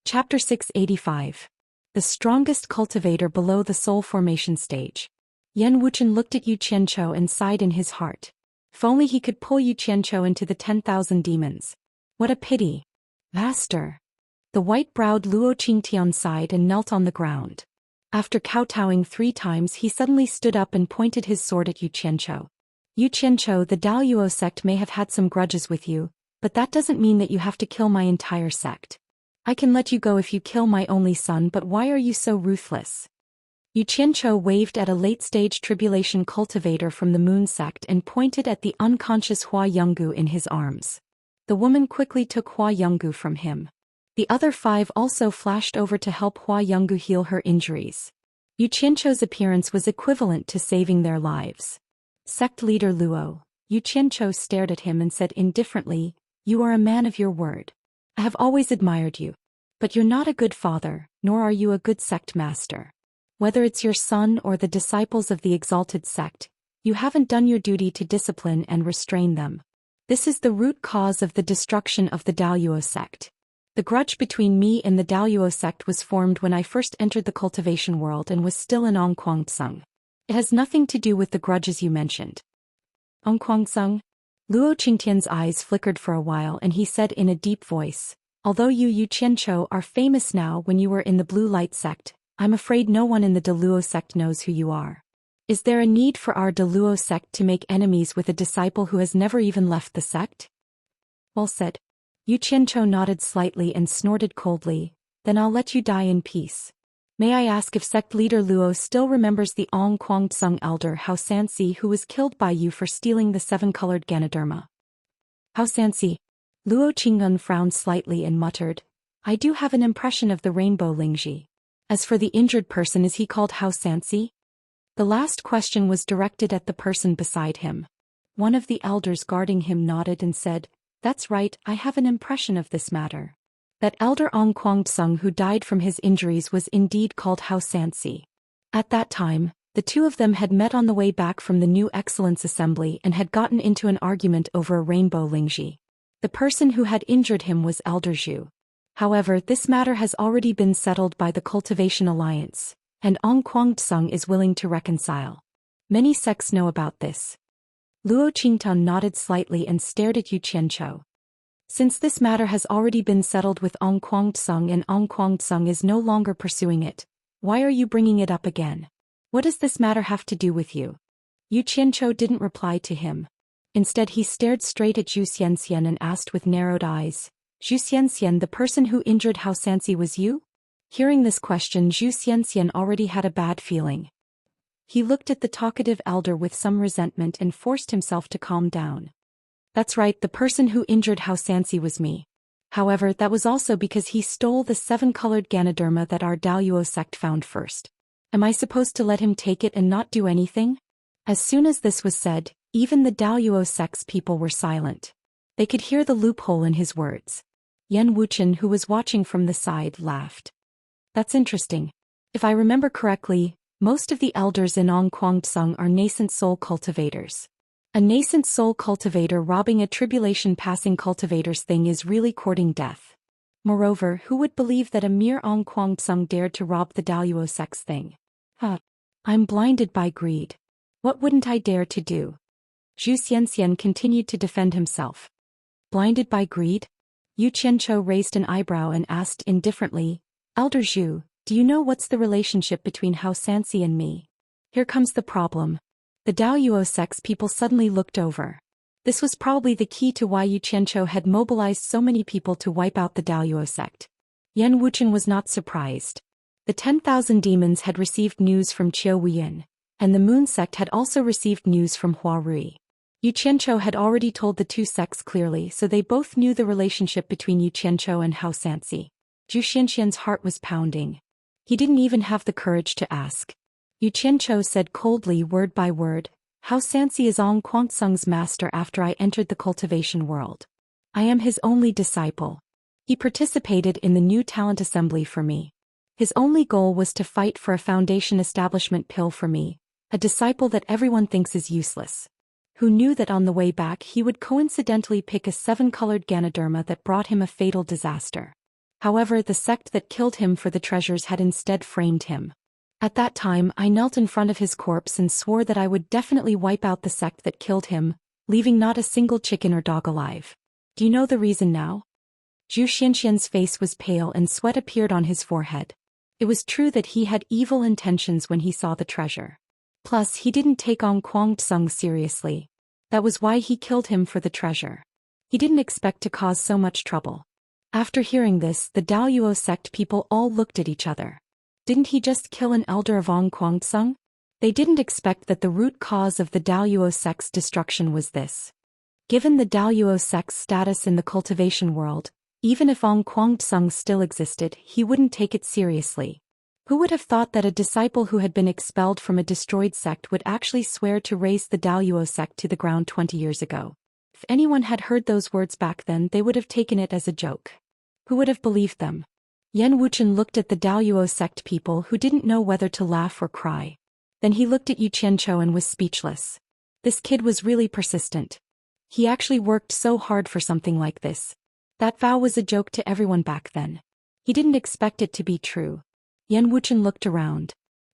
Chapter 685. The strongest cultivator below the soul formation stage. Yan Wuchen looked at Yu Qianqiu and sighed in his heart. If only he could pull Yu Qianqiu into the 10,000 demons. What a pity. Master. The white-browed Luo Qingtian sighed and knelt on the ground. After kowtowing 3 times, he suddenly stood up and pointed his sword at Yu Qianqiu. Yu Qianqiu, the Daoist sect may have had some grudges with you, but that doesn't mean that you have to kill my entire sect. I can let you go if you kill my only son, but why are you so ruthless? Yu Qianqiu waved at a late-stage tribulation cultivator from the Moon sect and pointed at the unconscious Hua Yonggu in his arms. The woman quickly took Hua Yonggu from him. The other 5 also flashed over to help Hua Yonggu heal her injuries. Yu Qianqiu's appearance was equivalent to saving their lives. Sect leader Luo. Yu Qianqiu stared at him and said indifferently, "You are a man of your word. I have always admired you. But you're not a good father, nor are you a good sect master. Whether it's your son or the disciples of the exalted sect, you haven't done your duty to discipline and restrain them. This is the root cause of the destruction of the Daoist sect. The grudge between me and the Daoist sect was formed when I first entered the cultivation world and was still in Ongquangsung. It has nothing to do with the grudges you mentioned." Ongquangsung? Luo Qingtian's eyes flickered for a while and he said in a deep voice, "Although you Yu Qianqiu are famous now when you were in the Blue Light sect, I'm afraid no one in the Deluo sect knows who you are. Is there a need for our Deluo sect to make enemies with a disciple who has never even left the sect?" "Well said." Yu Qianqiu nodded slightly and snorted coldly, "Then I'll let you die in peace. May I ask if sect leader Luo still remembers the Ong Quangsung elder Xianxia who was killed by you for stealing the 7-colored Ganoderma?" Xianxia. Luo Qingyun frowned slightly and muttered, "I do have an impression of the rainbow Lingji. As for the injured person, is he called Xianxia?" The last question was directed at the person beside him. One of the elders guarding him nodded and said, "That's right, I have an impression of this matter. That elder Ong Quangsung who died from his injuries was indeed called Xianxia. At that time, the 2 of them had met on the way back from the New Excellence Assembly and had gotten into an argument over a rainbow Lingji. The person who had injured him was Elder Zhu. However, this matter has already been settled by the Cultivation Alliance, and Ong Quangsung is willing to reconcile. Many sects know about this." Luo Qingtan nodded slightly and stared at Yu Qianqiu. "Since this matter has already been settled with Ong Quangsung and Ong Quangsung is no longer pursuing it, why are you bringing it up again? What does this matter have to do with you?" Yu Qianqiu didn't reply to him. Instead he stared straight at Zhou Xian and asked with narrowed eyes, "Zhou Xian, the person who injured Xianxia was you?" Hearing this question, Zhou Xian already had a bad feeling. He looked at the talkative elder with some resentment and forced himself to calm down. "That's right, the person who injured Xianxia was me. However, that was also because he stole the 7-colored Ganoderma that our Daoist sect found first. Am I supposed to let him take it and not do anything?" As soon as this was said, even the Daoist sect's people were silent. They could hear the loophole in his words. Yan Wuchen, who was watching from the side, laughed. "That's interesting. If I remember correctly, most of the elders in Ong Quangsung are nascent soul cultivators. A nascent soul cultivator robbing a tribulation-passing cultivator's thing is really courting death. Moreover, who would believe that a mere Ong Quangsung dared to rob the Daoist sect's thing? I'm blinded by greed. What wouldn't I dare to do?" Zhou Xian continued to defend himself. "Blinded by greed?" Yu Qianqiu raised an eyebrow and asked indifferently, "Elder Zhu, do you know what's the relationship between Xianxia and me?" Here comes the problem. The Daoist sect's people suddenly looked over. This was probably the key to why Yu Qianqiu had mobilized so many people to wipe out the Daoist sect. Yan Wuchen was not surprised. The 10,000 demons had received news from Qiu Wuyin, and the Moon sect had also received news from Hua Rui. Yu Qianqiu had already told the 2 sects clearly, so they both knew the relationship between Yu Qianqiu and Xianxia. Zhou Xian's heart was pounding. He didn't even have the courage to ask. Yu Qianqiu said coldly, word by word, "Xianxia is Ong Quangsung's master after I entered the cultivation world. I am his only disciple. He participated in the new talent assembly for me. His only goal was to fight for a foundation establishment pill for me, a disciple that everyone thinks is useless. Who knew that on the way back he would coincidentally pick a 7-colored Ganoderma that brought him a fatal disaster. However, the sect that killed him for the treasures had instead framed him. At that time, I knelt in front of his corpse and swore that I would definitely wipe out the sect that killed him, leaving not a single chicken or dog alive. Do you know the reason now? Zhou Xianxian's face was pale and sweat appeared on his forehead. It was true that he had evil intentions when he saw the treasure. Plus, he didn't take on Guangzong seriously. That was why he killed him for the treasure. He didn't expect to cause so much trouble. After hearing this, the Daoist sect people all looked at each other. Didn't he just kill an elder of Guangzong? They didn't expect that the root cause of the Daoist sect's destruction was this. Given the Daoist sect's status in the cultivation world, even if Guangzong still existed, he wouldn't take it seriously. Who would have thought that a disciple who had been expelled from a destroyed sect would actually swear to raze the Daoist sect to the ground 20 years ago? If anyone had heard those words back then, they would have taken it as a joke. Who would have believed them? Yan Wuchen looked at the Daoist sect people who didn't know whether to laugh or cry. Then he looked at Yu Qianzhou and was speechless. This kid was really persistent. He actually worked so hard for something like this. That vow was a joke to everyone back then. He didn't expect it to be true. Yan Wuchen looked around.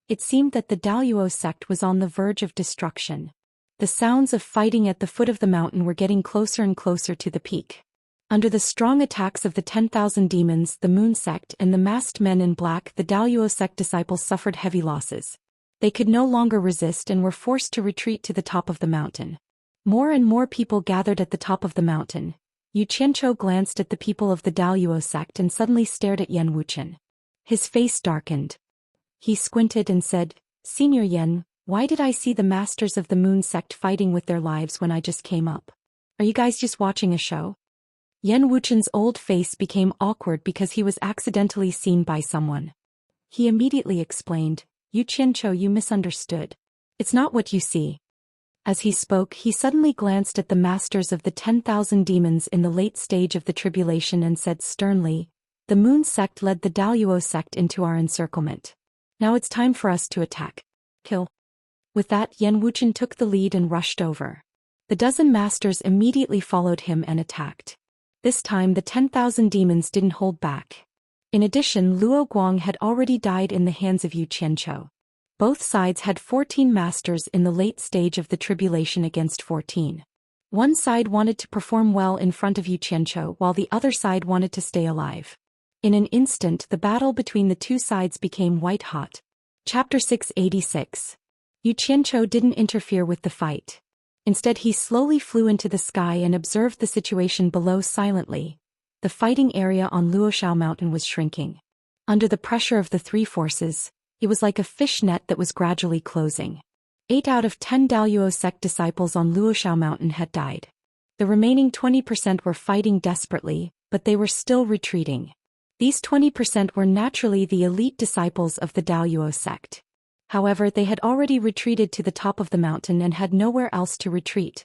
It seemed that the Daoist sect was on the verge of destruction. The sounds of fighting at the foot of the mountain were getting closer and closer to the peak. Under the strong attacks of the 10,000 demons, the Moon sect, and the masked men in black, the Daoist sect disciples suffered heavy losses. They could no longer resist and were forced to retreat to the top of the mountain. More and more people gathered at the top of the mountain. Yu Qianzhou glanced at the people of the Daoist sect and suddenly stared at Yan Wuchen. His face darkened. He squinted and said, "Senior Yan, why did I see the masters of the Moon sect fighting with their lives when I just came up? Are you guys just watching a show?" Yan Wuchen's old face became awkward because he was accidentally seen by someone. He immediately explained, "Yu Qianzhou, you misunderstood. It's not what you see." As he spoke, he suddenly glanced at the masters of the 10,000 demons in the late stage of the tribulation and said sternly, "The Moon sect led the Daoist sect into our encirclement. Now it's time for us to attack. Kill." With that, Yan Wuchen took the lead and rushed over. The dozen masters immediately followed him and attacked. This time the 10,000 demons didn't hold back. In addition, Luo Guang had already died in the hands of Yu Qianzhou. Both sides had 14 masters in the late stage of the tribulation against 14. One side wanted to perform well in front of Yu Qianzhou while the other side wanted to stay alive. In an instant, the battle between the two sides became white hot. Chapter 686. Yu Qianzhou didn't interfere with the fight. Instead, he slowly flew into the sky and observed the situation below silently. The fighting area on Luoshao Mountain was shrinking. Under the pressure of the three forces, it was like a fish net that was gradually closing. 8 out of 10 Daoist sect disciples on Luoshao Mountain had died. The remaining 20% were fighting desperately, but they were still retreating. These 20% were naturally the elite disciples of the Daoist sect. However, they had already retreated to the top of the mountain and had nowhere else to retreat.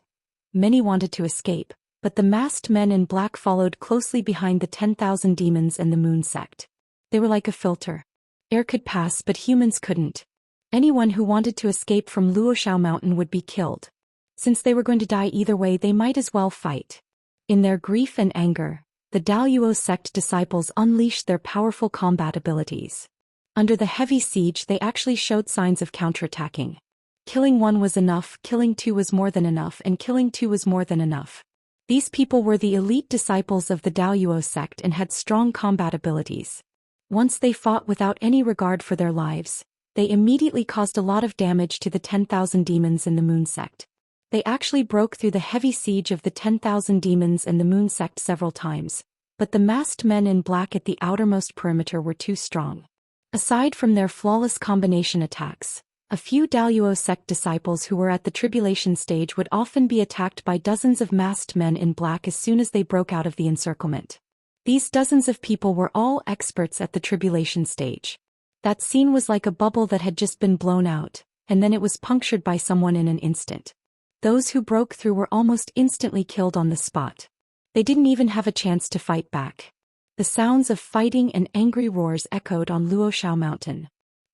Many wanted to escape, but the masked men in black followed closely behind the 10,000 demons and the Moon sect. They were like a filter. Air could pass, but humans couldn't. Anyone who wanted to escape from Luoshao Mountain would be killed. Since they were going to die either way, they might as well fight. In their grief and anger, the Daoist sect disciples unleashed their powerful combat abilities. Under the heavy siege, they actually showed signs of counterattacking. Killing one was enough, killing two was more than enough, and killing two was more than enough. These people were the elite disciples of the Daoist sect and had strong combat abilities. Once they fought without any regard for their lives, they immediately caused a lot of damage to the 10,000 demons in the Moon sect. They actually broke through the heavy siege of the 10,000 demons and the Moon sect several times, but the masked men in black at the outermost perimeter were too strong. Aside from their flawless combination attacks, a few Daoist sect disciples who were at the tribulation stage would often be attacked by dozens of masked men in black as soon as they broke out of the encirclement. These dozens of people were all experts at the tribulation stage. That scene was like a bubble that had just been blown out, and then it was punctured by someone in an instant. Those who broke through were almost instantly killed on the spot. They didn't even have a chance to fight back. The sounds of fighting and angry roars echoed on Luoshao Mountain.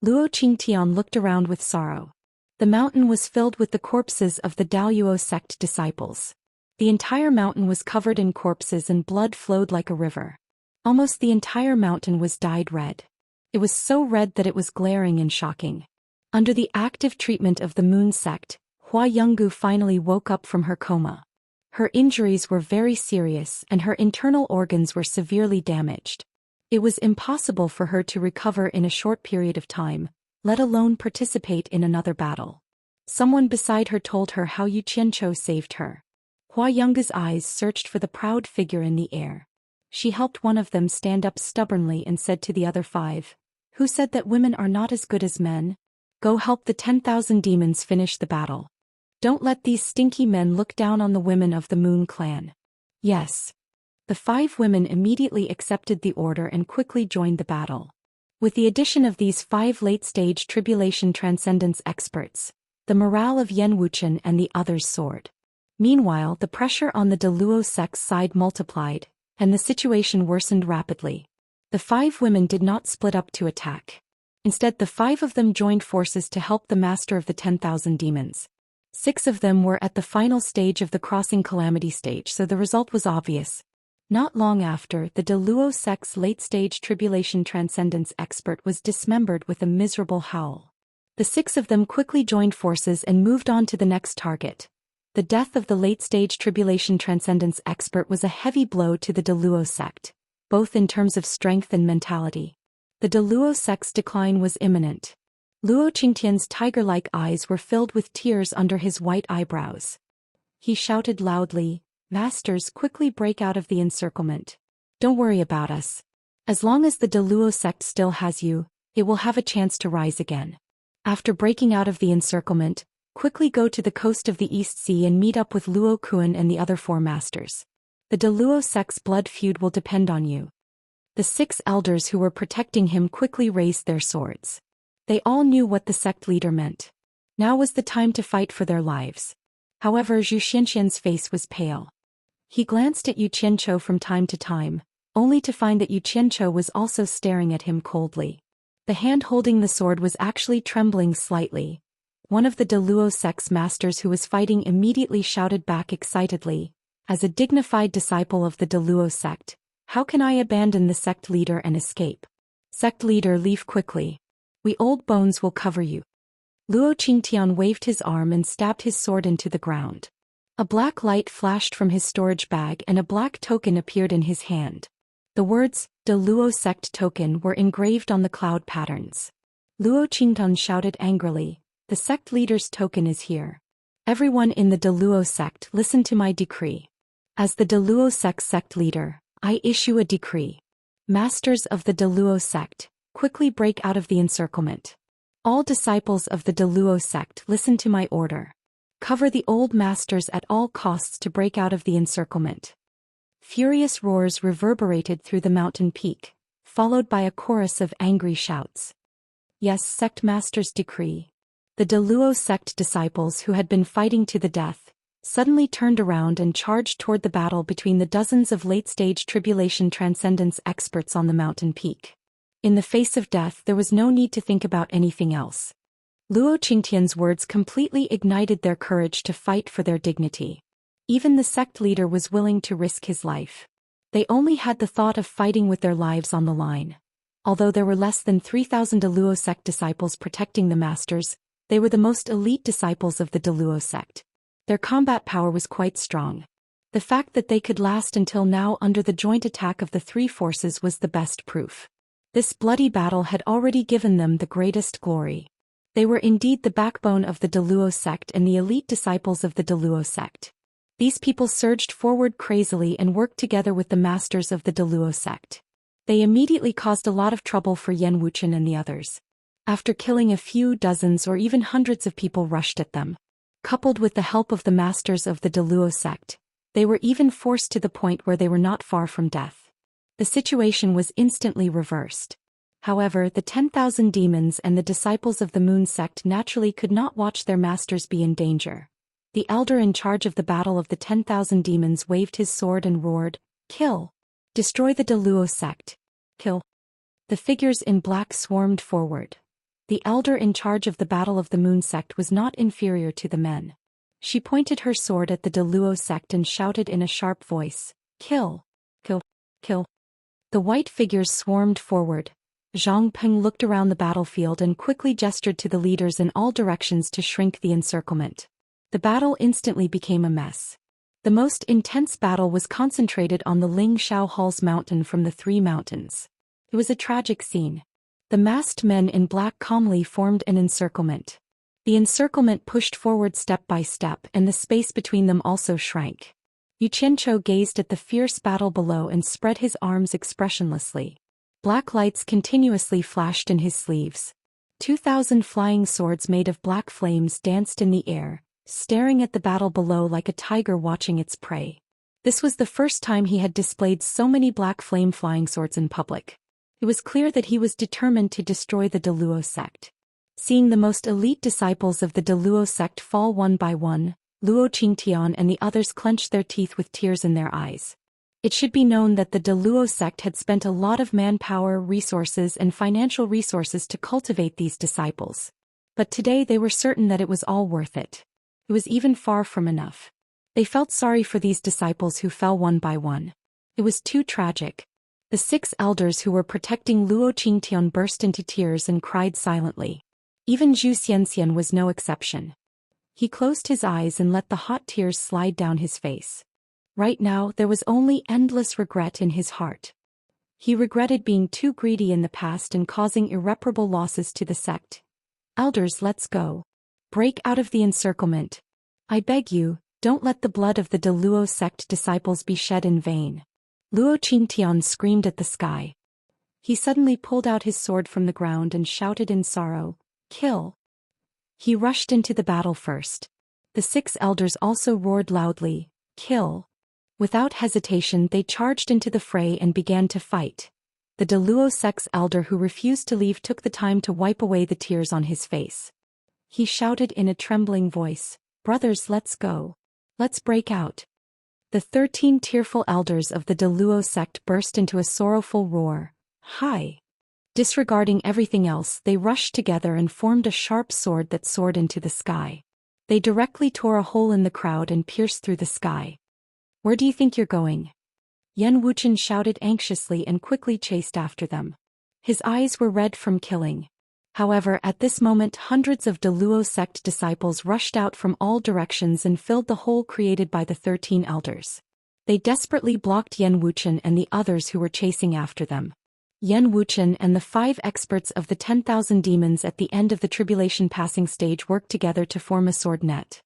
Luo Qingtian looked around with sorrow. The mountain was filled with the corpses of the Daoist sect disciples. The entire mountain was covered in corpses and blood flowed like a river. Almost the entire mountain was dyed red. It was so red that it was glaring and shocking. Under the active treatment of the Moon sect, Hua Yonggu finally woke up from her coma. Her injuries were very serious and her internal organs were severely damaged. It was impossible for her to recover in a short period of time, let alone participate in another battle. Someone beside her told her how Yu Qianzhou saved her. Hua Yonggu's eyes searched for the proud figure in the air. She helped one of them stand up stubbornly and said to the other 5, "Who said that women are not as good as men? Go help the 10,000 demons finish the battle. Don't let these stinky men look down on the women of the Moon clan." Yes. The 5 women immediately accepted the order and quickly joined the battle. With the addition of these 5 late-stage tribulation transcendence experts, the morale of Yan Wuchen and the others soared. Meanwhile, the pressure on the Deluo sect's side multiplied, and the situation worsened rapidly. The 5 women did not split up to attack. Instead, the 5 of them joined forces to help the master of the 10,000 demons. 6 of them were at the final stage of the crossing calamity stage, so the result was obvious. Not long after, the Deluo sect's late-stage tribulation transcendence expert was dismembered with a miserable howl. The 6 of them quickly joined forces and moved on to the next target. The death of the late-stage tribulation transcendence expert was a heavy blow to the Deluo sect, both in terms of strength and mentality. The Deluo sect's decline was imminent. Luo Qingtian's tiger-like eyes were filled with tears under his white eyebrows. He shouted loudly, "Masters, quickly break out of the encirclement. Don't worry about us. As long as the Deluo sect still has you, it will have a chance to rise again. After breaking out of the encirclement, quickly go to the coast of the East Sea and meet up with Luo Kuan and the other 4 masters. The Deluo sect's blood feud will depend on you." The 6 elders who were protecting him quickly raised their swords. They all knew what the sect leader meant. Now was the time to fight for their lives. However, Zhou Xianxian's face was pale. He glanced at Yu Qianzhou from time to time, only to find that Yu Qianzhou was also staring at him coldly. The hand holding the sword was actually trembling slightly. One of the Deluo sect's masters who was fighting immediately shouted back excitedly, "As a dignified disciple of the Deluo sect, how can I abandon the sect leader and escape? Sect leader, leave quickly. We old bones will cover you." Luo Qingtian waved his arm and stabbed his sword into the ground. A black light flashed from his storage bag and a black token appeared in his hand. The words, "Deluo sect token," were engraved on the cloud patterns. Luo Qingtian shouted angrily, "The sect leader's token is here. Everyone in the Deluo sect, listen to my decree. As the Deluo sect leader, I issue a decree. Masters of the Deluo sect, quickly break out of the encirclement. All disciples of the Deluo sect, listen to my order. Cover the old masters at all costs to break out of the encirclement." Furious roars reverberated through the mountain peak, followed by a chorus of angry shouts. Yes, sect master's decree. The Deluo sect disciples who had been fighting to the death suddenly turned around and charged toward the battle between the dozens of late-stage tribulation transcendence experts on the mountain peak. In the face of death, there was no need to think about anything else. Luo Qingtian's words completely ignited their courage to fight for their dignity. Even the sect leader was willing to risk his life. They only had the thought of fighting with their lives on the line. Although there were less than 3,000 Deluo sect disciples protecting the masters, they were the most elite disciples of the Deluo sect. Their combat power was quite strong. The fact that they could last until now under the joint attack of the 3 forces was the best proof. This bloody battle had already given them the greatest glory. They were indeed the backbone of the Deluo sect and the elite disciples of the Deluo sect. These people surged forward crazily and worked together with the masters of the Deluo sect. They immediately caused a lot of trouble for Yan Wuchen and the others. After killing a few dozens or even hundreds of people rushed at them. Coupled with the help of the masters of the Deluo sect, they were even forced to the point where they were not far from death. The situation was instantly reversed. However, the 10,000 demons and the disciples of the Moon sect naturally could not watch their masters be in danger. The elder in charge of the battle of the 10,000 demons waved his sword and roared, "Kill! Destroy the Deluo sect! Kill!" The figures in black swarmed forward. The elder in charge of the battle of the Moon sect was not inferior to the men. She pointed her sword at the Deluo sect and shouted in a sharp voice, "Kill! Kill! Kill!" The white figures swarmed forward. Zhang Peng looked around the battlefield and quickly gestured to the leaders in all directions to shrink the encirclement. The battle instantly became a mess. The most intense battle was concentrated on the Ling Shao Hall's mountain from the three mountains. It was a tragic scene. The masked men in black calmly formed an encirclement. The encirclement pushed forward step by step and the space between them also shrank. Yu Qianzhou gazed at the fierce battle below and spread his arms expressionlessly. Black lights continuously flashed in his sleeves. 2,000 flying swords made of black flames danced in the air, staring at the battle below like a tiger watching its prey. This was the first time he had displayed so many black flame flying swords in public. It was clear that he was determined to destroy the Deluo sect. Seeing the most elite disciples of the Deluo sect fall one by one, Luo Qingtian and the others clenched their teeth with tears in their eyes. It should be known that the Deluo sect had spent a lot of manpower, resources and financial resources to cultivate these disciples. But today they were certain that it was all worth it. It was even far from enough. They felt sorry for these disciples who fell one by one. It was too tragic. The 6 elders who were protecting Luo Qingtian burst into tears and cried silently. Even Zhou Xian was no exception. He closed his eyes and let the hot tears slide down his face. Right now there was only endless regret in his heart. He regretted being too greedy in the past and causing irreparable losses to the sect. Elders, let's go. Break out of the encirclement. I beg you, don't let the blood of the Deluo sect disciples be shed in vain. Luo Qingtian screamed at the sky. He suddenly pulled out his sword from the ground and shouted in sorrow, "Kill!" He rushed into the battle first. The 6 elders also roared loudly, "Kill!" Without hesitation they charged into the fray and began to fight. The Deluo sect's elder who refused to leave took the time to wipe away the tears on his face. He shouted in a trembling voice, "Brothers, let's go. Let's break out." The 13 tearful elders of the Deluo sect burst into a sorrowful roar. "Hi!" Disregarding everything else, they rushed together and formed a sharp sword that soared into the sky. They directly tore a hole in the crowd and pierced through the sky. "Where do you think you're going?" Yan Wuchen shouted anxiously and quickly chased after them. His eyes were red from killing. However, at this moment hundreds of Deluo sect disciples rushed out from all directions and filled the hole created by the 13 elders. They desperately blocked Yan Wuchen and the others who were chasing after them. Yan Wuchen and the 5 experts of the 10,000 demons at the end of the tribulation passing stage worked together to form a sword net.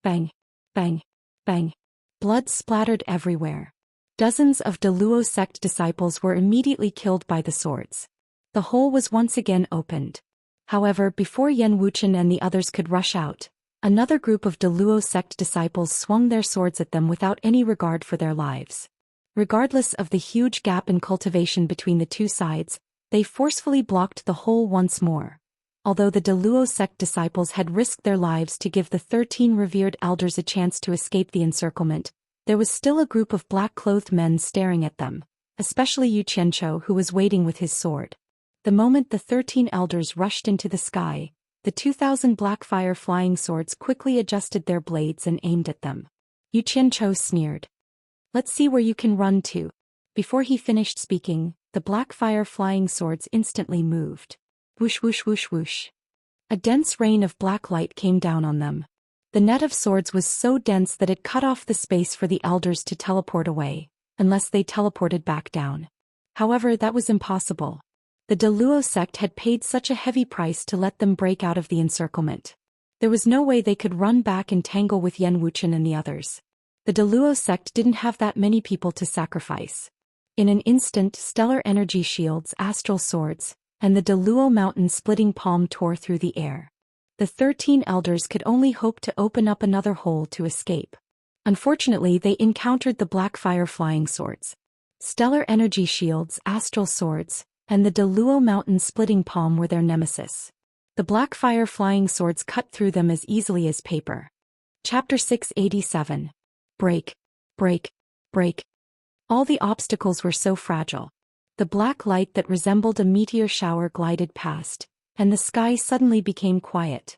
Bang! Bang! Bang! Blood splattered everywhere. Dozens of Deluo sect disciples were immediately killed by the swords. The hole was once again opened. However, before Yan Wuchen and the others could rush out, another group of Deluo sect disciples swung their swords at them without any regard for their lives. Regardless of the huge gap in cultivation between the two sides, they forcefully blocked the hole once more. Although the Deluo sect disciples had risked their lives to give the 13 revered elders a chance to escape the encirclement, there was still a group of black-clothed men staring at them, especially Yu Qianzhou who was waiting with his sword. The moment the 13 elders rushed into the sky, the 2,000 black fire flying swords quickly adjusted their blades and aimed at them. Yu Qianzhou sneered. "Let's see where you can run to." Before he finished speaking, the black fire flying swords instantly moved. Whoosh whoosh whoosh whoosh. A dense rain of black light came down on them. The net of swords was so dense that it cut off the space for the elders to teleport away, unless they teleported back down. However, that was impossible. The Deluo sect had paid such a heavy price to let them break out of the encirclement. There was no way they could run back and tangle with Yan Wuchen and the others. The Deluo sect didn't have that many people to sacrifice. In an instant, stellar energy shields, astral swords, and the Deluo mountain splitting palm tore through the air. The 13 elders could only hope to open up another hole to escape. Unfortunately, they encountered the black fire flying swords. Stellar energy shields, astral swords, and the Deluo mountain splitting palm were their nemesis. The black fire flying swords cut through them as easily as paper. Chapter 687. Break, break, break. All the obstacles were so fragile. The black light that resembled a meteor shower glided past, and the sky suddenly became quiet.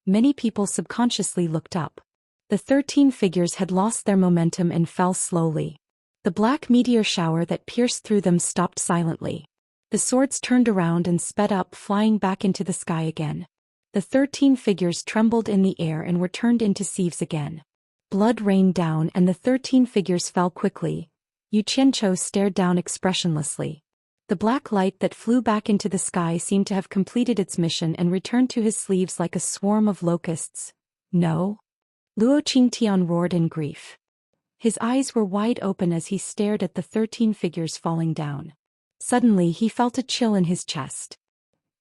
Many people subconsciously looked up. The 13 figures had lost their momentum and fell slowly. The black meteor shower that pierced through them stopped silently. The swords turned around and sped up, flying back into the sky again. The 13 figures trembled in the air and were turned into sieves again. Blood rained down and the 13 figures fell quickly. Xianxia stared down expressionlessly. The black light that flew back into the sky seemed to have completed its mission and returned to his sleeves like a swarm of locusts. No? Luo Qingtian roared in grief. His eyes were wide open as he stared at the 13 figures falling down. Suddenly he felt a chill in his chest.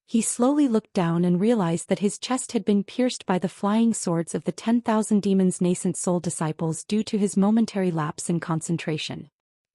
He slowly looked down and realized that his chest had been pierced by the flying swords of the 10,000 demons' nascent soul disciples due to his momentary lapse in concentration.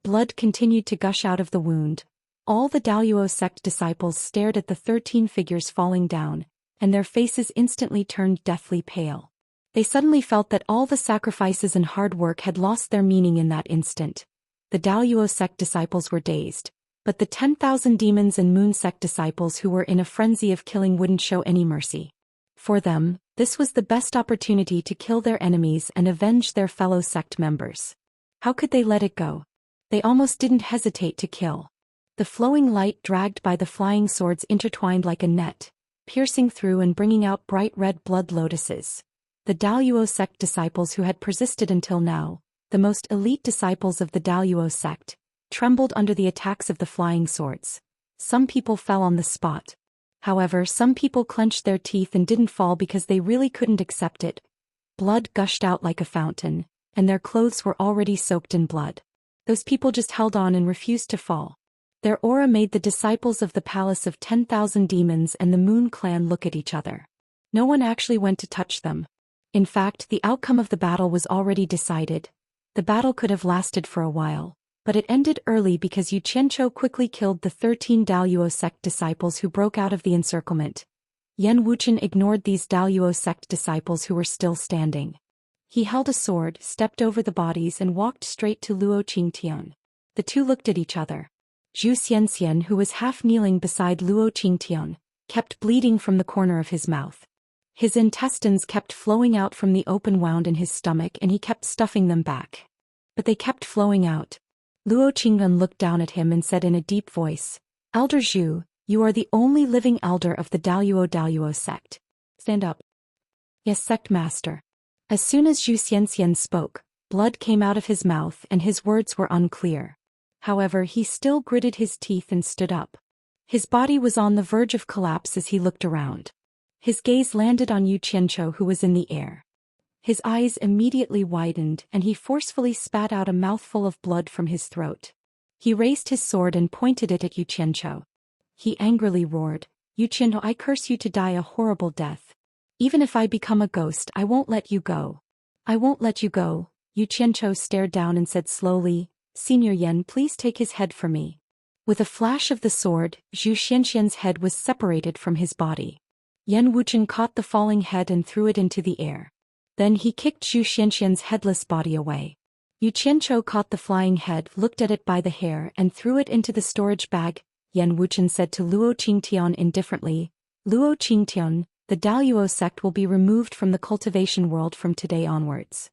Blood continued to gush out of the wound. All the Daoist sect disciples stared at the 13 figures falling down, and their faces instantly turned deathly pale. They suddenly felt that all the sacrifices and hard work had lost their meaning in that instant. The Daoist sect disciples were dazed, but the 10,000 demons and moon sect disciples who were in a frenzy of killing wouldn't show any mercy. For them, this was the best opportunity to kill their enemies and avenge their fellow sect members. How could they let it go? They almost didn't hesitate to kill. The flowing light dragged by the flying swords intertwined like a net, piercing through and bringing out bright red blood lotuses. The Daoist sect disciples who had persisted until now, the most elite disciples of the Daoist sect, trembled under the attacks of the flying swords. Some people fell on the spot. However, some people clenched their teeth and didn't fall because they really couldn't accept it. Blood gushed out like a fountain, and their clothes were already soaked in blood. Those people just held on and refused to fall. Their aura made the disciples of the Palace of 10,000 Demons and the Moon Clan look at each other. No one actually went to touch them. In fact, the outcome of the battle was already decided. The battle could have lasted for a while, but it ended early because Xianxia quickly killed the 13 Daoist sect disciples who broke out of the encirclement. Yan Wuchen ignored these Daoist sect disciples who were still standing. He held a sword, stepped over the bodies and walked straight to Luo Qingtian. The two looked at each other. Zhou Xian, who was half kneeling beside Luo Qingtian, kept bleeding from the corner of his mouth. His intestines kept flowing out from the open wound in his stomach and he kept stuffing them back. But they kept flowing out. Luo Qingtian looked down at him and said in a deep voice, "Elder Zhu, you are the only living elder of the Daoist sect. Stand up." "Yes, sect master." As soon as Zhou Xian spoke, blood came out of his mouth and his words were unclear. However, he still gritted his teeth and stood up. His body was on the verge of collapse as he looked around. His gaze landed on Xianxia, who was in the air. His eyes immediately widened and he forcefully spat out a mouthful of blood from his throat. He raised his sword and pointed it at Xianxia. He angrily roared, "Xianxia, I curse you to die a horrible death. Even if I become a ghost, I won't let you go. I won't let you go." Xianxia stared down and said slowly, "Senior Yan, please take his head for me." With a flash of the sword, Zhou Xianxian's head was separated from his body. Yan Wuchen caught the falling head and threw it into the air. Then he kicked Zhou Xianxian's headless body away. Xianxia caught the flying head, looked at it by the hair and threw it into the storage bag. Yan Wuchen said to Luo Qingtian indifferently, "Luo Qingtian, the Daoist sect will be removed from the cultivation world from today onwards."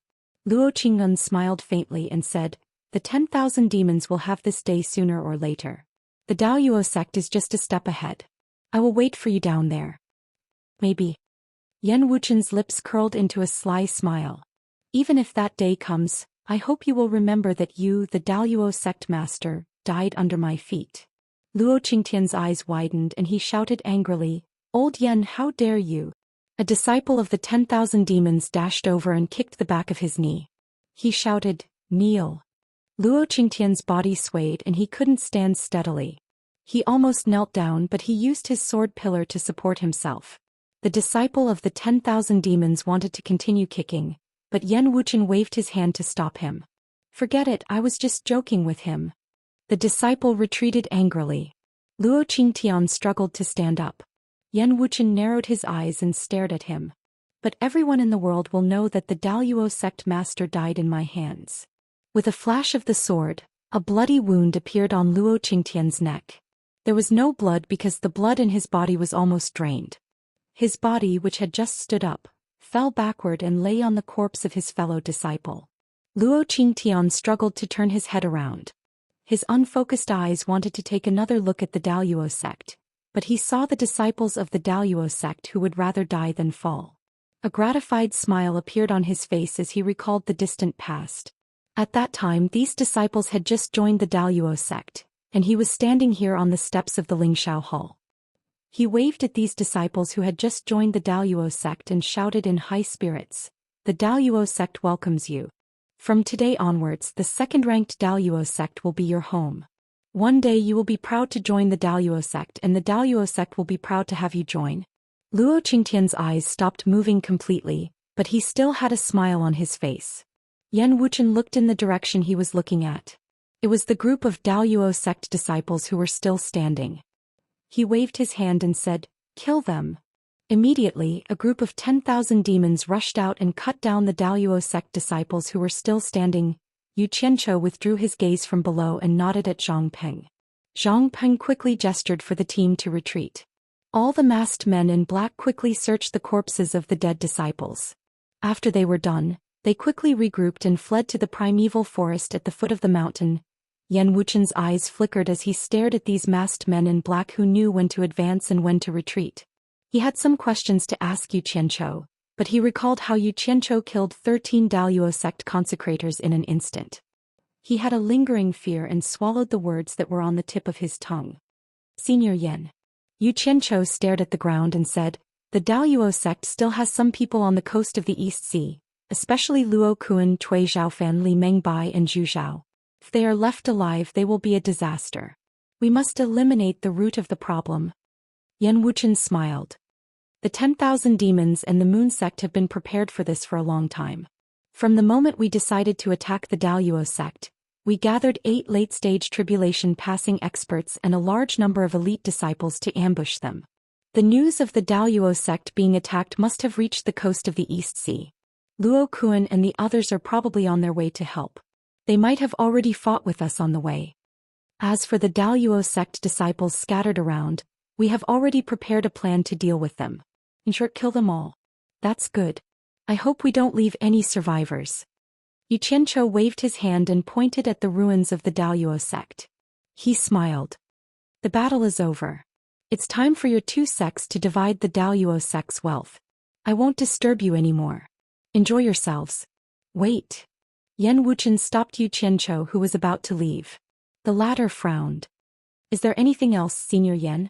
Luo Qingtian smiled faintly and said, "The 10,000 demons will have this day sooner or later. The Daoist sect is just a step ahead. I will wait for you down there." "Maybe." Yan Wuchen's lips curled into a sly smile. "Even if that day comes, I hope you will remember that you, the Daoist sect master, died under my feet." Luo Qingtian's eyes widened and he shouted angrily, "Old Yan, how dare you!" A disciple of the 10,000 demons dashed over and kicked the back of his knee. He shouted, "Kneel." Luo Qingtian's body swayed and he couldn't stand steadily. He almost knelt down, but he used his sword pillar to support himself. The disciple of the 10,000 demons wanted to continue kicking, but Yan Wuchen waved his hand to stop him. "Forget it, I was just joking with him." The disciple retreated angrily. Luo Qingtian struggled to stand up. Yan Wuchen narrowed his eyes and stared at him. "But everyone in the world will know that the Daoist sect master died in my hands." With a flash of the sword, a bloody wound appeared on Luo Qingtian's neck. There was no blood because the blood in his body was almost drained. His body, which had just stood up, fell backward and lay on the corpse of his fellow disciple. Luo Qingtian struggled to turn his head around. His unfocused eyes wanted to take another look at the Daoist sect, but he saw the disciples of the Daoist sect who would rather die than fall. A gratified smile appeared on his face as he recalled the distant past. At that time these disciples had just joined the Daoist sect, and he was standing here on the steps of the Lingshao Hall. He waved at these disciples who had just joined the Daoist sect and shouted in high spirits, "The Daoist sect welcomes you. From today onwards the second-ranked Daoist sect will be your home. One day you will be proud to join the Daoist sect and the Daoist sect will be proud to have you join." Luo Qingtian's eyes stopped moving completely, but he still had a smile on his face. Yan Wuchen looked in the direction he was looking at. It was the group of Daoist sect disciples who were still standing. He waved his hand and said, "Kill them." Immediately, a group of 10,000 demons rushed out and cut down the Daoist sect disciples who were still standing. Yu Qianqiu withdrew his gaze from below and nodded at Zhang Peng. Zhang Peng quickly gestured for the team to retreat. All the masked men in black quickly searched the corpses of the dead disciples. After they were done, they quickly regrouped and fled to the primeval forest at the foot of the mountain. Yan Wuchen's eyes flickered as he stared at these masked men in black who knew when to advance and when to retreat. He had some questions to ask Yu Qianqiu, but he recalled how Yu Qianqiu killed 13 Daoist sect consecrators in an instant. He had a lingering fear and swallowed the words that were on the tip of his tongue. "Senior Yan." Yu Qianqiu stared at the ground and said, "The Daoist sect still has some people on the coast of the East Sea, especially Luo Kuan, Cui Zhaofan, Li Mengbai and Zhu Zhao. If they are left alive they will be a disaster. We must eliminate the root of the problem." Yan Wuchen smiled. The 10,000 demons and the moon sect have been prepared for this for a long time. From the moment we decided to attack the Daoist sect, we gathered 8 late-stage tribulation-passing experts and a large number of elite disciples to ambush them. The news of the Daoist sect being attacked must have reached the coast of the East Sea. Luo Kuan and the others are probably on their way to help. They might have already fought with us on the way. As for the Daoist sect disciples scattered around, we have already prepared a plan to deal with them. In short, kill them all. That's good. I hope we don't leave any survivors. Yu Qianqiu waved his hand and pointed at the ruins of the Daoist sect. He smiled. The battle is over. It's time for your 2 sects to divide the Daoist sect's wealth. I won't disturb you anymore. Enjoy yourselves. Wait. Yan Wuchen stopped Yu Qianqiu, who was about to leave. The latter frowned. "Is there anything else, Senior Yan?"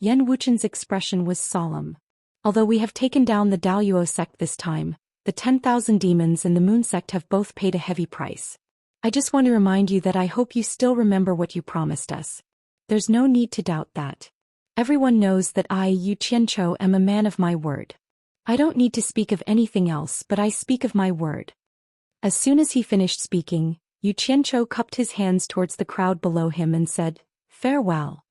Yan Wuchen's expression was solemn. "Although we have taken down the Daoist sect this time, the 10,000 demons and the moon sect have both paid a heavy price. I just want to remind you that I hope you still remember what you promised us. There's no need to doubt that. Everyone knows that I, Yu Qianqiu, am a man of my word. I don't need to speak of anything else, but I speak of my word." As soon as he finished speaking, Yu Qianqiu cupped his hands towards the crowd below him and said, "Farewell."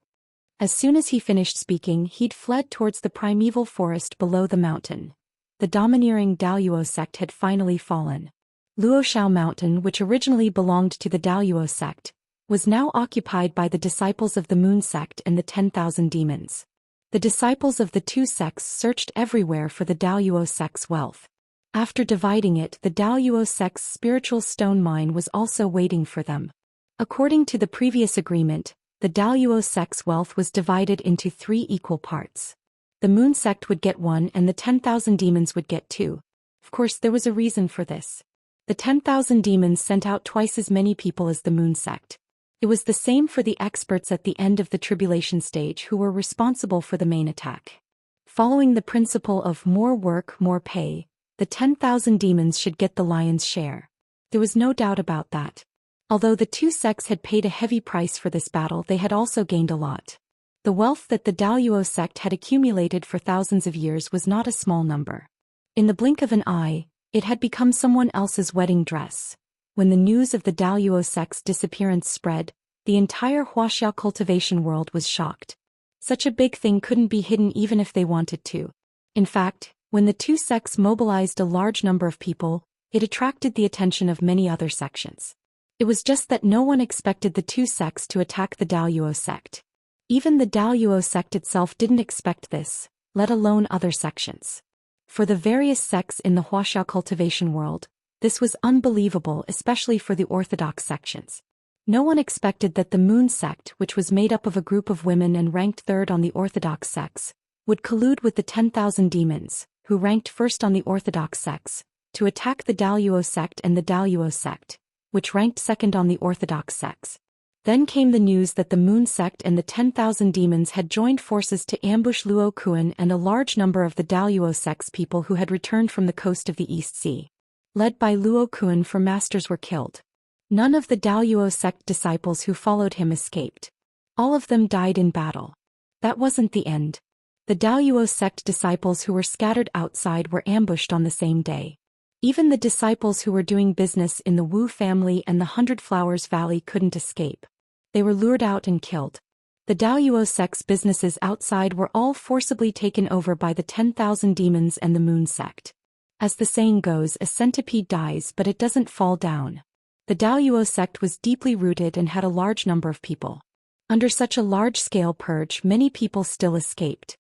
As soon as he finished speaking, he'd fled towards the primeval forest below the mountain. The domineering Daoist sect had finally fallen. Luoshao Mountain, which originally belonged to the Daoist sect, was now occupied by the disciples of the moon sect and the 10,000 demons. The disciples of the 2 sects searched everywhere for the Daoist sect's wealth. After dividing it, the Daoist sect's spiritual stone mine was also waiting for them. According to the previous agreement, the Daoist sect's wealth was divided into 3 equal parts. The moon sect would get 1 and the 10,000 demons would get 2. Of course, there was a reason for this. The 10,000 demons sent out twice as many people as the moon sect. It was the same for the experts at the end of the tribulation stage who were responsible for the main attack. Following the principle of more work, more pay, the 10,000 demons should get the lion's share. There was no doubt about that. Although the 2 sects had paid a heavy price for this battle, they had also gained a lot. The wealth that the Daoist sect had accumulated for thousands of years was not a small number. In the blink of an eye, it had become someone else's wedding dress. When the news of the Daoist sect's disappearance spread, the entire Wuxia cultivation world was shocked. Such a big thing couldn't be hidden even if they wanted to. In fact, when the 2 sects mobilized a large number of people, it attracted the attention of many other sections. It was just that no one expected the 2 sects to attack the Daoist sect. Even the Daoist sect itself didn't expect this, let alone other sections. For the various sects in the Wuxia cultivation world, This was unbelievable, especially for the orthodox sections. No one expected that the Moon sect, which was made up of a group of women and ranked third on the orthodox sects, would collude with the 10,000 demons, who ranked first on the orthodox sects, to attack the Daoist sect and the Daoist sect, which ranked second on the orthodox sects. Then came the news that the Moon sect and the 10,000 demons had joined forces to ambush Luo Kuan and a large number of the Daoist sect's people who had returned from the coast of the East Sea. Led by Luo Kuan, 4 masters were killed. None of the Daoist sect disciples who followed him escaped. All of them died in battle. That wasn't the end. The Daoist sect disciples who were scattered outside were ambushed on the same day. Even the disciples who were doing business in the Wu family and the 100 Flowers Valley couldn't escape. They were lured out and killed. The Daoist sect's businesses outside were all forcibly taken over by the 10,000 demons and the Moon sect. As the saying goes, a centipede dies but it doesn't fall down. The Daoist sect was deeply rooted and had a large number of people. Under such a large-scale purge, many people still escaped.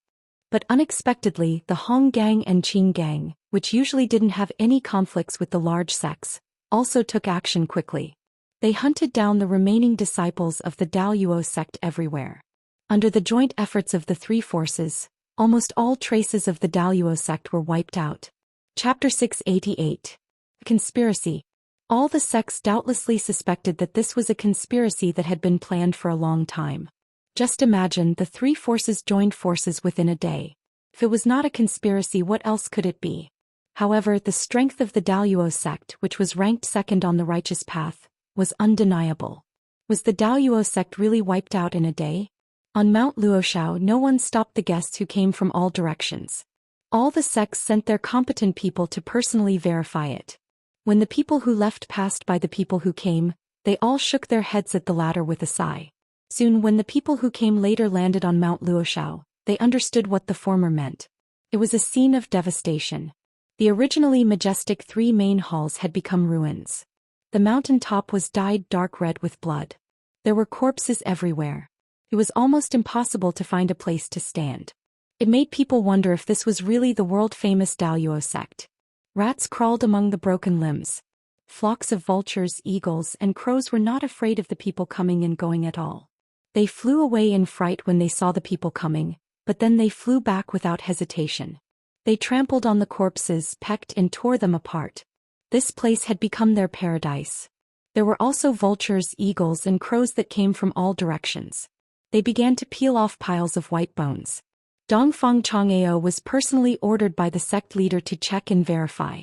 But unexpectedly, the Hong gang and Qing gang, which usually didn't have any conflicts with the large sects, also took action quickly. They hunted down the remaining disciples of the Daoist sect everywhere. Under the joint efforts of the 3 forces, almost all traces of the Daoist sect were wiped out. Chapter 688. Conspiracy. All the sects doubtlessly suspected that this was a conspiracy that had been planned for a long time. Just imagine, the 3 forces joined forces within a day. If it was not a conspiracy, what else could it be? However, the strength of the Daoist sect, which was ranked second on the righteous path, was undeniable. Was the Daoist sect really wiped out in a day? On Mount Luoxiao, no one stopped the guests who came from all directions. All the sects sent their competent people to personally verify it. When the people who left passed by the people who came, they all shook their heads at the latter with a sigh. Soon, when the people who came later landed on Mount Luoxiao, they understood what the former meant. It was a scene of devastation. The originally majestic 3 main halls had become ruins. The mountain top was dyed dark red with blood. There were corpses everywhere. It was almost impossible to find a place to stand. It made people wonder if this was really the world-famous Daoist sect. Rats crawled among the broken limbs. Flocks of vultures, eagles, and crows were not afraid of the people coming and going at all. They flew away in fright when they saw the people coming, but then they flew back without hesitation. They trampled on the corpses, pecked and tore them apart. This place had become their paradise. There were also vultures, eagles, and crows that came from all directions. They began to peel off piles of white bones. Dongfang Chang'eo was personally ordered by the sect leader to check and verify.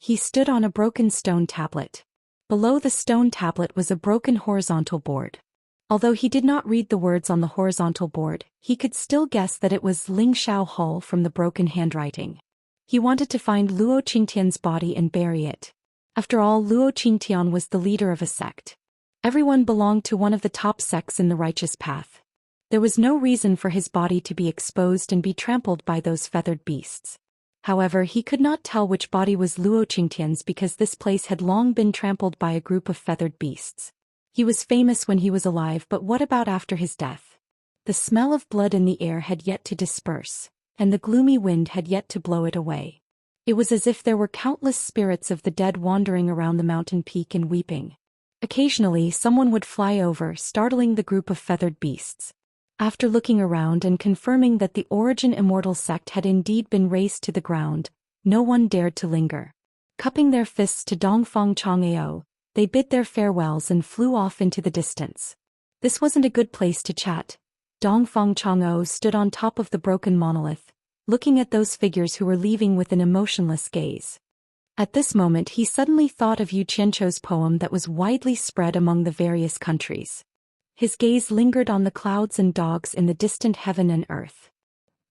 He stood on a broken stone tablet. Below the stone tablet was a broken horizontal board. Although he did not read the words on the horizontal board, he could still guess that it was Ling Xiao Hull from the broken handwriting. He wanted to find Luo Qingtian's body and bury it. After all, Luo Qingtian was the leader of a sect. Everyone belonged to one of the top sects in the righteous path. There was no reason for his body to be exposed and be trampled by those feathered beasts. However, he could not tell which body was Luo Qingtian's because this place had long been trampled by a group of feathered beasts. He was famous when he was alive, but what about after his death? The smell of blood in the air had yet to disperse, and the gloomy wind had yet to blow it away. It was as if there were countless spirits of the dead wandering around the mountain peak and weeping. Occasionally, someone would fly over, startling the group of feathered beasts. After looking around and confirming that the Origin Immortal sect had indeed been razed to the ground, no one dared to linger. Cupping their fists to Dongfang Chang'eo, they bid their farewells and flew off into the distance. This wasn't a good place to chat. Dongfang Chang'eo stood on top of the broken monolith, looking at those figures who were leaving with an emotionless gaze. At this moment he suddenly thought of Yu Qianzhou's poem that was widely spread among the various countries. His gaze lingered on the clouds and dogs in the distant heaven and earth.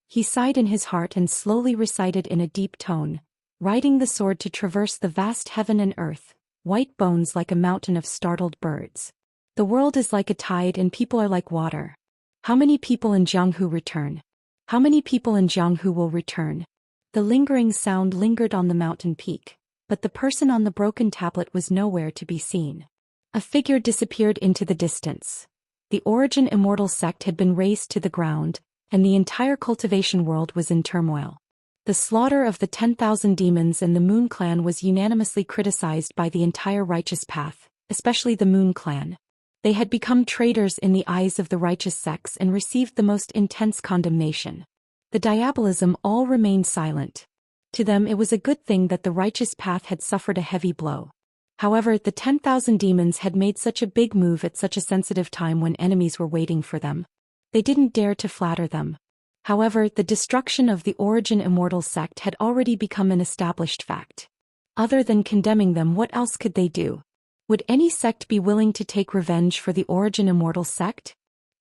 He sighed in his heart and slowly recited in a deep tone, riding the sword to traverse the vast heaven and earth, white bones like a mountain of startled birds. The world is like a tide and people are like water. How many people in Jianghu return? How many people in Jianghu will return? The lingering sound lingered on the mountain peak, but the person on the broken tablet was nowhere to be seen. A figure disappeared into the distance. The Origin Immortal sect had been razed to the ground, and the entire cultivation world was in turmoil. The slaughter of the 10,000 demons and the Moon Clan was unanimously criticized by the entire righteous path, especially the Moon Clan. They had become traitors in the eyes of the righteous sects and received the most intense condemnation. The diabolism all remained silent. To them it was a good thing that the righteous path had suffered a heavy blow. However, the 10,000 demons had made such a big move at such a sensitive time when enemies were waiting for them. They didn't dare to flatter them. However, the destruction of the Origin Immortal sect had already become an established fact. Other than condemning them, what else could they do? Would any sect be willing to take revenge for the Origin Immortal sect?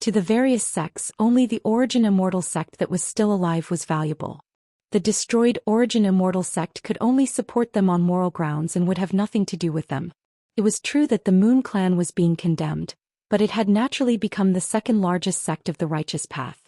To the various sects, only the Origin Immortal sect that was still alive was valuable. The destroyed Origin Immortal sect could only support them on moral grounds and would have nothing to do with them. It was true that the Moon Clan was being condemned, but it had naturally become the second largest sect of the righteous path.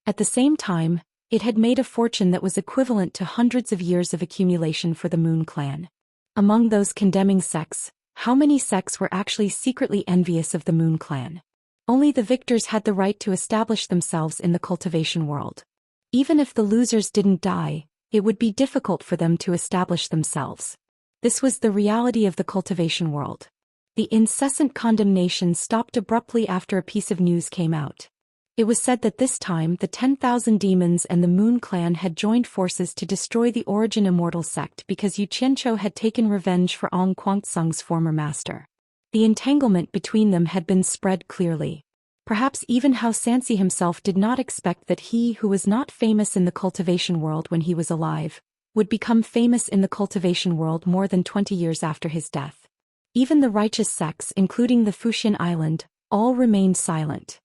At the same time, it had made a fortune that was equivalent to hundreds of years of accumulation for the Moon Clan. Among those condemning sects, how many sects were actually secretly envious of the Moon Clan? Only the victors had the right to establish themselves in the cultivation world. Even if the losers didn't die, it would be difficult for them to establish themselves. This was the reality of the cultivation world. The incessant condemnation stopped abruptly after a piece of news came out. It was said that this time the 10,000 demons and the Moon Clan had joined forces to destroy the Origin Immortal sect because Xianxia had taken revenge for Ong Guangtsung's former master. The entanglement between them had been spread clearly. Perhaps even Xianxia himself did not expect that he who was not famous in the cultivation world when he was alive, would become famous in the cultivation world more than 20 years after his death. Even the righteous sects, including the Fuxian Island, all remained silent.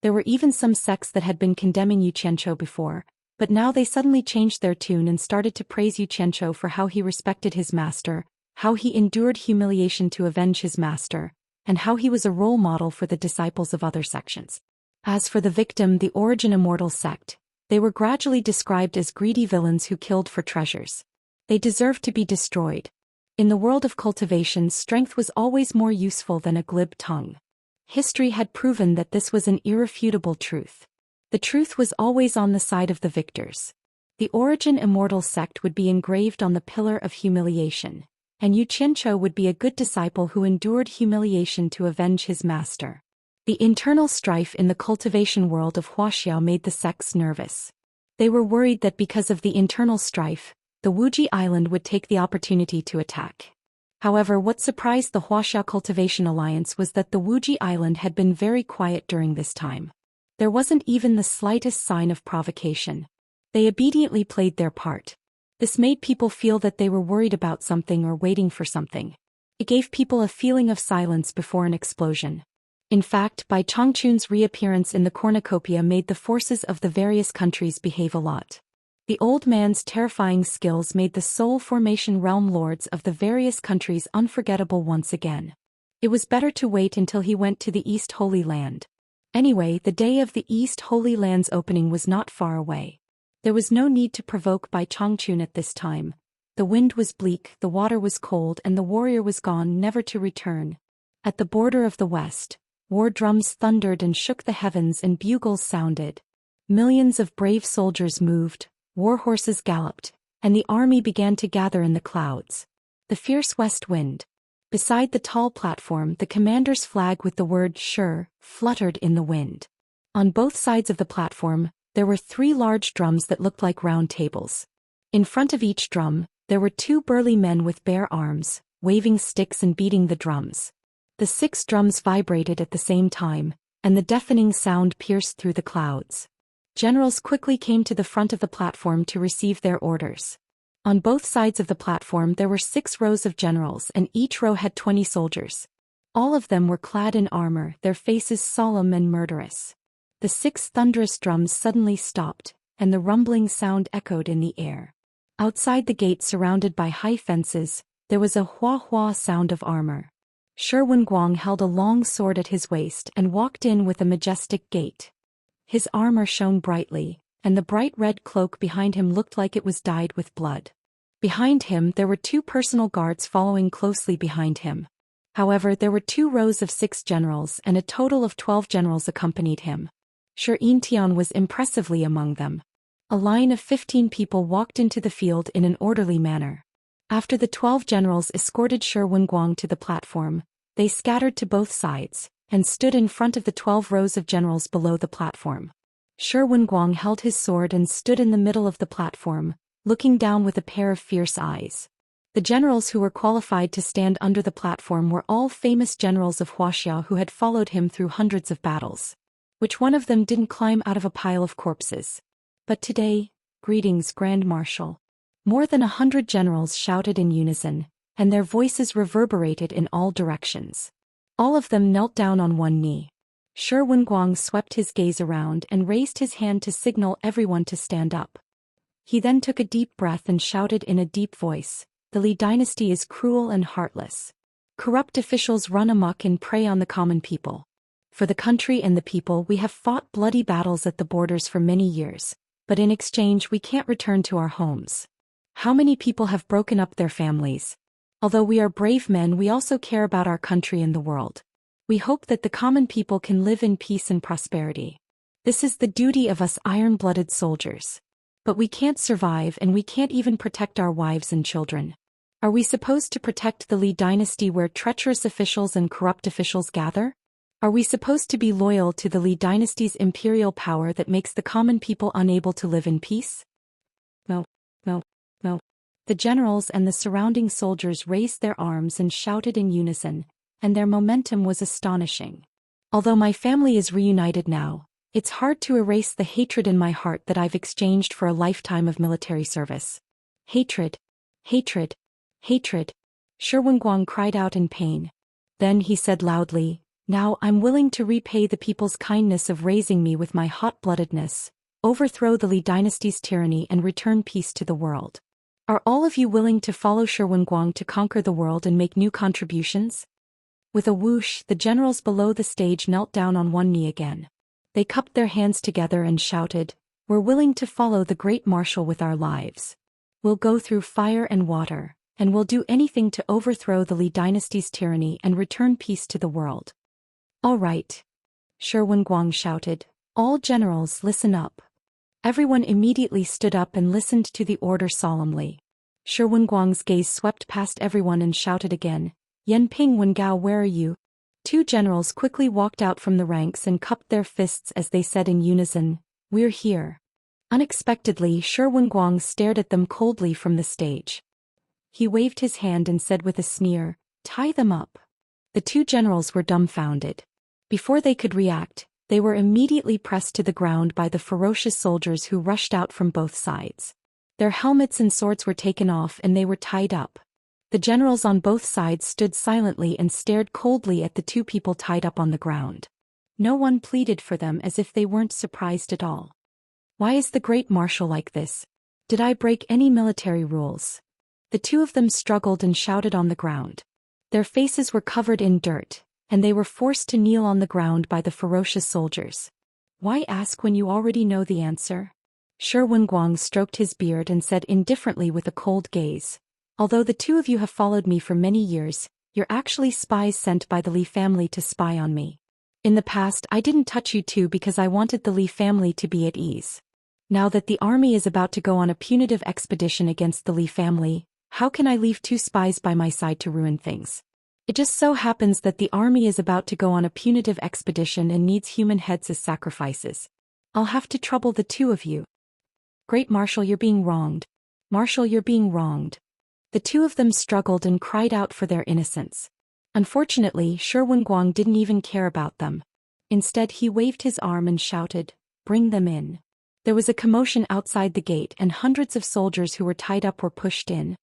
There were even some sects that had been condemning Xianxia before, but now they suddenly changed their tune and started to praise Xianxia for how he respected his master, how he endured humiliation to avenge his master, and how he was a role model for the disciples of other sections. As for the victim, the Origin Immortal sect, they were gradually described as greedy villains who killed for treasures. They deserved to be destroyed. In the world of cultivation, strength was always more useful than a glib tongue. History had proven that this was an irrefutable truth. The truth was always on the side of the victors. The Origin Immortal sect would be engraved on the pillar of humiliation, and Xianxia would be a good disciple who endured humiliation to avenge his master. The internal strife in the cultivation world of Wuxia made the sects nervous. They were worried that because of the internal strife, the Wuxia Island would take the opportunity to attack. However, what surprised the Wuxia Cultivation Alliance was that the Wuxia Island had been very quiet during this time. There wasn't even the slightest sign of provocation. They obediently played their part. This made people feel that they were worried about something or waiting for something. It gave people a feeling of silence before an explosion. In fact, Bai Changchun's reappearance in the cornucopia made the forces of the various countries behave a lot. The old man's terrifying skills made the soul formation realm lords of the various countries unforgettable once again. It was better to wait until he went to the East Holy Land. Anyway, the day of the East Holy Land's opening was not far away. There was no need to provoke Bai Changchun at this time. The wind was bleak, the water was cold, and the warrior was gone, never to return. At the border of the west, war drums thundered and shook the heavens and bugles sounded. Millions of brave soldiers moved, war horses galloped, and the army began to gather in the clouds. The fierce west wind. Beside the tall platform, the commander's flag with the word "Sure" fluttered in the wind. On both sides of the platform, there were 3 large drums that looked like round tables. In front of each drum, there were 2 burly men with bare arms, waving sticks and beating the drums. The 6 drums vibrated at the same time, and the deafening sound pierced through the clouds. Generals quickly came to the front of the platform to receive their orders. On both sides of the platform there were 6 rows of generals, and each row had 20 soldiers. All of them were clad in armor, their faces solemn and murderous. The 6 thunderous drums suddenly stopped, and the rumbling sound echoed in the air. Outside the gate, surrounded by high fences, there was a hua-hua sound of armor. Shi Wenguang held a long sword at his waist and walked in with a majestic gait. His armor shone brightly, and the bright red cloak behind him looked like it was dyed with blood. Behind him there were 2 personal guards following closely behind him. However, there were 2 rows of 6 generals, and a total of 12 generals accompanied him. Shi Intian was impressively among them. A line of 15 people walked into the field in an orderly manner. After the 12 generals escorted Shi Wenguang to the platform, they scattered to both sides, and stood in front of the 12 rows of generals below the platform. Shi Wenguang held his sword and stood in the middle of the platform, looking down with a pair of fierce eyes. The generals who were qualified to stand under the platform were all famous generals of Wuxia who had followed him through hundreds of battles. Which one of them didn't climb out of a pile of corpses? But today, greetings, Grand Marshal. More than 100 generals shouted in unison, and their voices reverberated in all directions. All of them knelt down on one knee. Shi Wenguang swept his gaze around and raised his hand to signal everyone to stand up. He then took a deep breath and shouted in a deep voice, "The Li dynasty is cruel and heartless. Corrupt officials run amok and prey on the common people. For the country and the people we have fought bloody battles at the borders for many years, but in exchange we can't return to our homes. How many people have broken up their families? Although we are brave men, we also care about our country and the world. We hope that the common people can live in peace and prosperity. This is the duty of us iron-blooded soldiers. But we can't survive and we can't even protect our wives and children. Are we supposed to protect the Li dynasty where treacherous officials and corrupt officials gather? Are we supposed to be loyal to the Li dynasty's imperial power that makes the common people unable to live in peace? No, no, no. The generals and the surrounding soldiers raised their arms and shouted in unison, and their momentum was astonishing. Although my family is reunited now, it's hard to erase the hatred in my heart that I've exchanged for a lifetime of military service. Hatred. Hatred. Hatred. Shi Wenguang cried out in pain. Then he said loudly, "Now I'm willing to repay the people's kindness of raising me with my hot-bloodedness, overthrow the Li dynasty's tyranny and return peace to the world. Are all of you willing to follow Shi Wenguang to conquer the world and make new contributions?" With a whoosh, the generals below the stage knelt down on one knee again. They cupped their hands together and shouted, "We're willing to follow the great marshal with our lives. We'll go through fire and water, and we'll do anything to overthrow the Li dynasty's tyranny and return peace to the world." "All right," Shi Wenguang shouted. "All generals, listen up." Everyone immediately stood up and listened to the order solemnly. Shi Wenguang's gaze swept past everyone and shouted again, "Yanping Wengao, where are you?" 2 generals quickly walked out from the ranks and cupped their fists as they said in unison, "We're here." Unexpectedly, Shi Wenguang stared at them coldly from the stage. He waved his hand and said with a sneer, "Tie them up." The 2 generals were dumbfounded. Before they could react, they were immediately pressed to the ground by the ferocious soldiers who rushed out from both sides. Their helmets and swords were taken off and they were tied up. The generals on both sides stood silently and stared coldly at the 2 people tied up on the ground. No one pleaded for them as if they weren't surprised at all. "Why is the great marshal like this? Did I break any military rules?" The 2 of them struggled and shouted on the ground. Their faces were covered in dirt, and they were forced to kneel on the ground by the ferocious soldiers. "Why ask when you already know the answer?" Shi Wenguang stroked his beard and said indifferently with a cold gaze, "Although the 2 of you have followed me for many years, you're actually spies sent by the Li family to spy on me. In the past I didn't touch you 2 because I wanted the Li family to be at ease. Now that the army is about to go on a punitive expedition against the Li family, how can I leave 2 spies by my side to ruin things? It just so happens that the army is about to go on a punitive expedition and needs human heads as sacrifices. I'll have to trouble the 2 of you." "Great Marshal, you're being wronged. Marshal, you're being wronged." The 2 of them struggled and cried out for their innocence. Unfortunately, Shi Wenguang didn't even care about them. Instead, he waved his arm and shouted, "Bring them in." There was a commotion outside the gate and hundreds of soldiers who were tied up were pushed in.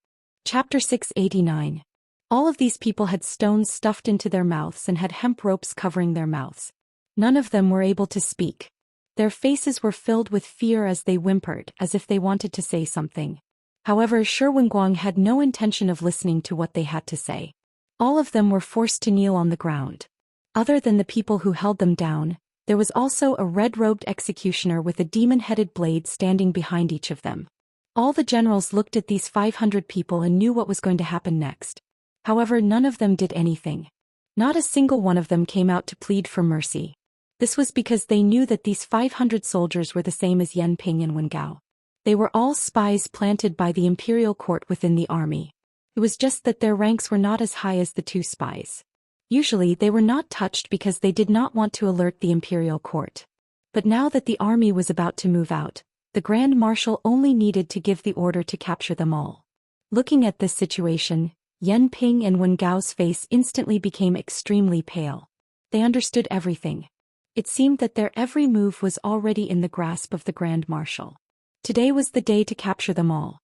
Chapter 689. All of these people had stones stuffed into their mouths and had hemp ropes covering their mouths. None of them were able to speak. Their faces were filled with fear as they whimpered, as if they wanted to say something. However, Shi Wenguang had no intention of listening to what they had to say. All of them were forced to kneel on the ground. Other than the people who held them down, there was also a red-robed executioner with a demon-headed blade standing behind each of them. All the generals looked at these 500 people and knew what was going to happen next. However, none of them did anything. Not a single one of them came out to plead for mercy. This was because they knew that these 500 soldiers were the same as Yanping and Wengao. They were all spies planted by the imperial court within the army. It was just that their ranks were not as high as the two spies. Usually they were not touched because they did not want to alert the imperial court. But now that the army was about to move out, the Grand Marshal only needed to give the order to capture them all. Looking at this situation, Yan Ping and Wen Gao's face instantly became extremely pale. They understood everything. It seemed that their every move was already in the grasp of the Grand Marshal. Today was the day to capture them all.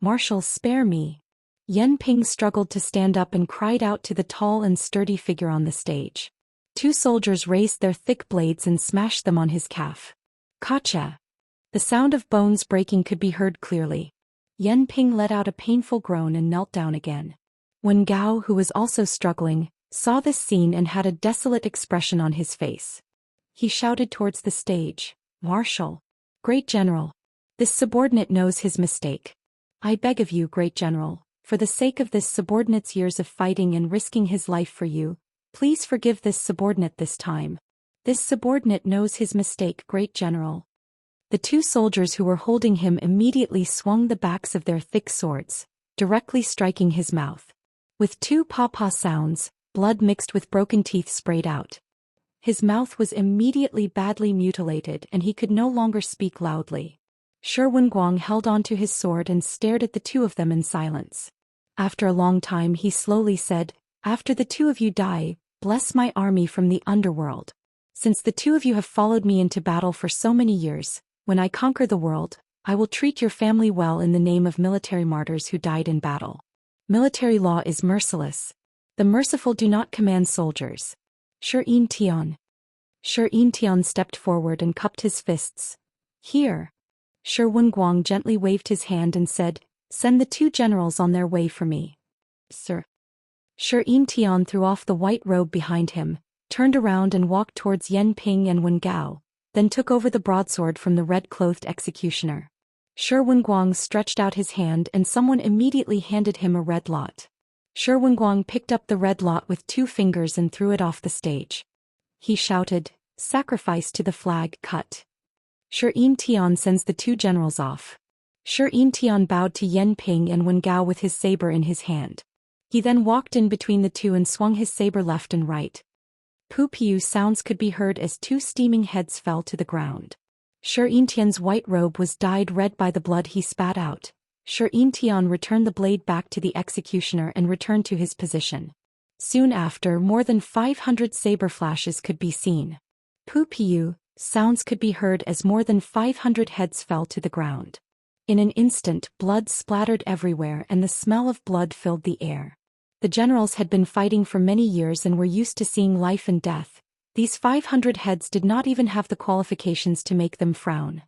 "Marshal, spare me." Yan Ping struggled to stand up and cried out to the tall and sturdy figure on the stage. Two soldiers raised their thick blades and smashed them on his calf. Gotcha! The sound of bones breaking could be heard clearly. Yan Ping let out a painful groan and knelt down again. Wen Gao, who was also struggling, saw this scene and had a desolate expression on his face. He shouted towards the stage, "Marshal! Great General! This subordinate knows his mistake. I beg of you, Great General, for the sake of this subordinate's years of fighting and risking his life for you, please forgive this subordinate this time. This subordinate knows his mistake, Great General." The two soldiers who were holding him immediately swung the backs of their thick swords, directly striking his mouth. With two pawpaw sounds, blood mixed with broken teeth sprayed out. His mouth was immediately badly mutilated and he could no longer speak loudly. Shi Wenguang held onto his sword and stared at the two of them in silence. After a long time he slowly said, "After the two of you die, bless my army from the underworld. Since the two of you have followed me into battle for so many years, when I conquer the world, I will treat your family well in the name of military martyrs who died in battle. Military law is merciless. The merciful do not command soldiers." Shi Tian stepped forward and cupped his fists. "Here." Shi Wenguang gently waved his hand and said, "Send the two generals on their way for me." "Sir." Shi Tian threw off the white robe behind him, turned around and walked towards Yan Ping and Wen Gao, then took over the broadsword from the red-clothed executioner. Shi Wenguang stretched out his hand and someone immediately handed him a red lot. Shi Wenguang picked up the red lot with 2 fingers and threw it off the stage. He shouted, "Sacrifice to the flag, cut." Shi Tian sends the 2 generals off. Shi Tian bowed to Yan Ping and Wen Gao with his saber in his hand. He then walked in between the two and swung his saber left and right. Poo-pew sounds could be heard as 2 steaming heads fell to the ground. Shi Tian's white robe was dyed red by the blood he spat out. Shi Tian returned the blade back to the executioner and returned to his position. Soon after, more than 500 saber flashes could be seen. Poo-pew sounds could be heard as more than 500 heads fell to the ground. In an instant, blood splattered everywhere and the smell of blood filled the air. The generals had been fighting for many years and were used to seeing life and death. These 500 heads did not even have the qualifications to make them frown.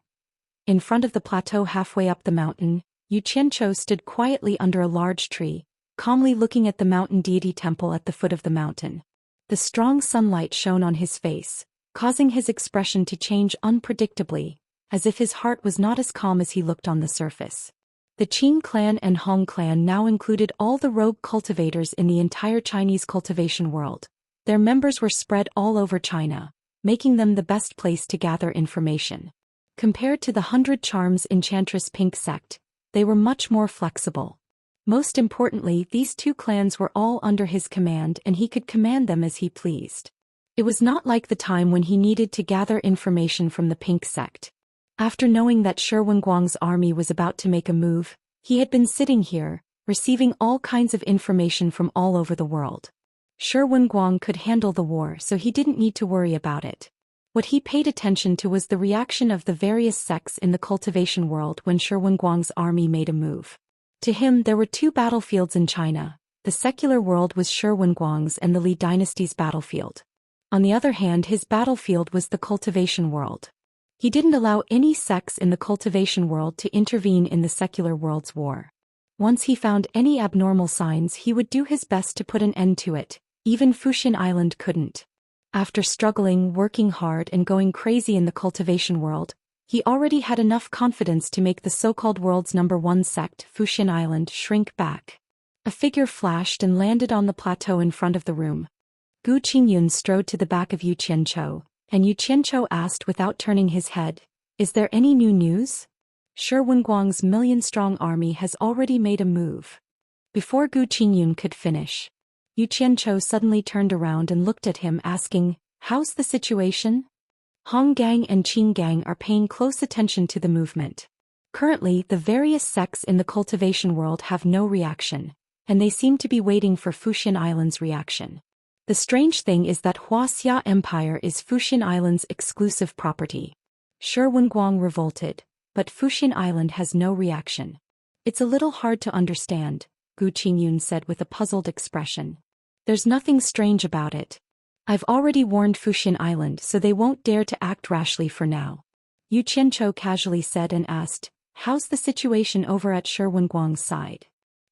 In front of the plateau halfway up the mountain, Yu Qianzhou stood quietly under a large tree, calmly looking at the mountain deity temple at the foot of the mountain. The strong sunlight shone on his face, causing his expression to change unpredictably, as if his heart was not as calm as he looked on the surface. The Qing clan and Hong clan now included all the rogue cultivators in the entire Chinese cultivation world. Their members were spread all over China, making them the best place to gather information. Compared to the 100 Charms Enchantress Pink sect, they were much more flexible. Most importantly, these 2 clans were all under his command and he could command them as he pleased. It was not like the time when he needed to gather information from the Pink sect. After knowing that Shi Wenguang's army was about to make a move, he had been sitting here, receiving all kinds of information from all over the world. Shi Wenguang could handle the war, so he didn't need to worry about it. What he paid attention to was the reaction of the various sects in the cultivation world when Shi Wenguang's army made a move. To him, there were 2 battlefields in China. The secular world was Shi Wenguang's and the Li dynasty's battlefield. On the other hand, his battlefield was the cultivation world. He didn't allow any sects in the cultivation world to intervene in the secular world's war. Once he found any abnormal signs, he would do his best to put an end to it. Even Fuxian Island couldn't. After struggling, working hard and going crazy in the cultivation world, he already had enough confidence to make the so-called world's #1 sect, Fuxian Island, shrink back. A figure flashed and landed on the plateau in front of the room. Gu Qingyun strode to the back of Yu Qianzhou, and Yu Qianzhou asked without turning his head, "Is there any new news?" Shi Wenguang's million-strong army has already made a move. Before Gu Qingyun could finish, Yu Qianzhou suddenly turned around and looked at him asking, "How's the situation?" Hong Gang and Qin Gang are paying close attention to the movement. Currently, the various sects in the cultivation world have no reaction, and they seem to be waiting for Fuxian Island's reaction. The strange thing is that Wuxia Empire is Fuxian Island's exclusive property. Shi Wenguang revolted, but Fuxian Island has no reaction. "It's a little hard to understand," Gu Qingyun said with a puzzled expression. "There's nothing strange about it. I've already warned Fuxian Island so they won't dare to act rashly for now." Yu Qianzhou casually said and asked, "How's the situation over at Shi Wenguang's side?"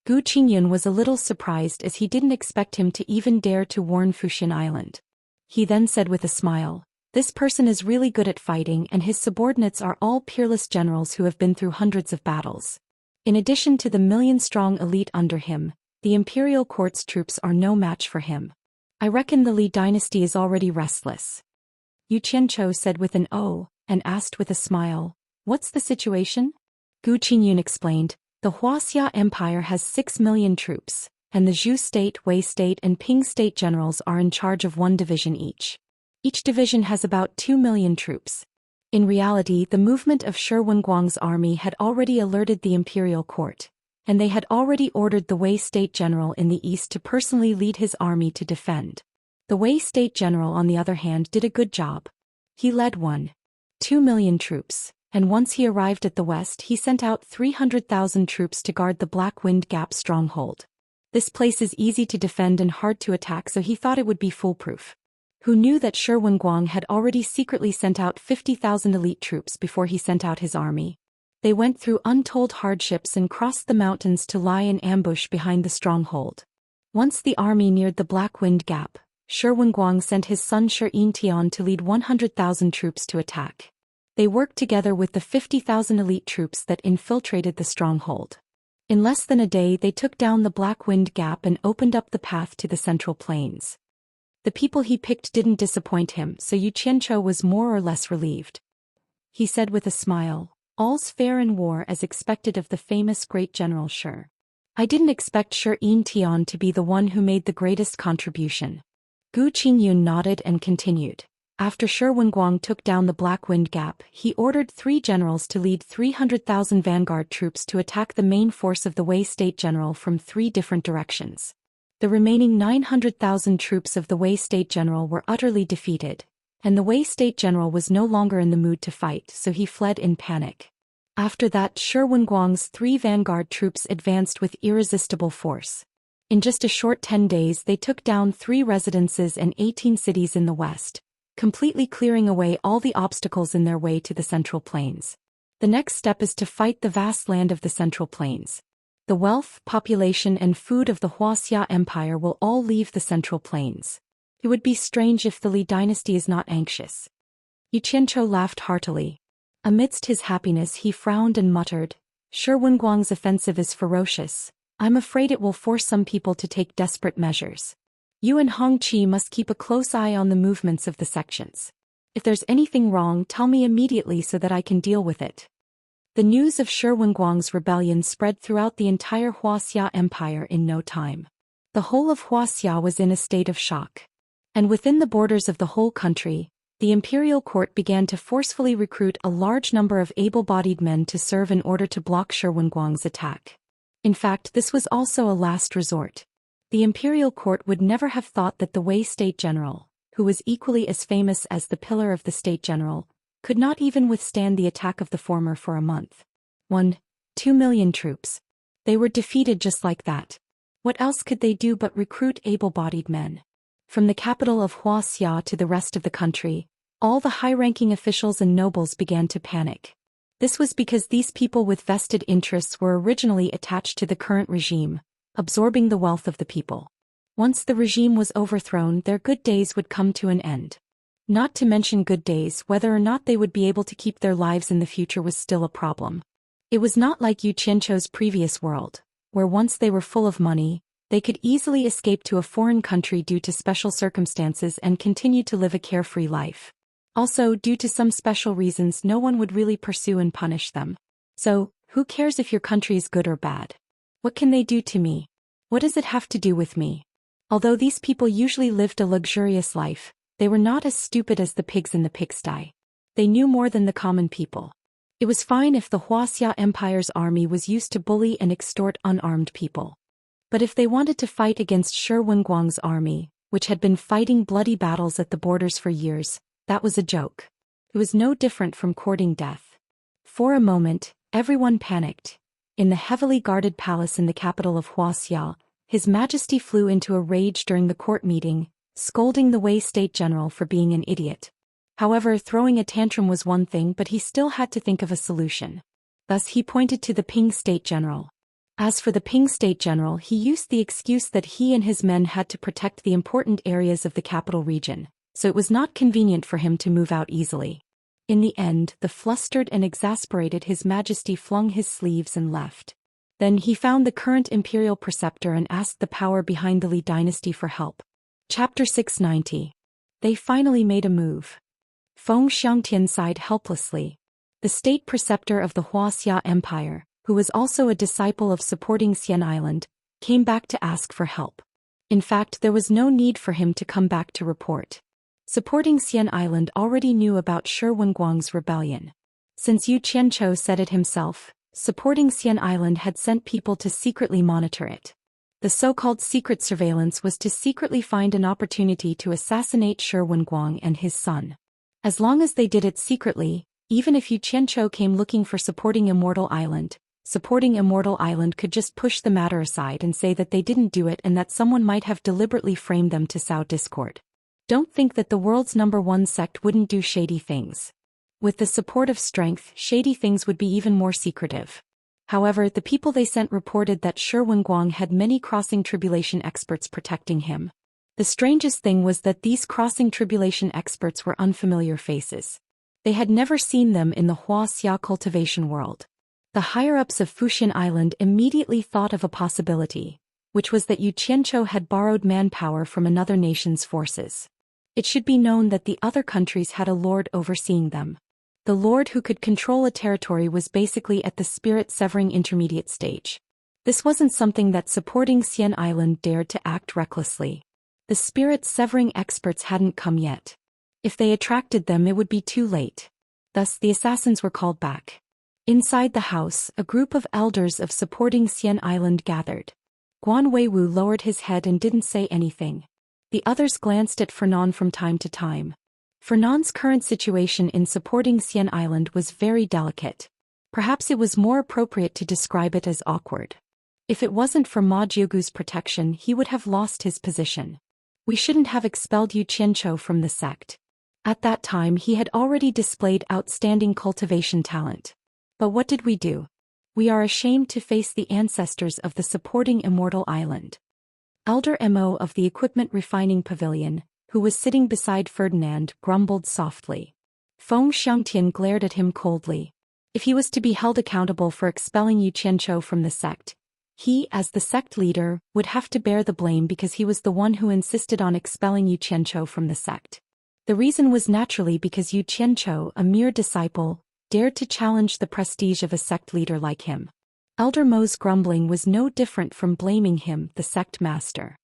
Gu Qingyun was a little surprised as he didn't expect him to even dare to warn Fuxian Island. He then said with a smile, "This person is really good at fighting and his subordinates are all peerless generals who have been through hundreds of battles. In addition to the million-strong elite under him, the imperial court's troops are no match for him. I reckon the Li dynasty is already restless." Yu Qianzhou said with an "oh," and asked with a smile, "What's the situation?" Gu Qingyun explained, "The Wuxia Empire has 6 million troops, and the Zhou State, Wei State and Ping State generals are in charge of one division each. Each division has about 2 million troops." In reality, the movement of Shi Wenguang's army had already alerted the imperial court, and they had already ordered the Wei State general in the east to personally lead his army to defend. The Wei State general, on the other hand, did a good job. He led 1.2 million troops, and once he arrived at the west he sent out 300,000 troops to guard the Black Wind Gap stronghold. This place is easy to defend and hard to attack, so he thought it would be foolproof. Who knew that Shi Wenguang had already secretly sent out 50,000 elite troops before he sent out his army? They went through untold hardships and crossed the mountains to lie in ambush behind the stronghold. Once the army neared the Black Wind Gap, Shi Wenguang sent his son Xianxia to lead 100,000 troops to attack. They worked together with the 50,000 elite troops that infiltrated the stronghold. In less than a day they took down the Black Wind Gap and opened up the path to the Central Plains. The people he picked didn't disappoint him, so Yu Qianzhou was more or less relieved. He said with a smile, "All's fair in war as expected of the famous great General Shi. I didn't expect Xianxia to be the one who made the greatest contribution." Gu Qingyun nodded and continued. After Shi Wenguang took down the Black Wind Gap, he ordered 3 generals to lead 300,000 vanguard troops to attack the main force of the Wei State general from 3 different directions. The remaining 900,000 troops of the Wei State general were utterly defeated, and the Wei State general was no longer in the mood to fight, so he fled in panic. After that, Shi Wenguang's 3 vanguard troops advanced with irresistible force. In just a short 10 days they took down 3 residences and 18 cities in the west, completely clearing away all the obstacles in their way to the Central Plains. The next step is to fight the vast land of the Central Plains. The wealth, population and food of the Wuxia Empire will all leave the Central Plains. It would be strange if the Li dynasty is not anxious. Yu Qianzhou laughed heartily. Amidst his happiness he frowned and muttered, "Shi Wenguang's offensive is ferocious. I'm afraid it will force some people to take desperate measures. You and Hong Qi must keep a close eye on the movements of the sections. If there's anything wrong, tell me immediately so that I can deal with it." The news of Shi Wenguang's rebellion spread throughout the entire Wuxia Empire in no time. The whole of Wuxia was in a state of shock. And within the borders of the whole country, the imperial court began to forcefully recruit a large number of able-bodied men to serve in order to block Shi Wenguang's attack. In fact, this was also a last resort. The imperial court would never have thought that the Wei State general, who was equally as famous as the pillar of the state general, could not even withstand the attack of the former for a month. 1.2 million troops. They were defeated just like that. What else could they do but recruit able-bodied men? From the capital of Wuxia to the rest of the country, all the high-ranking officials and nobles began to panic. This was because these people with vested interests were originally attached to the current regime, absorbing the wealth of the people. Once the regime was overthrown, their good days would come to an end. Not to mention good days, whether or not they would be able to keep their lives in the future was still a problem. It was not like Yu Qianzhou's previous world, where once they were full of money, they could easily escape to a foreign country due to special circumstances and continue to live a carefree life. Also, due to some special reasons, no one would really pursue and punish them. So, who cares if your country is good or bad? What can they do to me? What does it have to do with me? Although these people usually lived a luxurious life, they were not as stupid as the pigs in the pigsty. They knew more than the common people. It was fine if the Wuxia Empire's army was used to bully and extort unarmed people. But if they wanted to fight against Shi Wenguang's army, which had been fighting bloody battles at the borders for years, that was a joke. It was no different from courting death. For a moment, everyone panicked. In the heavily guarded palace in the capital of Wuxia, His Majesty flew into a rage during the court meeting, scolding the Wei State General for being an idiot. However, throwing a tantrum was one thing, but he still had to think of a solution. Thus he pointed to the Ping State General. As for the Ping State General, he used the excuse that he and his men had to protect the important areas of the capital region, so it was not convenient for him to move out easily. In the end, the flustered and exasperated His Majesty flung his sleeves and left. Then he found the current imperial preceptor and asked the power behind the Li dynasty for help. Chapter 690. They finally made a move. Feng Xiangtian sighed helplessly. The state preceptor of the Wuxia Empire, who was also a disciple of supporting Xian Island, came back to ask for help. In fact, there was no need for him to come back to report. Supporting Xian Island already knew about Shi Wenguang's rebellion. Since Yu Qianzhou said it himself, supporting Xian Island had sent people to secretly monitor it. The so-called secret surveillance was to secretly find an opportunity to assassinate Shi Wenguang and his son. As long as they did it secretly, even if Yu Qianzhou came looking for supporting Immortal Island, supporting Immortal Island could just push the matter aside and say that they didn't do it and that someone might have deliberately framed them to sow discord. Don't think that the world's #1 sect wouldn't do shady things. With the support of strength, shady things would be even more secretive. However, the people they sent reported that Shi Wenguang had many crossing tribulation experts protecting him. The strangest thing was that these crossing tribulation experts were unfamiliar faces. They had never seen them in the Wuxia cultivation world. The higher-ups of Fuxian Island immediately thought of a possibility, which was that Yu Qianzhou had borrowed manpower from another nation's forces. It should be known that the other countries had a lord overseeing them. The lord who could control a territory was basically at the spirit-severing intermediate stage. This wasn't something that supporting Xian Island dared to act recklessly. The spirit-severing experts hadn't come yet. If they attracted them, it would be too late. Thus, the assassins were called back. Inside the house, a group of elders of supporting Xian Island gathered. Guan Weiwu lowered his head and didn't say anything. The others glanced at Fernan from time to time. Fernan's current situation in supporting Xian Island was very delicate. Perhaps it was more appropriate to describe it as awkward. If it wasn't for Ma Jiugu's protection, he would have lost his position. We shouldn't have expelled Yu Qianzhou from the sect. At that time he had already displayed outstanding cultivation talent. But what did we do? We are ashamed to face the ancestors of the supporting Immortal Island. Elder Mo of the Equipment Refining Pavilion, who was sitting beside Ferdinand, grumbled softly. Feng Xiangtian glared at him coldly. If he was to be held accountable for expelling Yu Qianzhou from the sect, he, as the sect leader, would have to bear the blame because he was the one who insisted on expelling Yu Qianzhou from the sect. The reason was naturally because Yu Qianzhou, a mere disciple, dared to challenge the prestige of a sect leader like him. Elder Mo's grumbling was no different from blaming him, the sect master.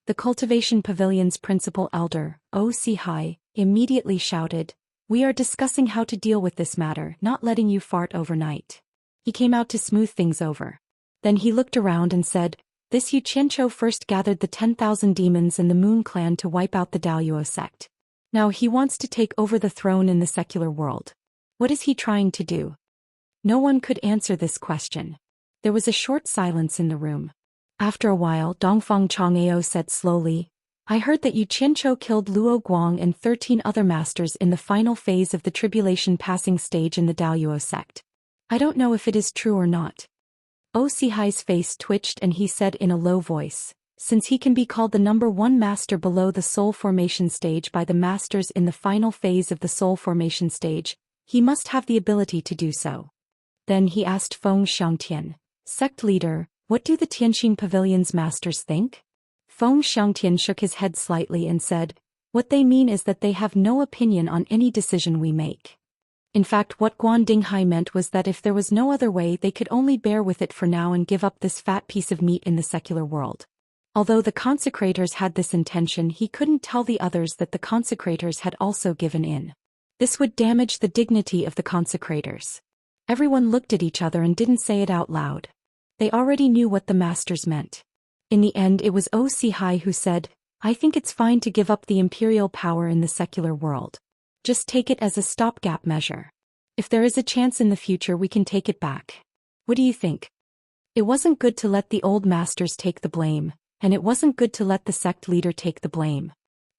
The Cultivation Pavilion's principal elder, Wuxia, immediately shouted, "We are discussing how to deal with this matter, not letting you fart overnight." He came out to smooth things over. Then he looked around and said, "This Yu Qianzhou first gathered the 10,000 demons and the Moon Clan to wipe out the Daoist sect. Now he wants to take over the throne in the secular world. What is he trying to do?" No one could answer this question. There was a short silence in the room. After a while, Dongfang Chang'eo said slowly, "I heard that Yu Qianzhou killed Luo Guang and 13 other masters in the final phase of the tribulation passing stage in the Daoist sect. I don't know if it is true or not." Wuxia's face twitched and he said in a low voice, "Since he can be called the #1 master below the soul formation stage by the masters in the final phase of the soul formation stage, he must have the ability to do so." Then he asked Feng Xiangtian, "Sect leader, what do the Tianxin Pavilion's masters think?" Feng Xiangtian shook his head slightly and said, "What they mean is that they have no opinion on any decision we make." In fact, what Guan Dinghai meant was that if there was no other way, they could only bear with it for now and give up this fat piece of meat in the secular world. Although the consecrators had this intention, he couldn't tell the others that the consecrators had also given in. This would damage the dignity of the consecrators. Everyone looked at each other and didn't say it out loud. They already knew what the masters meant. In the end, it was Zhou Xian who said, "I think it's fine to give up the imperial power in the secular world. Just take it as a stopgap measure. If there is a chance in the future, we can take it back. What do you think?" It wasn't good to let the old masters take the blame, and it wasn't good to let the sect leader take the blame.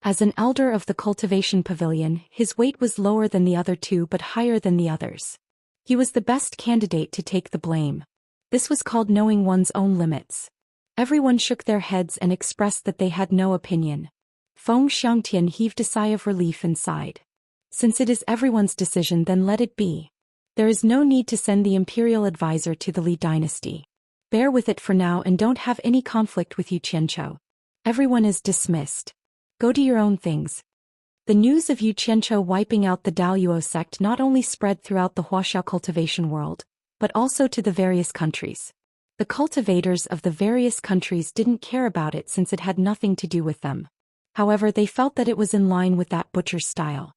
As an elder of the Cultivation Pavilion, his weight was lower than the other two but higher than the others. He was the best candidate to take the blame. This was called knowing one's own limits. Everyone shook their heads and expressed that they had no opinion. Feng Xiangtian heaved a sigh of relief and sighed. Since it is everyone's decision, then let it be. There is no need to send the imperial advisor to the Li dynasty. Bear with it for now and don't have any conflict with Xianxia. Everyone is dismissed. Go do your own things. The news of Xianxia wiping out the Daoist sect not only spread throughout the Wuxia cultivation world, but also to the various countries. The cultivators of the various countries didn't care about it since it had nothing to do with them. However, they felt that it was in line with that butcher's style.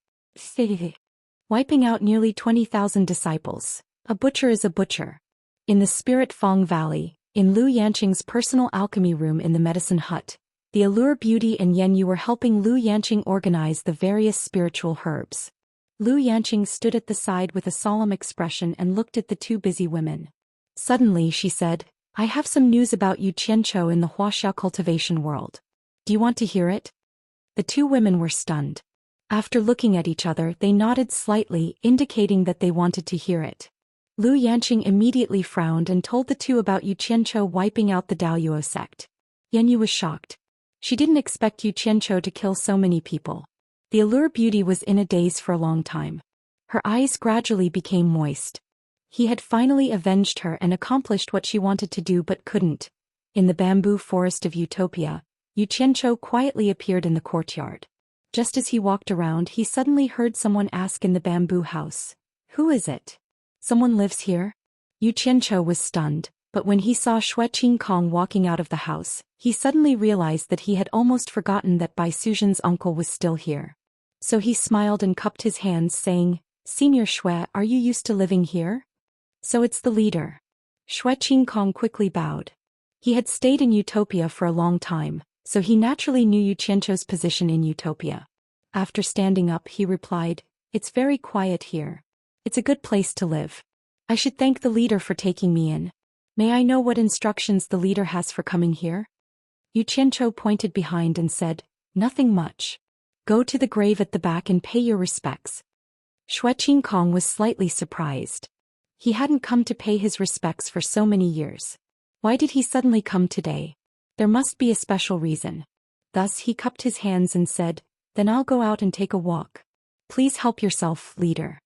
Wiping out nearly 20,000 disciples. A butcher is a butcher. In the Spirit Fong Valley, in Lu Yanqing's personal alchemy room in the medicine hut, the Allure Beauty and Yen Yu were helping Lu Yanqing organize the various spiritual herbs. Lu Yanqing stood at the side with a solemn expression and looked at the two busy women. Suddenly she said, "I have some news about Xianxia in the Wuxia cultivation world. Do you want to hear it?" The two women were stunned. After looking at each other, they nodded slightly, indicating that they wanted to hear it. Lu Yanqing immediately frowned and told the two about Xianxia wiping out the Daoist sect. Yen Yu was shocked. She didn't expect Xianxia to kill so many people. The Allure Beauty was in a daze for a long time. Her eyes gradually became moist. He had finally avenged her and accomplished what she wanted to do but couldn't. In the bamboo forest of Utopia, Xianxia quietly appeared in the courtyard. Just as he walked around, he suddenly heard someone ask in the bamboo house, "Who is it? Someone lives here?" Xianxia was stunned, but when he saw Xue Qingkong walking out of the house, he suddenly realized that he had almost forgotten that Bai Suzhen's uncle was still here. So he smiled and cupped his hands, saying, "Senior Xue, are you used to living here?" "So it's the leader." Xue Qingkong quickly bowed. He had stayed in Utopia for a long time, so he naturally knew Xianxia's position in Utopia. After standing up, he replied, "It's very quiet here. It's a good place to live. I should thank the leader for taking me in. May I know what instructions the leader has for coming here?" Xianxia pointed behind and said, "Nothing much. Go to the grave at the back and pay your respects." Xue Qingkong was slightly surprised. He hadn't come to pay his respects for so many years. Why did he suddenly come today? There must be a special reason. Thus he cupped his hands and said, "Then I'll go out and take a walk. Please help yourself, leader."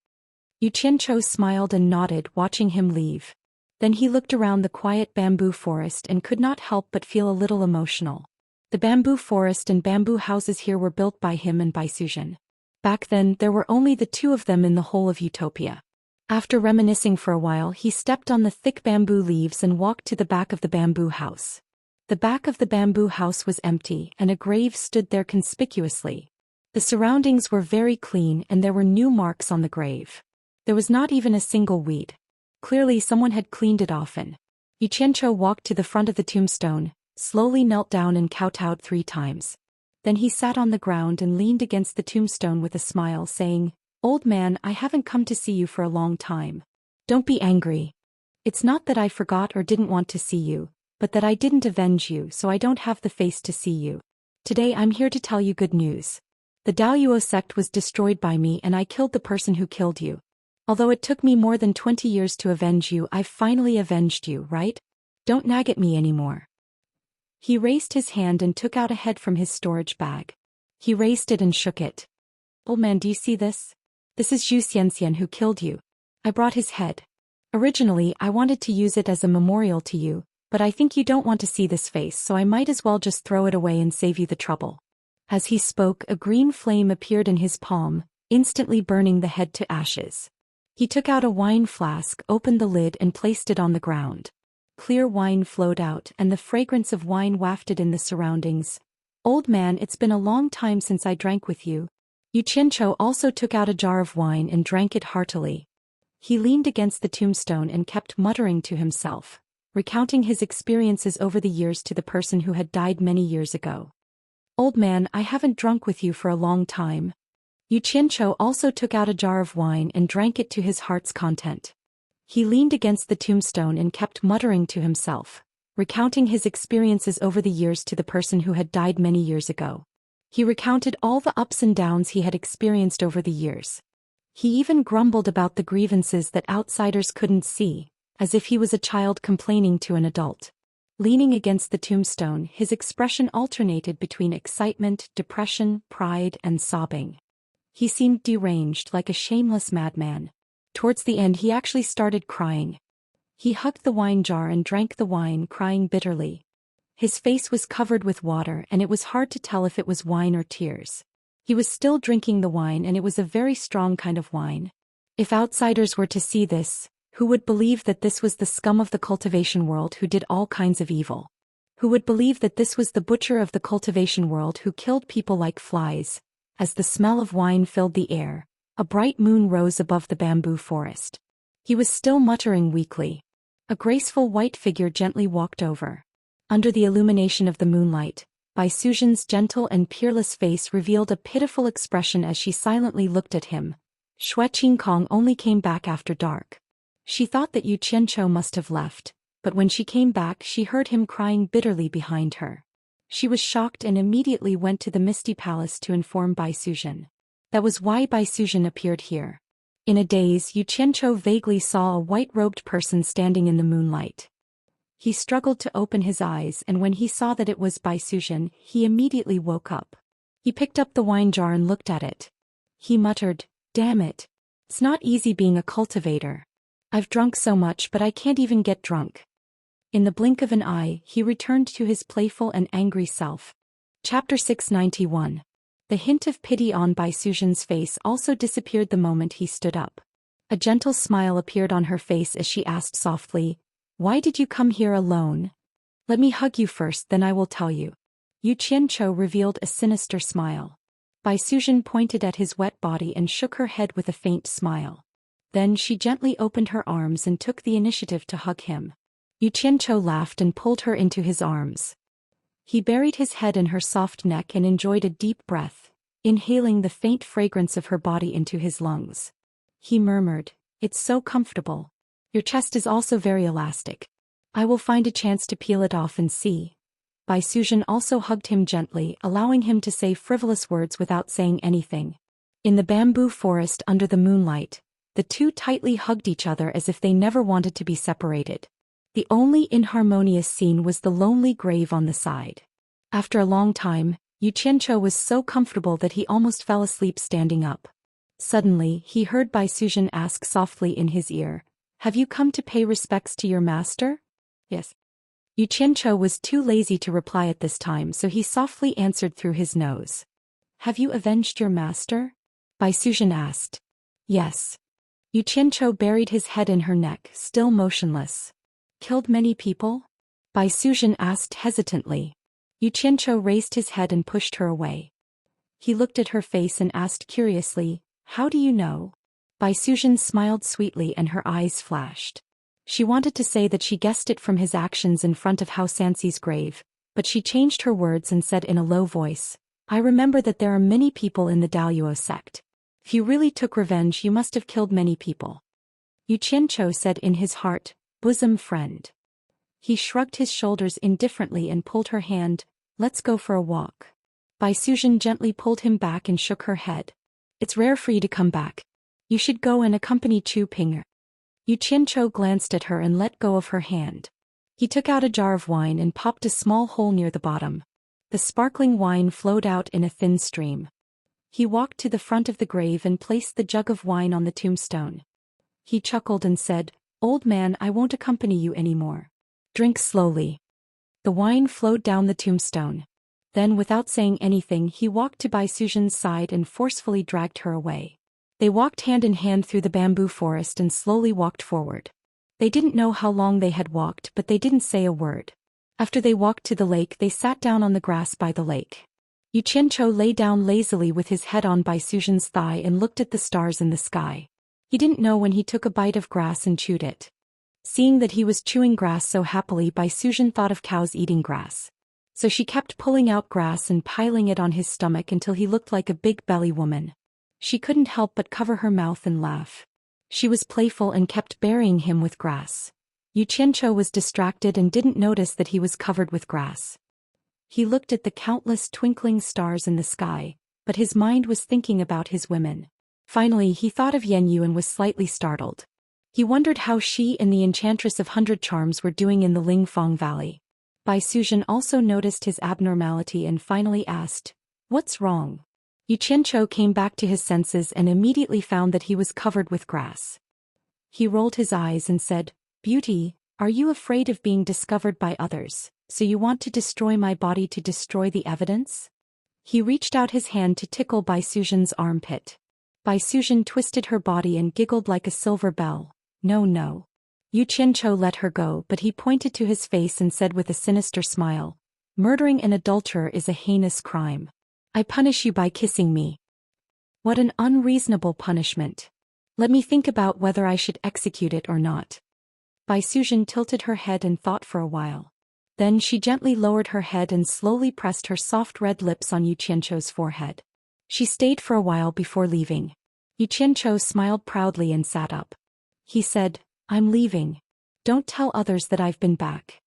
Xianxia smiled and nodded, watching him leave. Then he looked around the quiet bamboo forest and could not help but feel a little emotional. The bamboo forest and bamboo houses here were built by him and Bai Suzhen. Back then, there were only the two of them in the whole of Utopia. After reminiscing for a while, he stepped on the thick bamboo leaves and walked to the back of the bamboo house. The back of the bamboo house was empty, and a grave stood there conspicuously. The surroundings were very clean and there were new marks on the grave. There was not even a single weed. Clearly someone had cleaned it often. Xianxia walked to the front of the tombstone, slowly knelt down and kowtowed 3 times. Then he sat on the ground and leaned against the tombstone with a smile, saying, "Old man, I haven't come to see you for a long time. Don't be angry. It's not that I forgot or didn't want to see you, but that I didn't avenge you, so I don't have the face to see you. Today I'm here to tell you good news. The Daoist sect was destroyed by me and I killed the person who killed you. Although it took me more than 20 years to avenge you, I've finally avenged you, right? Don't nag at me anymore." He raised his hand and took out a head from his storage bag. He raised it and shook it. "Old man, do you see this? This is Zhou Xian who killed you. I brought his head. Originally, I wanted to use it as a memorial to you, but I think you don't want to see this face, so I might as well just throw it away and save you the trouble." As he spoke, a green flame appeared in his palm, instantly burning the head to ashes. He took out a wine flask, opened the lid and placed it on the ground. Clear wine flowed out and the fragrance of wine wafted in the surroundings. "Old man, it's been a long time since I drank with you." Xianxia also took out a jar of wine and drank it heartily. He leaned against the tombstone and kept muttering to himself, recounting his experiences over the years to the person who had died many years ago. "Old man, I haven't drunk with you for a long time." Xianxia also took out a jar of wine and drank it to his heart's content. He leaned against the tombstone and kept muttering to himself, recounting his experiences over the years to the person who had died many years ago. He recounted all the ups and downs he had experienced over the years. He even grumbled about the grievances that outsiders couldn't see, as if he was a child complaining to an adult. Leaning against the tombstone, his expression alternated between excitement, depression, pride, and sobbing. He seemed deranged, like a shameless madman. Towards the end he actually started crying. He hugged the wine jar and drank the wine, crying bitterly. His face was covered with water and it was hard to tell if it was wine or tears. He was still drinking the wine and it was a very strong kind of wine. If outsiders were to see this, who would believe that this was the scum of the cultivation world who did all kinds of evil? Who would believe that this was the butcher of the cultivation world who killed people like flies? As the smell of wine filled the air, a bright moon rose above the bamboo forest. He was still muttering weakly. A graceful white figure gently walked over. Under the illumination of the moonlight, Bai Sujan's gentle and peerless face revealed a pitiful expression as she silently looked at him. Xue Qingkong only came back after dark. She thought that Xianxia must have left, but when she came back she heard him crying bitterly behind her. She was shocked and immediately went to the Misty Palace to inform Bai Sujan. That was why Bai Sujan appeared here. In a daze, Xianxia vaguely saw a white-robed person standing in the moonlight. He struggled to open his eyes and when he saw that it was Bai Sujan, he immediately woke up. He picked up the wine jar and looked at it. He muttered, "Damn it. It's not easy being a cultivator. I've drunk so much but I can't even get drunk." In the blink of an eye, he returned to his playful and angry self. Chapter 691. The hint of pity on Bai Sujan's face also disappeared the moment he stood up. A gentle smile appeared on her face as she asked softly, "Why did you come here alone?" "Let me hug you first, then I will tell you." Xianxia revealed a sinister smile. Bai Sujan pointed at his wet body and shook her head with a faint smile. Then she gently opened her arms and took the initiative to hug him. Xianxia laughed and pulled her into his arms. He buried his head in her soft neck and enjoyed a deep breath, inhaling the faint fragrance of her body into his lungs. He murmured, "It's so comfortable. Your chest is also very elastic. I will find a chance to peel it off and see." Bai Sujan also hugged him gently, allowing him to say frivolous words without saying anything. In the bamboo forest under the moonlight, the two tightly hugged each other as if they never wanted to be separated. The only inharmonious scene was the lonely grave on the side. After a long time, Xianxia was so comfortable that he almost fell asleep standing up. Suddenly, he heard Bai Sujan ask softly in his ear, "Have you come to pay respects to your master?" "Yes." Xianxia was too lazy to reply at this time, so he softly answered through his nose. "Have you avenged your master?" Bai Sujan asked. "Yes." Xianxia buried his head in her neck, still motionless. "Killed many people?" Bai Sujan asked hesitantly. Xianxia raised his head and pushed her away. He looked at her face and asked curiously, "How do you know?" Bai Sujan smiled sweetly and her eyes flashed. She wanted to say that she guessed it from his actions in front of Hao Sanxi's grave, but she changed her words and said in a low voice, "I remember that there are many people in the Daoist sect. If you really took revenge you must have killed many people." Xianxia said in his heart, "Bosom friend." He shrugged his shoulders indifferently and pulled her hand, "Let's go for a walk." Bai Sujan gently pulled him back and shook her head. "It's rare for you to come back. You should go and accompany Chu Ping." Xianxia glanced at her and let go of her hand. He took out a jar of wine and popped a small hole near the bottom. The sparkling wine flowed out in a thin stream. He walked to the front of the grave and placed the jug of wine on the tombstone. He chuckled and said, "Old man, I won't accompany you anymore. Drink slowly." The wine flowed down the tombstone. Then without saying anything he walked to Bai Sujan's side and forcefully dragged her away. They walked hand in hand through the bamboo forest and slowly walked forward. They didn't know how long they had walked, but they didn't say a word. After they walked to the lake, they sat down on the grass by the lake. Yu Qianchou lay down lazily with his head on Bai Suzhen's thigh and looked at the stars in the sky. He didn't know when he took a bite of grass and chewed it. Seeing that he was chewing grass so happily, Bai Suzhen thought of cows eating grass. So she kept pulling out grass and piling it on his stomach until he looked like a big belly woman. She couldn't help but cover her mouth and laugh. She was playful and kept burying him with grass. Yu Qianchou was distracted and didn't notice that he was covered with grass. He looked at the countless twinkling stars in the sky, but his mind was thinking about his women. Finally he thought of Yan Yu and was slightly startled. He wondered how she and the Enchantress of 100 Charms were doing in the Lingfang Valley. Bai Suzhen also noticed his abnormality and finally asked, "What's wrong?" Yu Qianchou came back to his senses and immediately found that he was covered with grass. He rolled his eyes and said, "Beauty, are you afraid of being discovered by others, so you want to destroy my body to destroy the evidence?" He reached out his hand to tickle Bai Suzhen's armpit. Bai Suzhen twisted her body and giggled like a silver bell. "No, no." Yu Qianchou let her go, but he pointed to his face and said with a sinister smile, "Murdering an adulterer is a heinous crime. I punish you by kissing me." What an unreasonable punishment. Let me think about whether I should execute it or not. Bai Suzhen tilted her head and thought for a while. Then she gently lowered her head and slowly pressed her soft red lips on Yu Qianchou's forehead. She stayed for a while before leaving. Yu Qianchou smiled proudly and sat up. He said, "I'm leaving. Don't tell others that I've been back."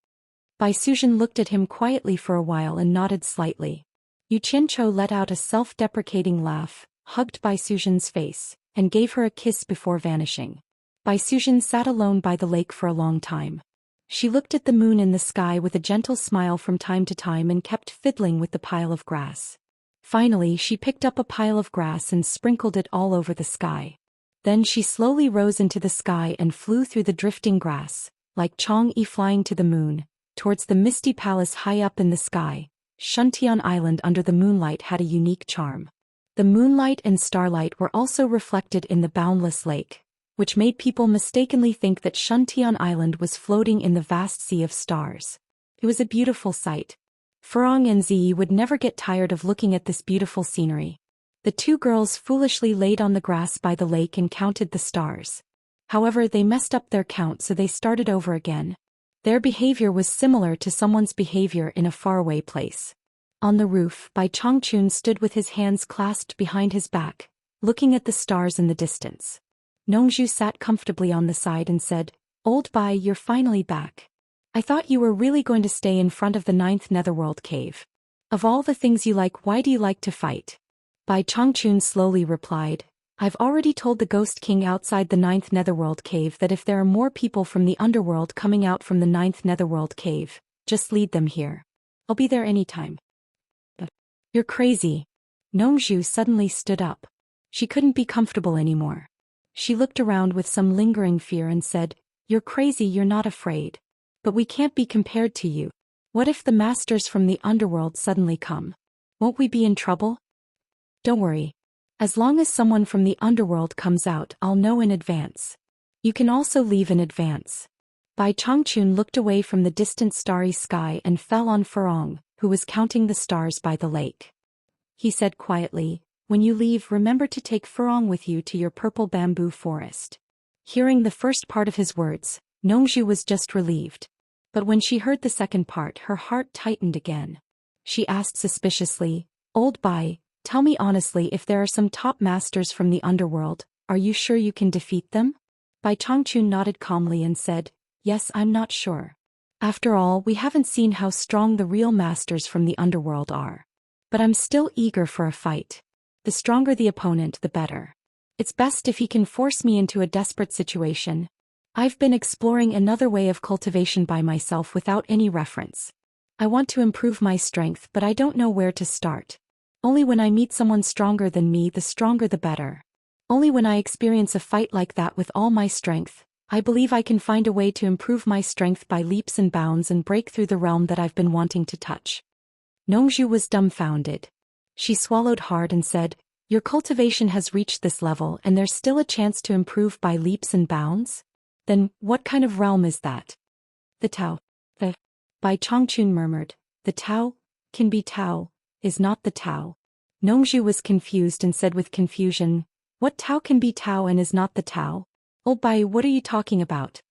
Bai Suzhen looked at him quietly for a while and nodded slightly. Yu Qianchou let out a self-deprecating laugh, hugged Bai Suzhen's face, and gave her a kiss before vanishing. Bai Suzhen sat alone by the lake for a long time. She looked at the moon in the sky with a gentle smile from time to time and kept fiddling with the pile of grass. Finally she picked up a pile of grass and sprinkled it all over the sky. Then she slowly rose into the sky and flew through the drifting grass, like Chang'e flying to the moon, towards the misty palace high up in the sky. Xiantian Island under the moonlight had a unique charm. The moonlight and starlight were also reflected in the boundless lake, which made people mistakenly think that Xiantian Island was floating in the vast sea of stars. It was a beautiful sight. Furong and Ziyi would never get tired of looking at this beautiful scenery. The two girls foolishly laid on the grass by the lake and counted the stars. However, they messed up their count, so they started over again. Their behavior was similar to someone's behavior in a faraway place. On the roof, Bai Changchun stood with his hands clasped behind his back, looking at the stars in the distance. Nongzhu sat comfortably on the side and said, "Old Bai, you're finally back. I thought you were really going to stay in front of the 9th Netherworld cave. Of all the things you like, why do you like to fight?" Bai Changchun slowly replied, "I've already told the Ghost King outside the 9th Netherworld cave that if there are more people from the underworld coming out from the 9th Netherworld cave, just lead them here. I'll be there anytime." "You're crazy." Nongzhu suddenly stood up. She couldn't be comfortable anymore. She looked around with some lingering fear and said, "You're crazy, you're not afraid. But we can't be compared to you. What if the masters from the underworld suddenly come? Won't we be in trouble?" "Don't worry. As long as someone from the underworld comes out, I'll know in advance. You can also leave in advance." Bai Changchun looked away from the distant starry sky and fell on Furong, who was counting the stars by the lake. He said quietly, "When you leave, remember to take Furong with you to your purple bamboo forest." Hearing the first part of his words, Nongzhu was just relieved. But when she heard the second part, her heart tightened again. She asked suspiciously, "Old Bai, tell me honestly, if there are some top masters from the underworld, are you sure you can defeat them?" Bai Changchun nodded calmly and said, "Yes, I'm not sure. After all, we haven't seen how strong the real masters from the underworld are. But I'm still eager for a fight. The stronger the opponent, the better. It's best if he can force me into a desperate situation. I've been exploring another way of cultivation by myself without any reference. I want to improve my strength, but I don't know where to start. Only when I meet someone stronger than me, the stronger the better. Only when I experience a fight like that with all my strength, I believe I can find a way to improve my strength by leaps and bounds and break through the realm that I've been wanting to touch." Nongzhu was dumbfounded. She swallowed hard and said, Your cultivation has reached this level and there's still a chance to improve by leaps and bounds? Then, what kind of realm is that? The Tao. Bai Chongqun murmured, the Tao, can be Tao, is not the Tao. Nongzhu was confused and said with confusion, what Tao can be Tao and is not the Tao? Oh Bai, what are you talking about?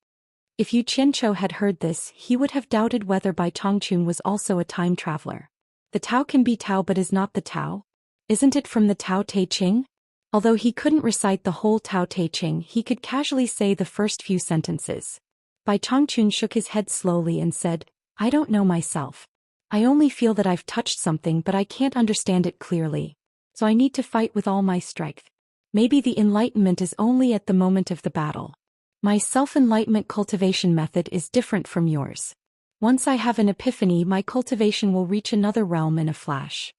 If Yu Qianzhou had heard this, he would have doubted whether Bai Chongqun was also a time traveler. The Tao can be Tao but is not the Tao? Isn't it from the Tao Te Ching? Although he couldn't recite the whole Tao Te Ching, he could casually say the first few sentences. Bai Chongqun shook his head slowly and said, I don't know myself. I only feel that I've touched something but I can't understand it clearly. So I need to fight with all my strength. Maybe the enlightenment is only at the moment of the battle. My self-enlightenment cultivation method is different from yours. Once I have an epiphany, my cultivation will reach another realm in a flash.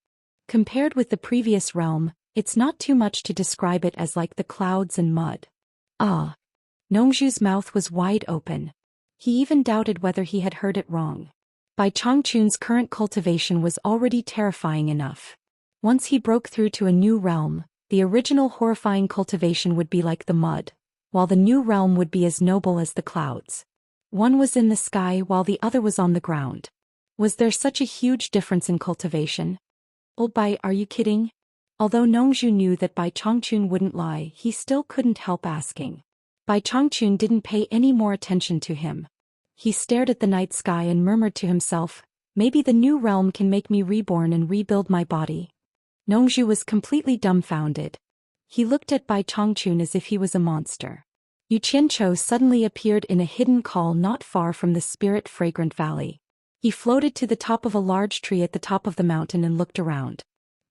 Compared with the previous realm, it's not too much to describe it as like the clouds and mud. Ah. Nongzhu's mouth was wide open. He even doubted whether he had heard it wrong. Bai Chongqun's current cultivation was already terrifying enough. Once he broke through to a new realm, the original horrifying cultivation would be like the mud, while the new realm would be as noble as the clouds. One was in the sky while the other was on the ground. Was there such a huge difference in cultivation? Oh Bai, are you kidding? Although Nongzhu knew that Bai Chongqun wouldn't lie, he still couldn't help asking. Bai Chongqun didn't pay any more attention to him. He stared at the night sky and murmured to himself, maybe the new realm can make me reborn and rebuild my body. Nongzhu was completely dumbfounded. He looked at Bai Chongqun as if he was a monster. Yu Qianzhou suddenly appeared in a hidden call not far from the spirit-fragrant valley. He floated to the top of a large tree at the top of the mountain and looked around.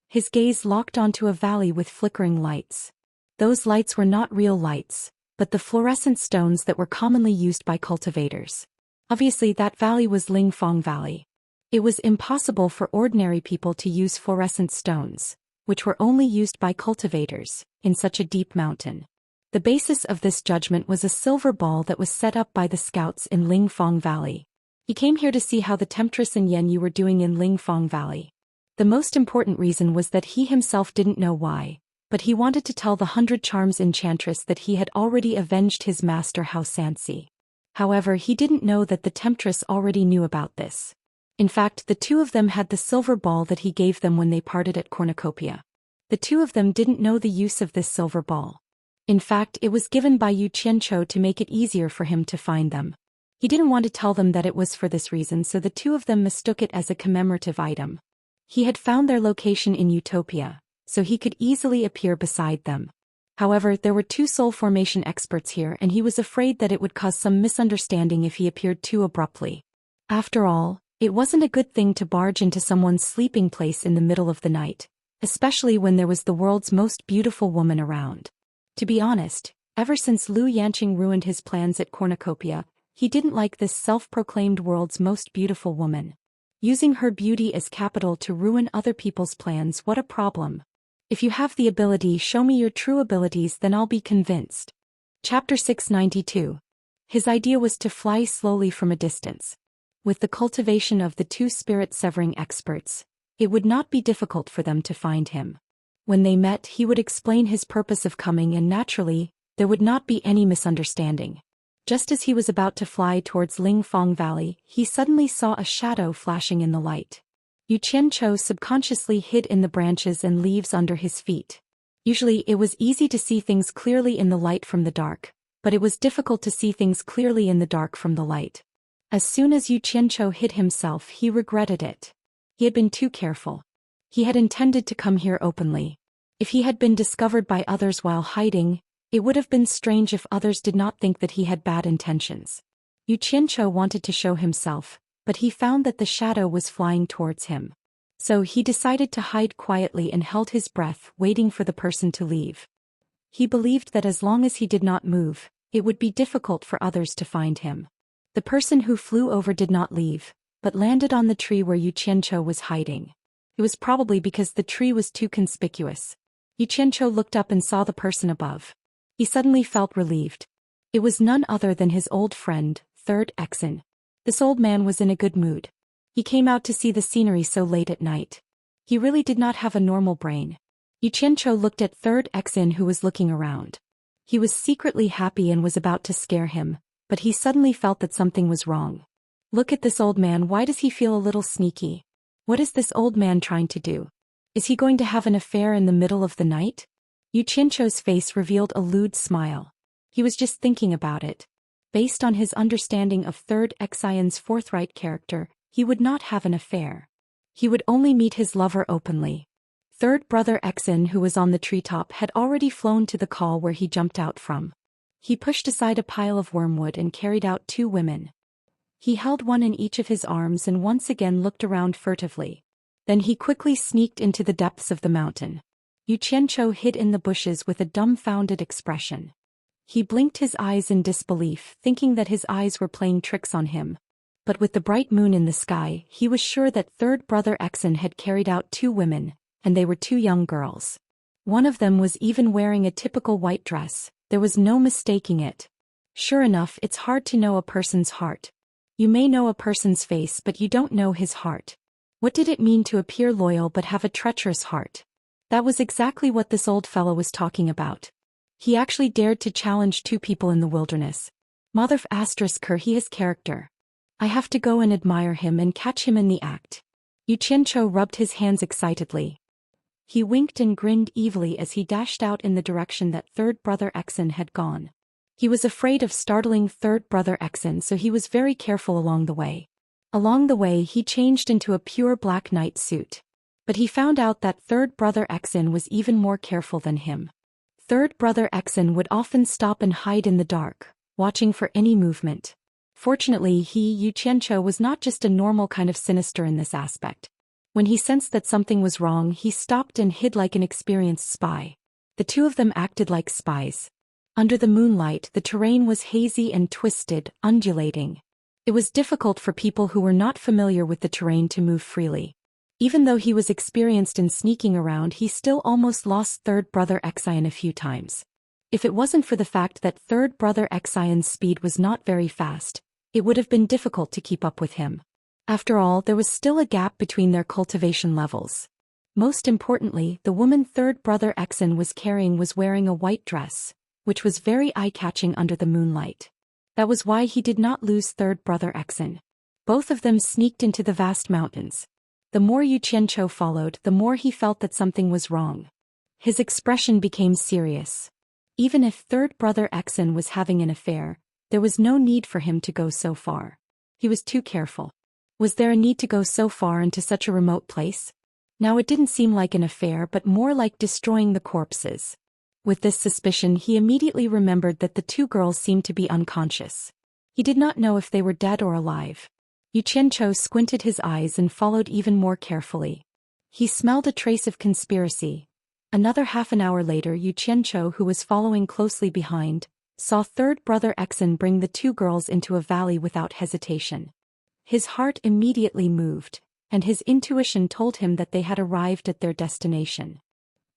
His gaze locked onto a valley with flickering lights. Those lights were not real lights, but the fluorescent stones that were commonly used by cultivators. Obviously that valley was Lingfang Valley. It was impossible for ordinary people to use fluorescent stones, which were only used by cultivators, in such a deep mountain. The basis of this judgment was a silver ball that was set up by the scouts in Lingfang Valley. He came here to see how the Temptress and Yen Yu were doing in Lingfang Valley. The most important reason was that he himself didn't know why, but he wanted to tell the 100 Charms enchantress that he had already avenged his master Xianxia. However, he didn't know that the Temptress already knew about this. In fact, the two of them had the silver ball that he gave them when they parted at Cornucopia. The two of them didn't know the use of this silver ball. In fact, it was given by Yu Qianzhou to make it easier for him to find them. He didn't want to tell them that it was for this reason, so the two of them mistook it as a commemorative item. He had found their location in Utopia, so he could easily appear beside them. However, there were two soul formation experts here and he was afraid that it would cause some misunderstanding if he appeared too abruptly. After all, it wasn't a good thing to barge into someone's sleeping place in the middle of the night, especially when there was the world's most beautiful woman around. To be honest, ever since Lu Yanqing ruined his plans at Cornucopia, he didn't like this self-proclaimed world's most beautiful woman. Using her beauty as capital to ruin other people's plans, what a problem. If you have the ability, show me your true abilities, then I'll be convinced. Chapter 692. His idea was to fly slowly from a distance. With the cultivation of the two spirit-severing experts, it would not be difficult for them to find him. When they met, he would explain his purpose of coming and naturally, there would not be any misunderstanding. Just as he was about to fly towards Lingfang Valley, he suddenly saw a shadow flashing in the light. Yu Qianzhou subconsciously hid in the branches and leaves under his feet. Usually it was easy to see things clearly in the light from the dark, but it was difficult to see things clearly in the dark from the light. As soon as Yu Qianzhou hid himself, he regretted it. He had been too careful. He had intended to come here openly. If he had been discovered by others while hiding, it would have been strange if others did not think that he had bad intentions. Yu Qianzhou wanted to show himself, but he found that the shadow was flying towards him. So he decided to hide quietly and held his breath, waiting for the person to leave. He believed that as long as he did not move, it would be difficult for others to find him. The person who flew over did not leave, but landed on the tree where Yu Qianzhou was hiding. It was probably because the tree was too conspicuous. Yu Qianzhou looked up and saw the person above. He suddenly felt relieved. It was none other than his old friend, Third Exon. This old man was in a good mood. He came out to see the scenery so late at night. He really did not have a normal brain. Yu Yu Qianqiu looked at third Xin who was looking around. He was secretly happy and was about to scare him, but he suddenly felt that something was wrong. Look at this old man, why does he feel a little sneaky? What is this old man trying to do? Is he going to have an affair in the middle of the night? Yu Qianqiu's face revealed a lewd smile. He was just thinking about it. Based on his understanding of third Xian's forthright character, he would not have an affair. He would only meet his lover openly. Third brother Xin, who was on the treetop, had already flown to the call where he jumped out from. He pushed aside a pile of wormwood and carried out 2 women. He held one in each of his arms and once again looked around furtively. Then he quickly sneaked into the depths of the mountain. Yu Qianqiu hid in the bushes with a dumbfounded expression. He blinked his eyes in disbelief, thinking that his eyes were playing tricks on him. But with the bright moon in the sky, he was sure that third brother Xin had carried out 2 women, and they were 2 young girls. One of them was even wearing a typical white dress. There was no mistaking it. Sure enough, it's hard to know a person's heart. You may know a person's face, but you don't know his heart. What did it mean to appear loyal but have a treacherous heart? That was exactly what this old fellow was talking about. He actually dared to challenge 2 people in the wilderness. Mother ***, he his character. I have to go and admire him and catch him in the act. Yu Qianqiu rubbed his hands excitedly. He winked and grinned evilly as he dashed out in the direction that third brother Xin had gone. He was afraid of startling third brother Xin, so he was very careful along the way. Along the way he changed into a pure black night suit. But he found out that third brother Xin was even more careful than him. Third brother Xin would often stop and hide in the dark, watching for any movement. Fortunately Yu Qianqiu was not just a normal kind of sinister in this aspect. When he sensed that something was wrong, he stopped and hid like an experienced spy. The 2 of them acted like spies. Under the moonlight, the terrain was hazy and twisted, undulating. It was difficult for people who were not familiar with the terrain to move freely. Even though he was experienced in sneaking around, he still almost lost third brother Xian a few times. If it wasn't for the fact that third brother Xian's speed was not very fast, it would have been difficult to keep up with him. After all, there was still a gap between their cultivation levels. Most importantly, the woman third brother Xin was carrying was wearing a white dress, which was very eye-catching under the moonlight. That was why he did not lose third brother Xin. Both of them sneaked into the vast mountains. The more Yu Qianqiu followed, the more he felt that something was wrong. His expression became serious. Even if third brother Xin was having an affair, there was no need for him to go so far. He was too careful. Was there a need to go so far into such a remote place? Now it didn't seem like an affair but more like destroying the corpses. With this suspicion he immediately remembered that the 2 girls seemed to be unconscious. He did not know if they were dead or alive. Yu Qianqiu squinted his eyes and followed even more carefully. He smelled a trace of conspiracy. Another half an hour later Yu Qianqiu, who was following closely behind, saw third brother Xin bring the 2 girls into a valley without hesitation. His heart immediately moved, and his intuition told him that they had arrived at their destination.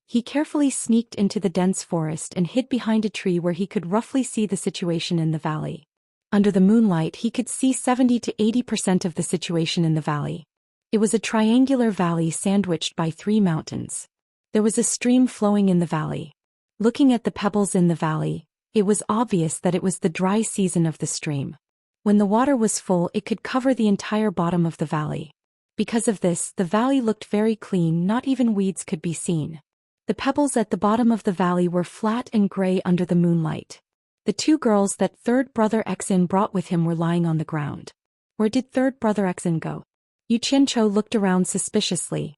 He carefully sneaked into the dense forest and hid behind a tree where he could roughly see the situation in the valley. Under the moonlight he could see 70 to 80% of the situation in the valley. It was a triangular valley sandwiched by 3 mountains. There was a stream flowing in the valley. Looking at the pebbles in the valley, it was obvious that it was the dry season of the stream. When the water was full, it could cover the entire bottom of the valley. Because of this, the valley looked very clean, not even weeds could be seen. The pebbles at the bottom of the valley were flat and gray under the moonlight. The 2 girls that third brother Xin brought with him were lying on the ground. Where did third brother Xin go? Yu Qianqiu looked around suspiciously.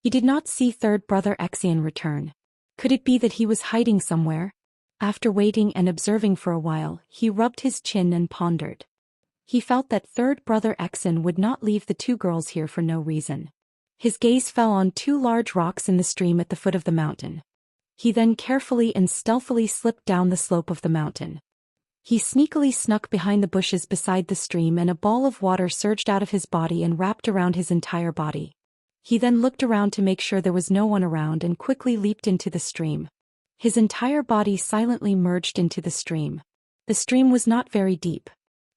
He did not see third brother Xian return. Could it be that he was hiding somewhere? After waiting and observing for a while, he rubbed his chin and pondered. He felt that third brother Xin would not leave the 2 girls here for no reason. His gaze fell on 2 large rocks in the stream at the foot of the mountain. He then carefully and stealthily slipped down the slope of the mountain. He sneakily snuck behind the bushes beside the stream and a ball of water surged out of his body and wrapped around his entire body. He then looked around to make sure there was no one around and quickly leaped into the stream. His entire body silently merged into the stream. The stream was not very deep.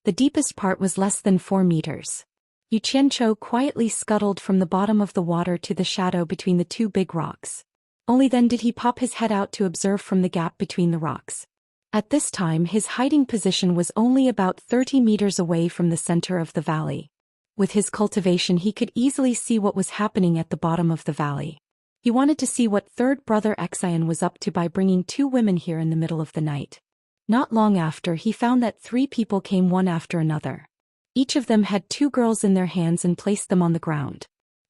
The deepest part was less than 4 meters. Yu Qianqiu quietly scuttled from the bottom of the water to the shadow between the 2 big rocks. Only then did he pop his head out to observe from the gap between the rocks. At this time his hiding position was only about 30 meters away from the center of the valley. With his cultivation he could easily see what was happening at the bottom of the valley. He wanted to see what third brother Xian was up to by bringing 2 women here in the middle of the night. Not long after he found that 3 people came one after another. Each of them had 2 girls in their hands and placed them on the ground.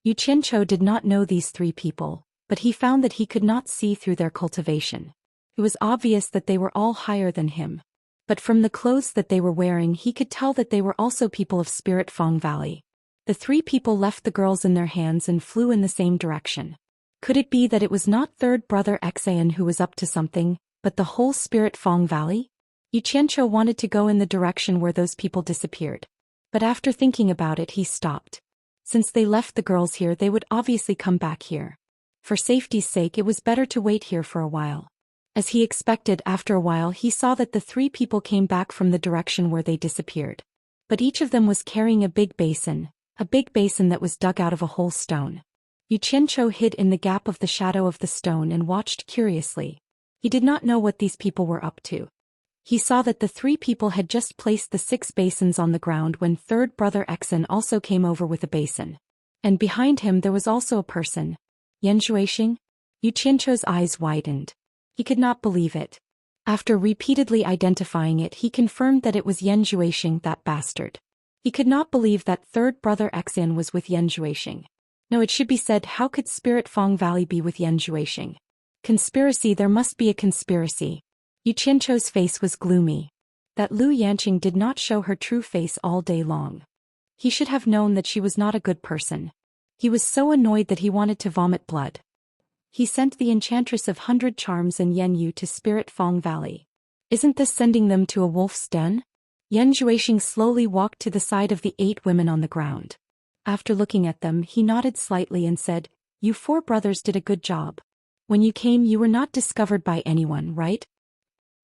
Xianxia did not know these 3 people, but he found that he could not see through their cultivation. It was obvious that they were all higher than him. But from the clothes that they were wearing he could tell that they were also people of Spirit Fong Valley. The 3 people left the girls in their hands and flew in the same direction. Could it be that it was not third brother Xian who was up to something, but the whole Spirit Fong Valley? Xianxia wanted to go in the direction where those people disappeared. But after thinking about it he stopped. Since they left the girls here they would obviously come back here. For safety's sake it was better to wait here for a while. As he expected, after a while he saw that the 3 people came back from the direction where they disappeared. But each of them was carrying a big basin that was dug out of a whole stone. Xianxia hid in the gap of the shadow of the stone and watched curiously. He did not know what these people were up to. He saw that the 3 people had just placed the 6 basins on the ground when third brother Xian also came over with a basin. And behind him there was also a person. Zhou Xianxia's eyes widened. He could not believe it. After repeatedly identifying it he confirmed that it was Zhou, that bastard. He could not believe that third brother Xian was with Zhou. No, it should be said, how could Spirit Fong Valley be with Zhou? Conspiracy, there must be a conspiracy. Xianxia's face was gloomy. That Lu Yanqing did not show her true face all day long. He should have known that she was not a good person. He was so annoyed that he wanted to vomit blood. He sent the Enchantress of 100 Charms and Yen Yu to Spirit Fong Valley. Isn't this sending them to a wolf's den? Zhou slowly walked to the side of the 8 women on the ground. After looking at them he nodded slightly and said, "You 4 brothers did a good job. When you came you were not discovered by anyone, right?"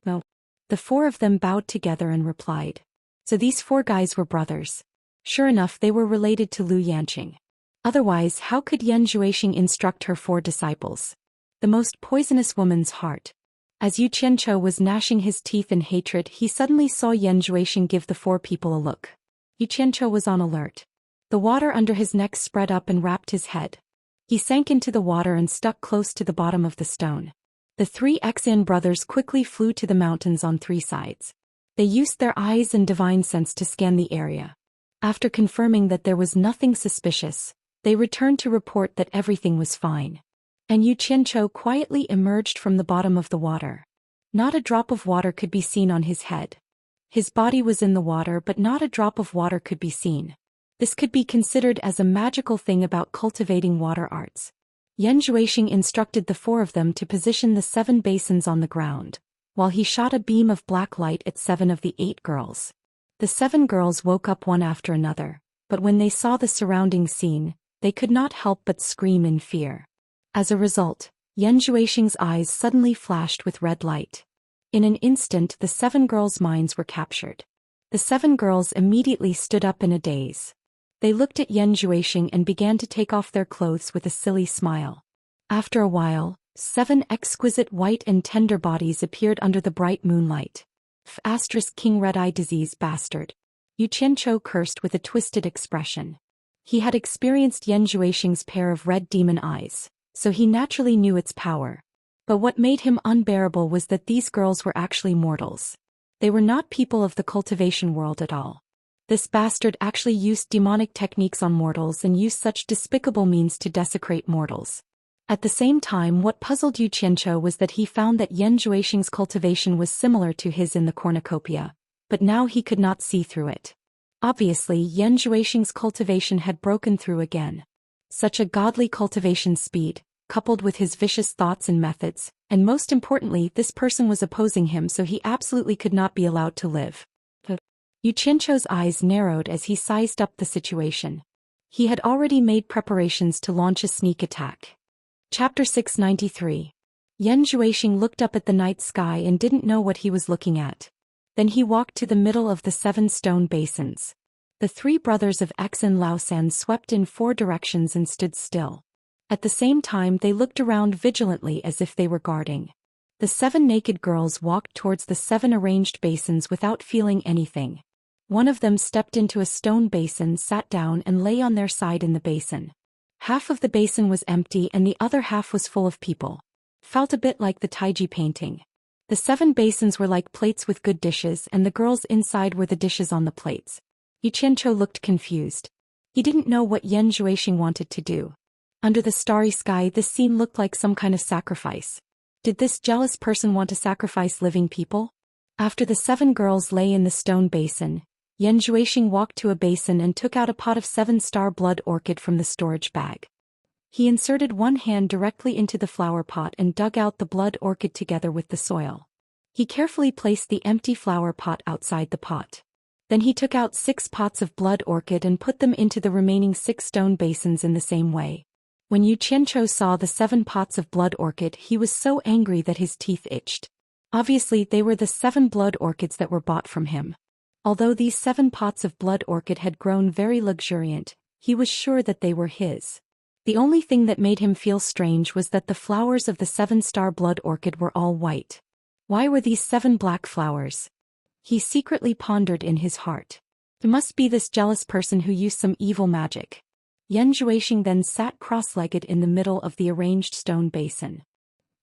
"No." The 4 of them bowed together and replied. So these 4 guys were brothers. Sure enough they were related to Lu Yanqing. Otherwise how could Zhou instruct her 4 disciples? The most poisonous woman's heart. As Xianxia was gnashing his teeth in hatred he suddenly saw Zhou give the 4 people a look. Xianxia was on alert. The water under his neck spread up and wrapped his head. He sank into the water and stuck close to the bottom of the stone. The 3 Xian brothers quickly flew to the mountains on 3 sides. They used their eyes and divine sense to scan the area. After confirming that there was nothing suspicious, they returned to report that everything was fine. And Xianxia quietly emerged from the bottom of the water. Not a drop of water could be seen on his head. His body was in the water but not a drop of water could be seen. This could be considered as a magical thing about cultivating water arts. Zhou instructed the 4 of them to position the 7 basins on the ground, while he shot a beam of black light at 7 of the 8 girls. The 7 girls woke up one after another, but when they saw the surrounding scene, they could not help but scream in fear. As a result, Zhou's eyes suddenly flashed with red light. In an instant the 7 girls' minds were captured. The 7 girls immediately stood up in a daze. They looked at Zhou and began to take off their clothes with a silly smile. After a while, 7 exquisite white and tender bodies appeared under the bright moonlight. King Red-Eye Disease bastard. Xianxia cursed with a twisted expression. He had experienced Zhou's pair of red demon eyes, so he naturally knew its power. But what made him unbearable was that these girls were actually mortals. They were not people of the cultivation world at all. This bastard actually used demonic techniques on mortals and used such despicable means to desecrate mortals. At the same time, what puzzled Xianxia was that he found that Zhou's cultivation was similar to his in the cornucopia, but now he could not see through it. Obviously, Zhou's cultivation had broken through again. Such a godly cultivation speed, coupled with his vicious thoughts and methods, and most importantly, this person was opposing him, so he absolutely could not be allowed to live. Xianxia's eyes narrowed as he sized up the situation. He had already made preparations to launch a sneak attack. Chapter 693. Zhou looked up at the night sky and didn't know what he was looking at. Then he walked to the middle of the 7 stone basins. The 3 brothers of X and Lao San swept in 4 directions and stood still. At the same time they looked around vigilantly as if they were guarding. The 7 naked girls walked towards the 7 arranged basins without feeling anything. One of them stepped into a stone basin, sat down and lay on their side in the basin. Half of the basin was empty and the other half was full of people. Felt a bit like the Taiji painting. The 7 basins were like plates with good dishes and the girls inside were the dishes on the plates. Xianxia looked confused. He didn't know what Yan Zhuixing wanted to do. Under the starry sky this scene looked like some kind of sacrifice. Did this jealous person want to sacrifice living people? After the 7 girls lay in the stone basin, Yan Zhuixing walked to a basin and took out a pot of 7-star blood orchid from the storage bag. He inserted one hand directly into the flower pot and dug out the blood orchid together with the soil. He carefully placed the empty flower pot outside the pot. Then he took out 6 pots of blood orchid and put them into the remaining 6 stone basins in the same way. When Xianxia saw the 7 pots of blood orchid, he was so angry that his teeth itched. Obviously they were the 7 blood orchids that were bought from him. Although these 7 pots of blood orchid had grown very luxuriant, he was sure that they were his. The only thing that made him feel strange was that the flowers of the 7-star blood orchid were all white. Why were these 7 black flowers? He secretly pondered in his heart. It must be this jealous person who used some evil magic. Yan Zhuixing then sat cross-legged in the middle of the arranged stone basin.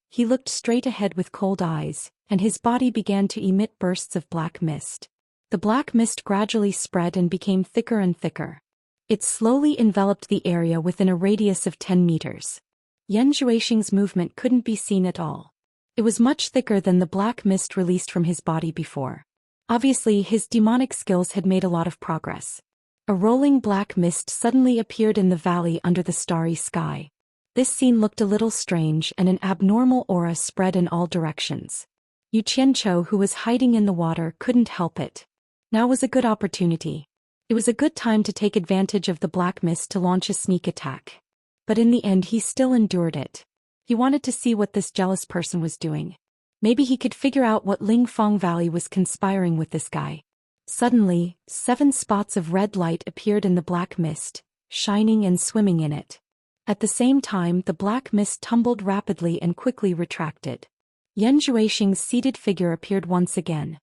He looked straight ahead with cold eyes, and his body began to emit bursts of black mist. The black mist gradually spread and became thicker and thicker. It slowly enveloped the area within a radius of 10 meters. Yan Zhuixing's movement couldn't be seen at all. It was much thicker than the black mist released from his body before. Obviously his demonic skills had made a lot of progress. A rolling black mist suddenly appeared in the valley under the starry sky. This scene looked a little strange and an abnormal aura spread in all directions. Xianxia, who was hiding in the water, couldn't help it. Now was a good opportunity. It was a good time to take advantage of the black mist to launch a sneak attack. But in the end he still endured it. He wanted to see what this jealous person was doing. Maybe he could figure out what Lingfeng Valley was conspiring with this guy. Suddenly, 7 spots of red light appeared in the black mist, shining and swimming in it. At the same time the black mist tumbled rapidly and quickly retracted. Yan Zhuixing's seated figure appeared once again.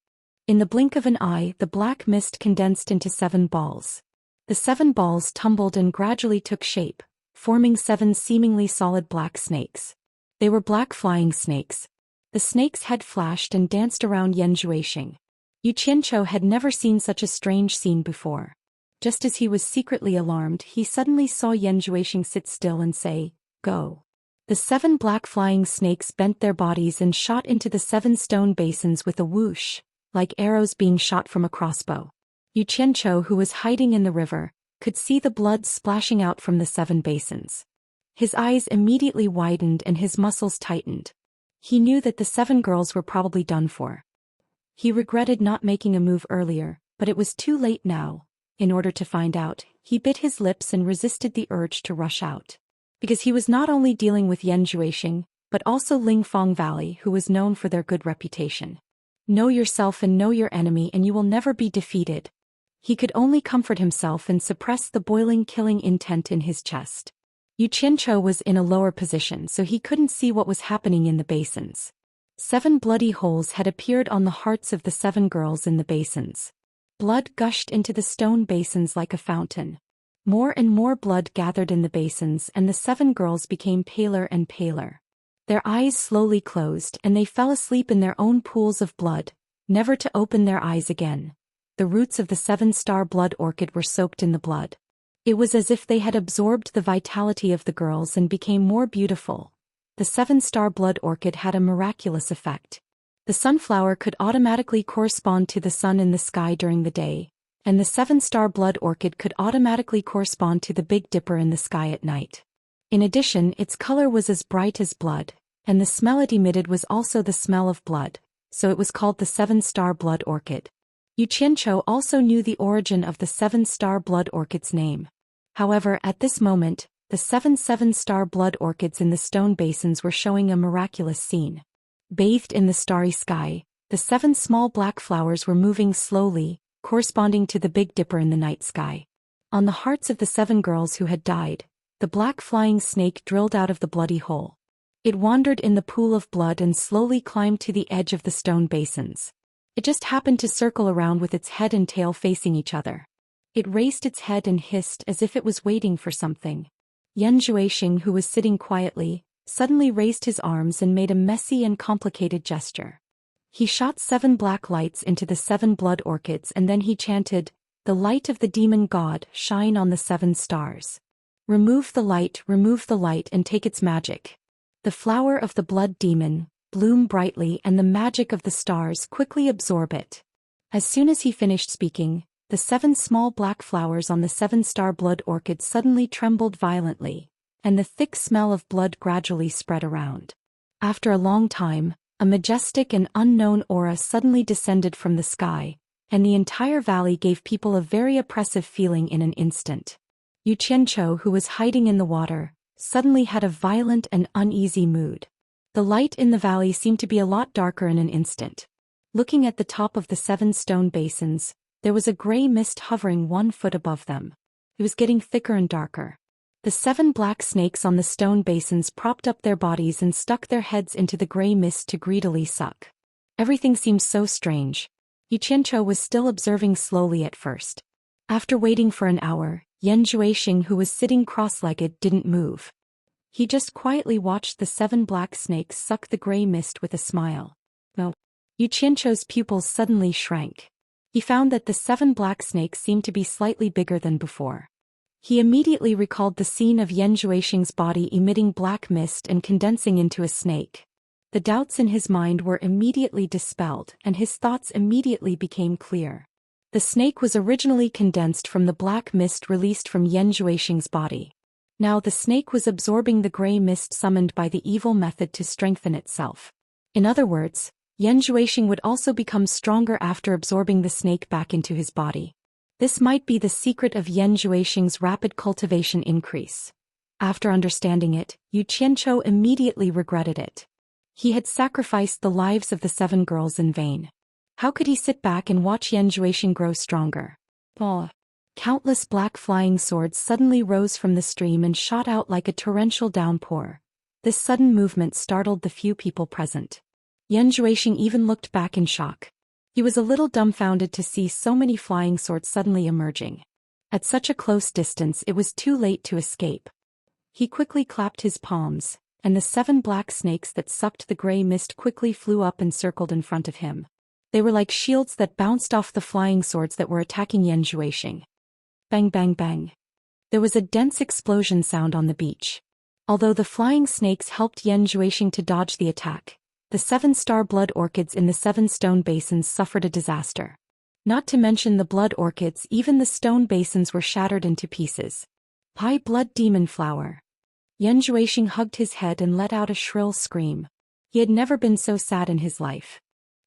In the blink of an eye the black mist condensed into 7 balls. The 7 balls tumbled and gradually took shape, forming 7 seemingly solid black snakes. They were black flying snakes. The snake's head flashed and danced around Yan Zhuixing. Xianxia had never seen such a strange scene before. Just as he was secretly alarmed, he suddenly saw Yan Zhuixing sit still and say, "Go." The 7 black flying snakes bent their bodies and shot into the 7 stone basins with a whoosh, like arrows being shot from a crossbow. Xianxia, who was hiding in the river, could see the blood splashing out from the 7 basins. His eyes immediately widened and his muscles tightened. He knew that the 7 girls were probably done for. He regretted not making a move earlier, but it was too late now. In order to find out, he bit his lips and resisted the urge to rush out. Because he was not only dealing with Yan Zhuixing, but also Lingfeng Valley, who was known for their good reputation. Know yourself and know your enemy and you will never be defeated. He could only comfort himself and suppress the boiling killing intent in his chest. Xianxia was in a lower position so he couldn't see what was happening in the basins. 7 bloody holes had appeared on the hearts of the 7 girls in the basins. Blood gushed into the stone basins like a fountain. More and more blood gathered in the basins and the 7 girls became paler and paler. Their eyes slowly closed and they fell asleep in their own pools of blood, never to open their eyes again. The roots of the 7-star blood orchid were soaked in the blood. It was as if they had absorbed the vitality of the girls and became more beautiful. The 7-star blood orchid had a miraculous effect. The sunflower could automatically correspond to the sun in the sky during the day, and the 7-star blood orchid could automatically correspond to the Big Dipper in the sky at night. In addition, its color was as bright as blood, and the smell it emitted was also the smell of blood, so it was called the 7-star blood orchid. Xianxia also knew the origin of the 7-star blood orchid's name. However, at this moment, the 7-star blood orchids in the stone basins were showing a miraculous scene. Bathed in the starry sky, the 7 small black flowers were moving slowly, corresponding to the Big Dipper in the night sky. On the hearts of the 7 girls who had died, the black flying snake drilled out of the bloody hole. It wandered in the pool of blood and slowly climbed to the edge of the stone basins. It just happened to circle around with its head and tail facing each other. It raised its head and hissed as if it was waiting for something. Zhou, who was sitting quietly, suddenly raised his arms and made a messy and complicated gesture. He shot 7 black lights into the 7 blood orchids and then he chanted, "The light of the demon god, shine on the 7 stars. Remove the light and take its magic. The flower of the blood demon, bloom brightly and the magic of the stars quickly absorb it." As soon as he finished speaking, the 7 small black flowers on the 7-star blood orchid suddenly trembled violently, and the thick smell of blood gradually spread around. After a long time, a majestic and unknown aura suddenly descended from the sky, and the entire valley gave people a very oppressive feeling in an instant. Xianxia, who was hiding in the water, suddenly had a violent and uneasy mood. The light in the valley seemed to be a lot darker in an instant. Looking at the top of the 7 stone basins, there was a gray mist hovering 1 foot above them. It was getting thicker and darker. The 7 black snakes on the stone basins propped up their bodies and stuck their heads into the gray mist to greedily suck. Everything seemed so strange. Xianxia was still observing slowly at first. After waiting for an hour, Zhou, who was sitting cross-legged, didn't move. He just quietly watched the 7 black snakes suck the gray mist with a smile. No. Xianxia's pupils suddenly shrank. He found that the 7 black snakes seemed to be slightly bigger than before. He immediately recalled the scene of Zhou's body emitting black mist and condensing into a snake. The doubts in his mind were immediately dispelled and his thoughts immediately became clear. The snake was originally condensed from the black mist released from Zhou's body. Now the snake was absorbing the gray mist summoned by the evil method to strengthen itself. In other words, Zhou would also become stronger after absorbing the snake back into his body. This might be the secret of Zhou's rapid cultivation increase. After understanding it, Xianxia immediately regretted it. He had sacrificed the lives of the 7 girls in vain. How could he sit back and watch Zhou grow stronger? Countless black flying swords suddenly rose from the stream and shot out like a torrential downpour. This sudden movement startled the few people present. Zhou even looked back in shock. He was a little dumbfounded to see so many flying swords suddenly emerging. At such a close distance it was too late to escape. He quickly clapped his palms, and the 7 black snakes that sucked the gray mist quickly flew up and circled in front of him. They were like shields that bounced off the flying swords that were attacking Zhou. Bang bang bang. There was a dense explosion sound on the beach. Although the flying snakes helped Zhou to dodge the attack, the 7-star blood orchids in the 7 stone basins suffered a disaster. Not to mention the blood orchids, even the stone basins were shattered into pieces. High blood demon flower. Zhou hugged his head and let out a shrill scream. He had never been so sad in his life.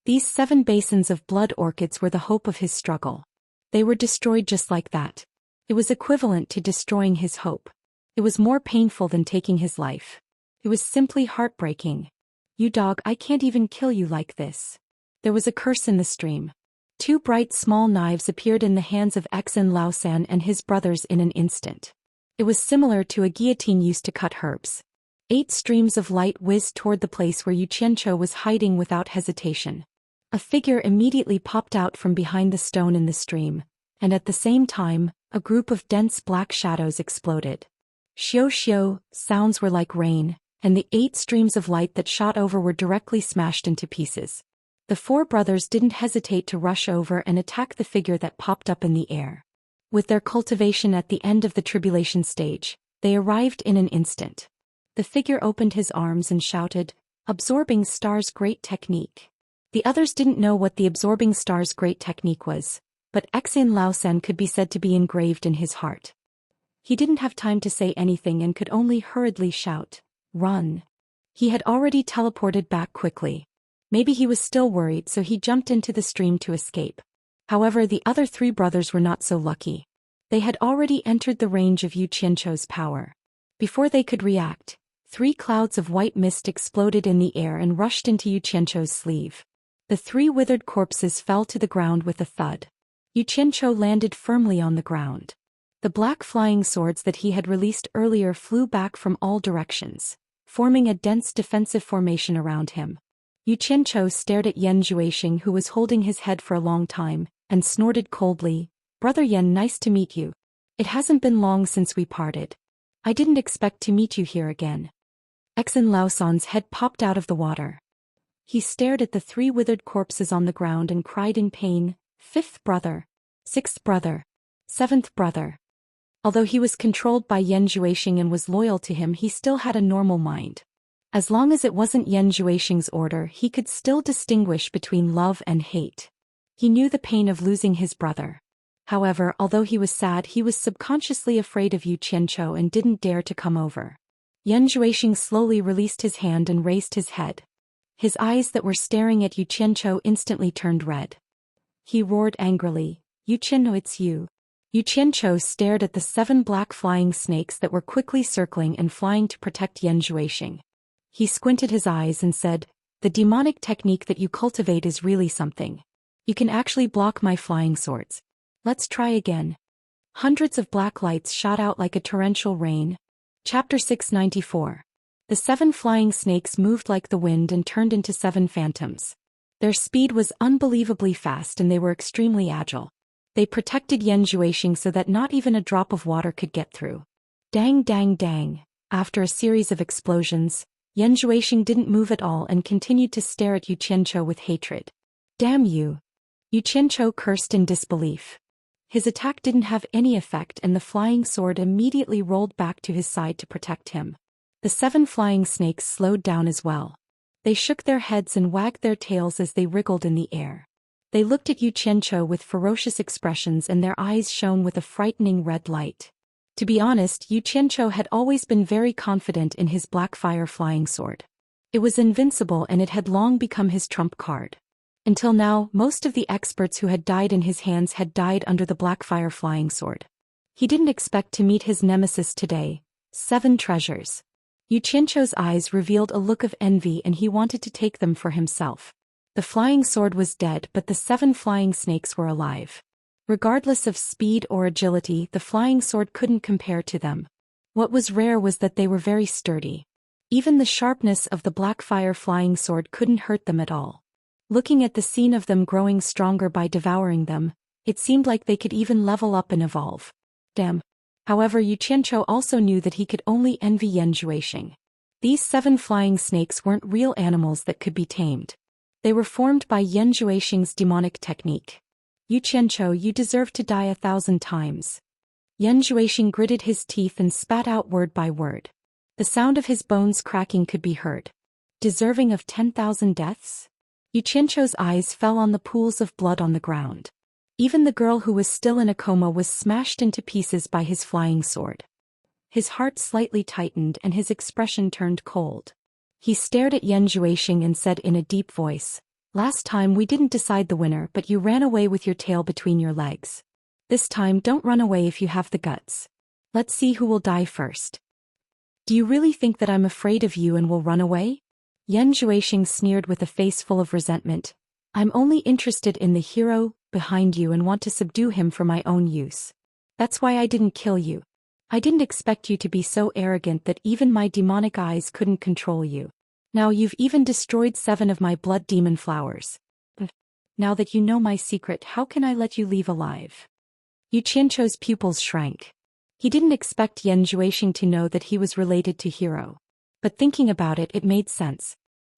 These 7 basins of blood orchids were the hope of his struggle. They were destroyed just like that. It was equivalent to destroying his hope. It was more painful than taking his life. It was simply heartbreaking. "You dog, I can't even kill you like this." There was a curse in the stream. 2 bright small knives appeared in the hands of Xianxia and his brothers in an instant. It was similar to a guillotine used to cut herbs. 8 streams of light whizzed toward the place where Xianxia was hiding without hesitation. A figure immediately popped out from behind the stone in the stream, and at the same time, a group of dense black shadows exploded. Xiao, sounds were like rain, and the 8 streams of light that shot over were directly smashed into pieces. The 4 brothers didn't hesitate to rush over and attack the figure that popped up in the air. With their cultivation at the end of the tribulation stage, they arrived in an instant. The figure opened his arms and shouted, "Absorbing Star's great technique." The others didn't know what the Absorbing Star's great technique was, but Xianxia could be said to be engraved in his heart. He didn't have time to say anything and could only hurriedly shout, "Run." He had already teleported back quickly. Maybe he was still worried, so he jumped into the stream to escape. However, the other 3 brothers were not so lucky. They had already entered the range of Xianxia's power. Before they could react, 3 clouds of white mist exploded in the air and rushed into Xianxia's sleeve. The 3 withered corpses fell to the ground with a thud. Xianxia landed firmly on the ground. The black flying swords that he had released earlier flew back from all directions, forming a dense defensive formation around him. Yu Qianchou stared at Yan Zhuixing, who was holding his head for a long time, and snorted coldly, "Brother Yan, nice to meet you. It hasn't been long since we parted. I didn't expect to meet you here again." Exen Laosan's head popped out of the water. He stared at the 3 withered corpses on the ground and cried in pain, "Fifth brother. 6th brother. 7th brother." Although he was controlled by Yan Zhuixing and was loyal to him, he still had a normal mind. As long as it wasn't Yan Zhuixing's order, he could still distinguish between love and hate. He knew the pain of losing his brother. However, although he was sad, he was subconsciously afraid of Yu Qianchou and didn't dare to come over. Yan Zhuixing slowly released his hand and raised his head. His eyes that were staring at Yu Qianchou instantly turned red. He roared angrily, "Yu Qianchou, it's you." Yu Qianchou stared at the 7 black flying snakes that were quickly circling and flying to protect Yan Zhuixing. He squinted his eyes and said, "The demonic technique that you cultivate is really something. You can actually block my flying swords. Let's try again." Hundreds of black lights shot out like a torrential rain. Chapter 694. The 7 flying snakes moved like the wind and turned into 7 phantoms. Their speed was unbelievably fast and they were extremely agile. They protected Yan Zhuixing so that not even a drop of water could get through. Dang dang dang. After a series of explosions, Yan Zhuixing didn't move at all and continued to stare at Yu Qianchou with hatred. "Damn you." Yu Qianchou cursed in disbelief. His attack didn't have any effect and the flying sword immediately rolled back to his side to protect him. The 7 flying snakes slowed down as well. They shook their heads and wagged their tails as they wriggled in the air. They looked at Yu Qianchou with ferocious expressions and their eyes shone with a frightening red light. To be honest, Yu Qianchou had always been very confident in his black fire flying sword. It was invincible and it had long become his trump card. Until now, most of the experts who had died in his hands had died under the black fire flying sword. He didn't expect to meet his nemesis today. 7 treasures. Yu Qianchou's eyes revealed a look of envy and he wanted to take them for himself. The flying sword was dead, but the 7 flying snakes were alive. Regardless of speed or agility, the flying sword couldn't compare to them. What was rare was that they were very sturdy. Even the sharpness of the black fire flying sword couldn't hurt them at all. Looking at the scene of them growing stronger by devouring them, it seemed like they could even level up and evolve. Damn. However, Yu Qianchou also knew that he could only envy Yan Zhuixing. These 7 flying snakes weren't real animals that could be tamed. They were formed by Yan Zhuixing's demonic technique. "Yu Qianchou, you deserve to die 1,000 times." Yan Zhuixing gritted his teeth and spat out word by word. The sound of his bones cracking could be heard. "Deserving of 10,000 deaths?" Yu Qianchou's eyes fell on the pools of blood on the ground. Even the girl who was still in a coma was smashed into pieces by his flying sword. His heart slightly tightened and his expression turned cold. He stared at Yan Zhuixing and said in a deep voice, "Last time we didn't decide the winner, but you ran away with your tail between your legs. This time don't run away if you have the guts. Let's see who will die first." "Do you really think that I'm afraid of you and will run away?" Yan Zhuixing sneered with a face full of resentment. "I'm only interested in the hero behind you and want to subdue him for my own use. That's why I didn't kill you. I didn't expect you to be so arrogant that even my demonic eyes couldn't control you. Now you've even destroyed 7 of my blood demon flowers. Now that you know my secret, how can I let you leave alive?" Yu Qianchou's pupils shrank. He didn't expect Yan Zhuixing to know that he was related to Hero. But thinking about it, it made sense.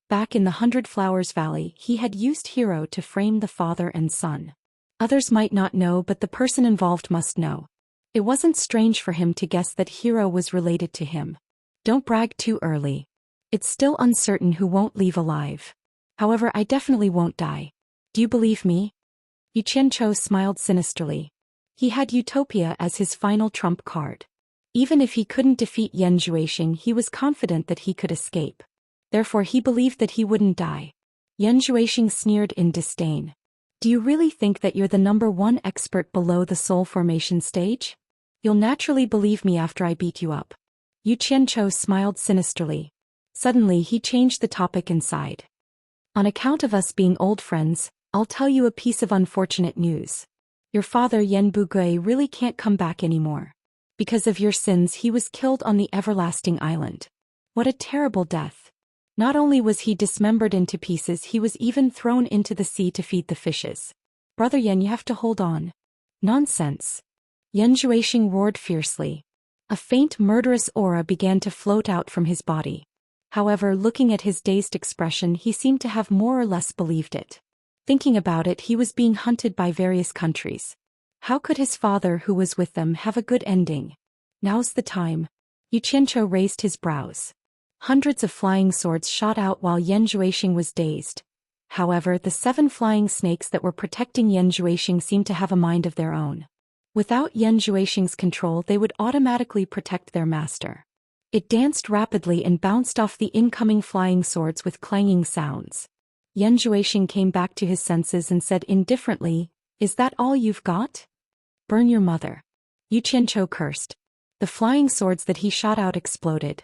Back in the 100 Flowers Valley, he had used Hero to frame the father and son. Others might not know, but the person involved must know. It wasn't strange for him to guess that Hero was related to him. Don't brag too early. It's still uncertain who won't leave alive. However, I definitely won't die. Do you believe me? Yu Qianchou smiled sinisterly. He had Utopia as his final trump card. Even if he couldn't defeat Yan Zhuixing, he was confident that he could escape. Therefore he believed that he wouldn't die. Yan Zhuixing sneered in disdain. "Do you really think that you're the #1 expert below the soul formation stage? You'll naturally believe me after I beat you up." Yu Qianchou smiled sinisterly. Suddenly he changed the topic and sighed. "On account of us being old friends, I'll tell you a piece of unfortunate news. Your father Yen Bugui really can't come back anymore. Because of your sins he was killed on the Everlasting Island. What a terrible death. Not only was he dismembered into pieces, he was even thrown into the sea to feed the fishes. Brother Yen, you have to hold on. Nonsense. Yen Zhuixing roared fiercely. A faint murderous aura began to float out from his body. However, looking at his dazed expression, he seemed to have more or less believed it. Thinking about it, he was being hunted by various countries. How could his father who was with them have a good ending? Now's the time. Yu Qianqiu raised his brows. Hundreds of flying swords shot out while Yen Zhuixing was dazed. However, the 7 flying snakes that were protecting Yen Zhuixing seemed to have a mind of their own. Without Yen Zhuixing's control, they would automatically protect their master. It danced rapidly and bounced off the incoming flying swords with clanging sounds. Yen Zhuixing came back to his senses and said indifferently, "Is that all you've got? Burn your mother." Yu Qianqiu cursed. The flying swords that he shot out exploded.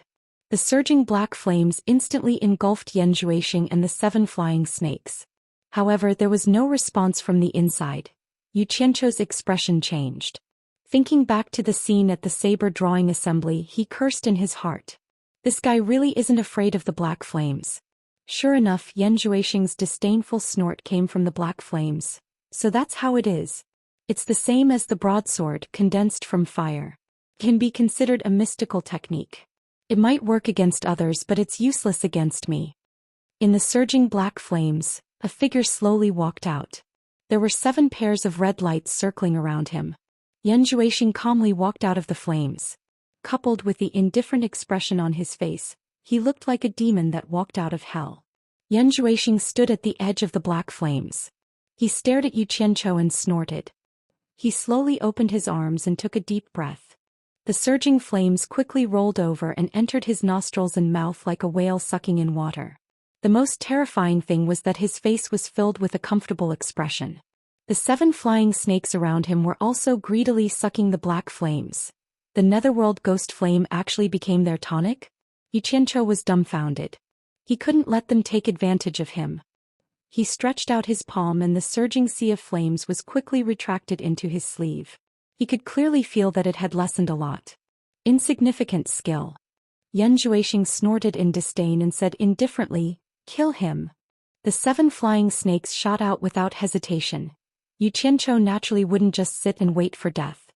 The surging black flames instantly engulfed Yen Zhuixing and the 7 flying snakes. However, there was no response from the inside. Yu Qianqiu's expression changed. Thinking back to the scene at the saber drawing assembly, he cursed in his heart. This guy really isn't afraid of the black flames. Sure enough, Yen Zhuixing's disdainful snort came from the black flames. So that's how it is. It's the same as the broadsword condensed from fire. Can be considered a mystical technique. It might work against others, but it's useless against me. In the surging black flames, a figure slowly walked out. There were 7 pairs of red lights circling around him. Yen Zhuixing calmly walked out of the flames. Coupled with the indifferent expression on his face, he looked like a demon that walked out of hell. Yen Zhuixing stood at the edge of the black flames. He stared at Yu Qianqiu and snorted. He slowly opened his arms and took a deep breath. The surging flames quickly rolled over and entered his nostrils and mouth like a whale sucking in water. The most terrifying thing was that his face was filled with a comfortable expression. The 7 flying snakes around him were also greedily sucking the black flames. The netherworld ghost flame actually became their tonic? Yu Qianqiu was dumbfounded. He couldn't let them take advantage of him. He stretched out his palm and the surging sea of flames was quickly retracted into his sleeve. He could clearly feel that it had lessened a lot. Insignificant skill. Yen Zhuixing snorted in disdain and said indifferently, "Kill him." The 7 flying snakes shot out without hesitation. Yu Qianqiu naturally wouldn't just sit and wait for death.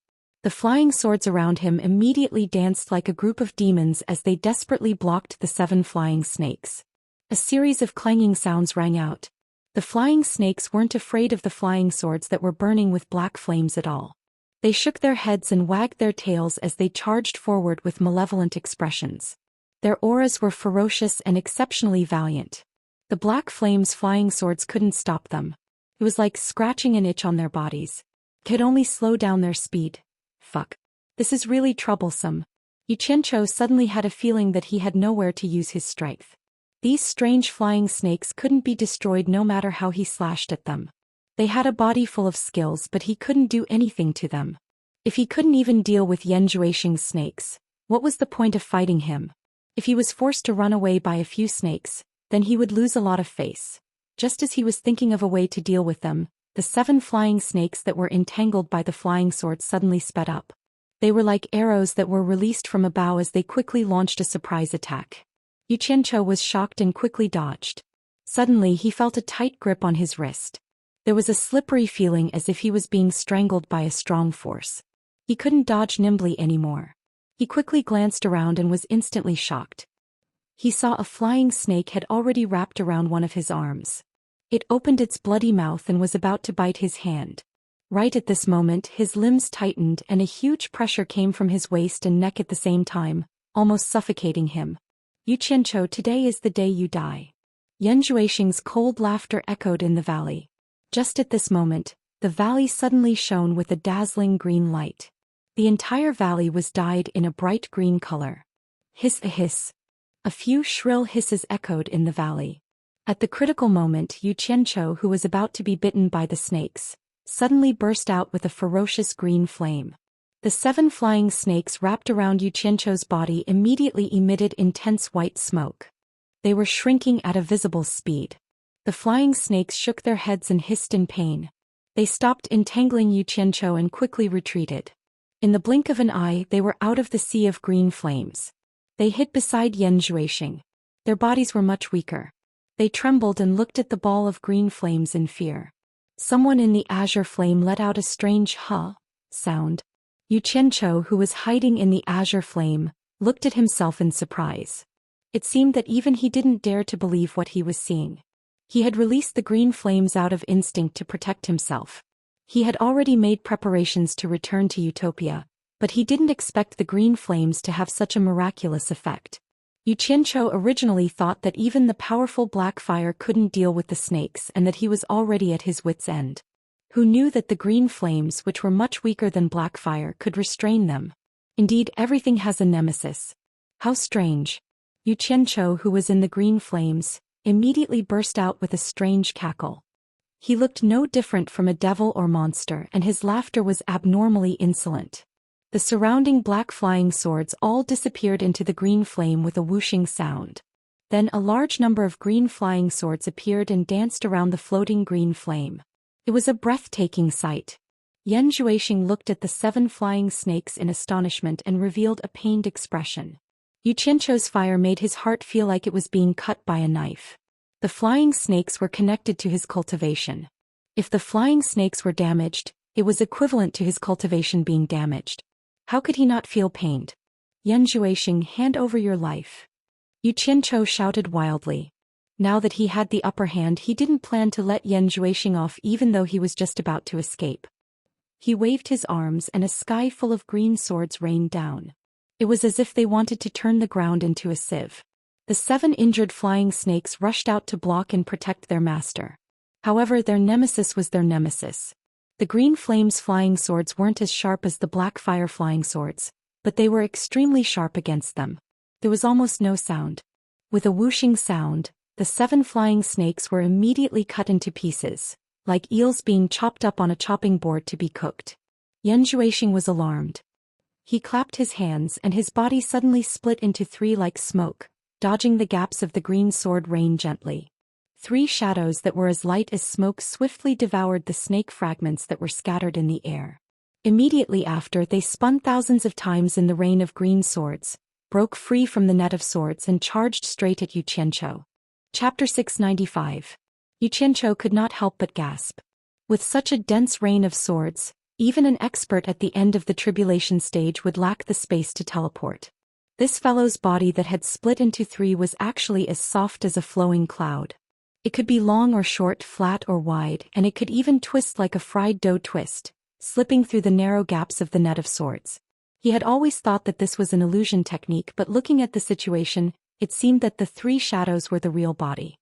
The flying swords around him immediately danced like a group of demons as they desperately blocked the 7 flying snakes. A series of clanging sounds rang out. The flying snakes weren't afraid of the flying swords that were burning with black flames at all. They shook their heads and wagged their tails as they charged forward with malevolent expressions. Their auras were ferocious and exceptionally valiant. The black flames' flying swords couldn't stop them. It was like scratching an itch on their bodies. It could only slow down their speed. Fuck. This is really troublesome. Yu Qianqiu suddenly had a feeling that he had nowhere to use his strength. These strange flying snakes couldn't be destroyed no matter how he slashed at them. They had a body full of skills, but he couldn't do anything to them. If he couldn't even deal with Yen Zhuixing's snakes, what was the point of fighting him? If he was forced to run away by a few snakes, then he would lose a lot of face. Just as he was thinking of a way to deal with them, the 7 flying snakes that were entangled by the flying swords suddenly sped up. They were like arrows that were released from a bow as they quickly launched a surprise attack. Yu Qianqiu was shocked and quickly dodged. Suddenly he felt a tight grip on his wrist. There was a slippery feeling as if he was being strangled by a strong force. He couldn't dodge nimbly anymore. He quickly glanced around and was instantly shocked. He saw a flying snake had already wrapped around one of his arms. It opened its bloody mouth and was about to bite his hand. Right at this moment, his limbs tightened and a huge pressure came from his waist and neck at the same time, almost suffocating him. "Yu Qianqiu, today is the day you die." Yen Zhuixing's cold laughter echoed in the valley. Just at this moment, the valley suddenly shone with a dazzling green light. The entire valley was dyed in a bright green color. Hiss a hiss. A few shrill hisses echoed in the valley. At the critical moment, Yu Qianqiu, who was about to be bitten by the snakes, suddenly burst out with a ferocious green flame. The 7 flying snakes wrapped around Yu Qianqiu's body immediately emitted intense white smoke. They were shrinking at a visible speed. The flying snakes shook their heads and hissed in pain. They stopped entangling Yu Qianzhou and quickly retreated. In the blink of an eye, they were out of the sea of green flames. They hid beside Yan Zhuixing. Their bodies were much weaker. They trembled and looked at the ball of green flames in fear. Someone in the azure flame let out a strange "huh" sound. Yu Qianzhou, who was hiding in the azure flame, looked at himself in surprise. It seemed that even he didn't dare to believe what he was seeing. He had released the green flames out of instinct to protect himself. He had already made preparations to return to Utopia, but he didn't expect the green flames to have such a miraculous effect. Yu Qianzhou originally thought that even the powerful black fire couldn't deal with the snakes and that he was already at his wit's end. Who knew that the green flames, which were much weaker than black fire, could restrain them? Indeed, everything has a nemesis. How strange. Yu Qianzhou, who was in the green flames, immediately burst out with a strange cackle. He looked no different from a devil or monster, and his laughter was abnormally insolent. The surrounding black flying swords all disappeared into the green flame with a whooshing sound. Then a large number of green flying swords appeared and danced around the floating green flame. It was a breathtaking sight. Yan Zhuixing looked at the 7 flying snakes in astonishment and revealed a pained expression. Yu Qianzhou's fire made his heart feel like it was being cut by a knife. The flying snakes were connected to his cultivation. If the flying snakes were damaged, it was equivalent to his cultivation being damaged. How could he not feel pained? Yan Zhuixing, hand over your life. Yu Qianzhou shouted wildly. Now that he had the upper hand, he didn't plan to let Yan Zhuixing off even though he was just about to escape. He waved his arms and a sky full of green swords rained down. It was as if they wanted to turn the ground into a sieve. The 7 injured flying snakes rushed out to block and protect their master. However, their nemesis was their nemesis. The green flames flying swords weren't as sharp as the black fire flying swords, but they were extremely sharp against them. There was almost no sound. With a whooshing sound, the 7 flying snakes were immediately cut into pieces, like eels being chopped up on a chopping board to be cooked. Yan Zhuixing was alarmed. He clapped his hands and his body suddenly split into 3 like smoke, dodging the gaps of the green sword rain gently. 3 shadows that were as light as smoke swiftly devoured the snake fragments that were scattered in the air. Immediately after, they spun thousands of times in the rain of green swords, broke free from the net of swords and charged straight at Yu Qianzhou. Chapter 695. Yu Qianzhou could not help but gasp. With such a dense rain of swords, even an expert at the end of the tribulation stage would lack the space to teleport. This fellow's body that had split into 3 was actually as soft as a flowing cloud. It could be long or short, flat or wide, and it could even twist like a fried dough twist, slipping through the narrow gaps of the net of swords. He had always thought that this was an illusion technique, but looking at the situation, it seemed that the 3 shadows were the real body.